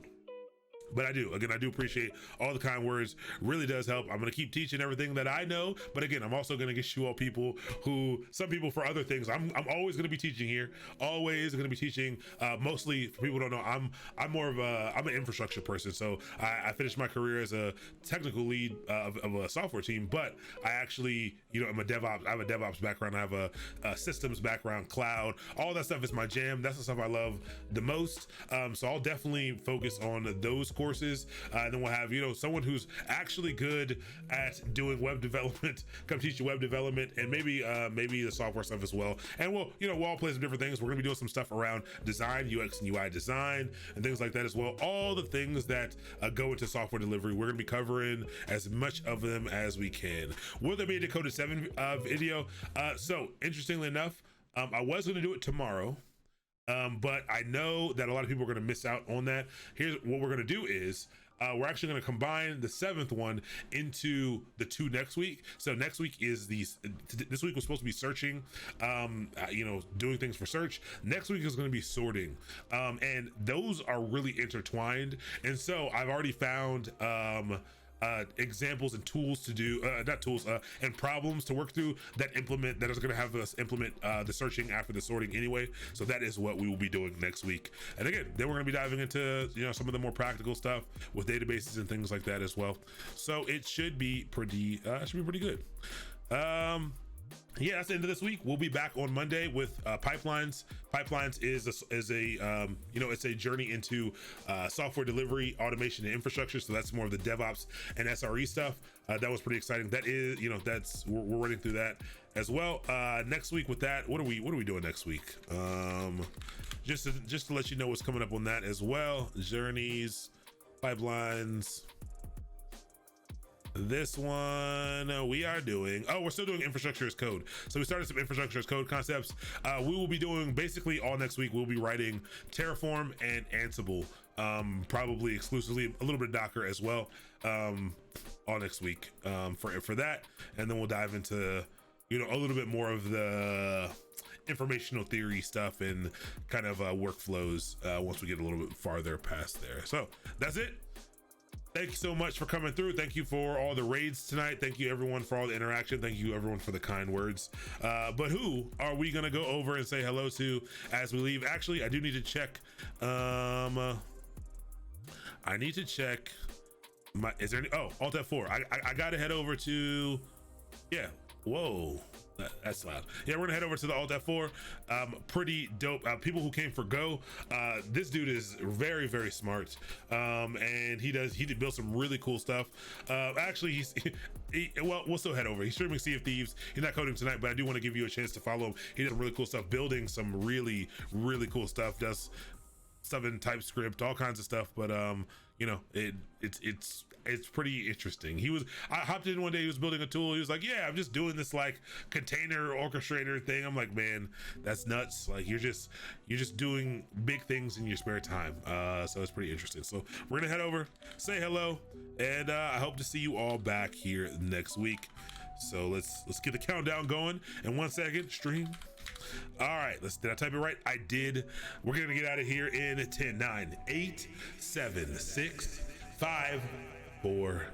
But I do appreciate all the kind words. Really does help. I'm going to keep teaching everything that I know. But again, I'm also going to get you all people some people for other things. I'm always going to be teaching here. Always going to be teaching. Mostly, for people who don't know, I'm more of I'm an infrastructure person. So I finished my career as a technical lead of a software team. But I actually, I'm a DevOps. I have a DevOps background. I have a systems background, cloud. All that stuff is my jam. That's the stuff I love the most. So I'll definitely focus on those courses, and then we'll have someone who's actually good at doing web development come teach you web development, and maybe the software stuff as well. And we'll all play some different things. We're gonna be doing some stuff around design, UX and UI design, and things like that as well. All the things that go into software delivery, we're gonna be covering as much of them as we can. Will there be a Dakota 7 video? So interestingly enough, I was gonna do it tomorrow, but I know that a lot of people are going to miss out on that. Here's what we're going to do is we're actually going to combine the 7th one into the 2 next week. So next week is this week was supposed to be searching, doing things for search. Next week is going to be sorting, and those are really intertwined. And so I've already found examples and tools to do, not tools, and problems to work through that is going to have us implement the searching after the sorting anyway. So that is what we will be doing next week. And again, then we're going to be diving into some of the more practical stuff with databases and things like that as well. So it should be pretty good. Yeah, that's the end of this week. We'll be back on Monday with pipelines. Pipelines is a it's a journey into software delivery, automation, and infrastructure. So that's more of the DevOps and SRE stuff. That was pretty exciting. That is, we're running through that as well. Next week with that, what are we doing next week? Just to let you know what's coming up on that as well. Journeys, pipelines. This one we're still doing infrastructure as code. So we started some infrastructure as code concepts. We will be doing basically all next week. We'll be writing Terraform and Ansible, probably exclusively, a little bit of Docker as well, all next week for that. And then we'll dive into a little bit more of the informational theory stuff and kind of workflows once we get a little bit farther past there. So that's it. Thank you so much for coming through. Thank you for all the raids tonight. Thank you everyone for all the interaction. Thank you everyone for the kind words. But who are we gonna go over and say hello to as we leave? Actually, I do need to check. I need to check is there any, Alt F4. I gotta head over to, yeah, whoa. That's loud. Yeah, we're gonna head over to the Alt F4. Pretty dope. People who came for Go. This dude is very, very smart. And he did build some really cool stuff. Actually, we'll still head over. He's streaming Sea of Thieves. He's not coding tonight, but I do want to give you a chance to follow him. He does really cool stuff, building some really, really cool stuff. Does stuff in TypeScript, all kinds of stuff. But it's pretty interesting. I hopped in one day, he was building a tool. He was like, yeah, I'm just doing this like container orchestrator thing. I'm like, man, that's nuts. Like you're just doing big things in your spare time. So it's pretty interesting. So we're gonna head over, say hello, and I hope to see you all back here next week. So let's get the countdown going. And 1 second, stream. All right, did I type it right? I did. We're gonna get out of here in 10, 9, 8, 7, 6, 5, 4,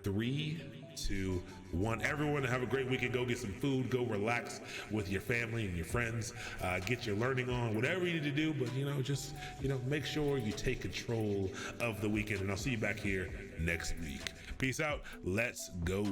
3, 2, 1. Everyone have a great weekend. Go get some food, go relax with your family and your friends, get your learning on, whatever you need to do, but just make sure you take control of the weekend, and I'll see you back here next week. Peace out. Let's go.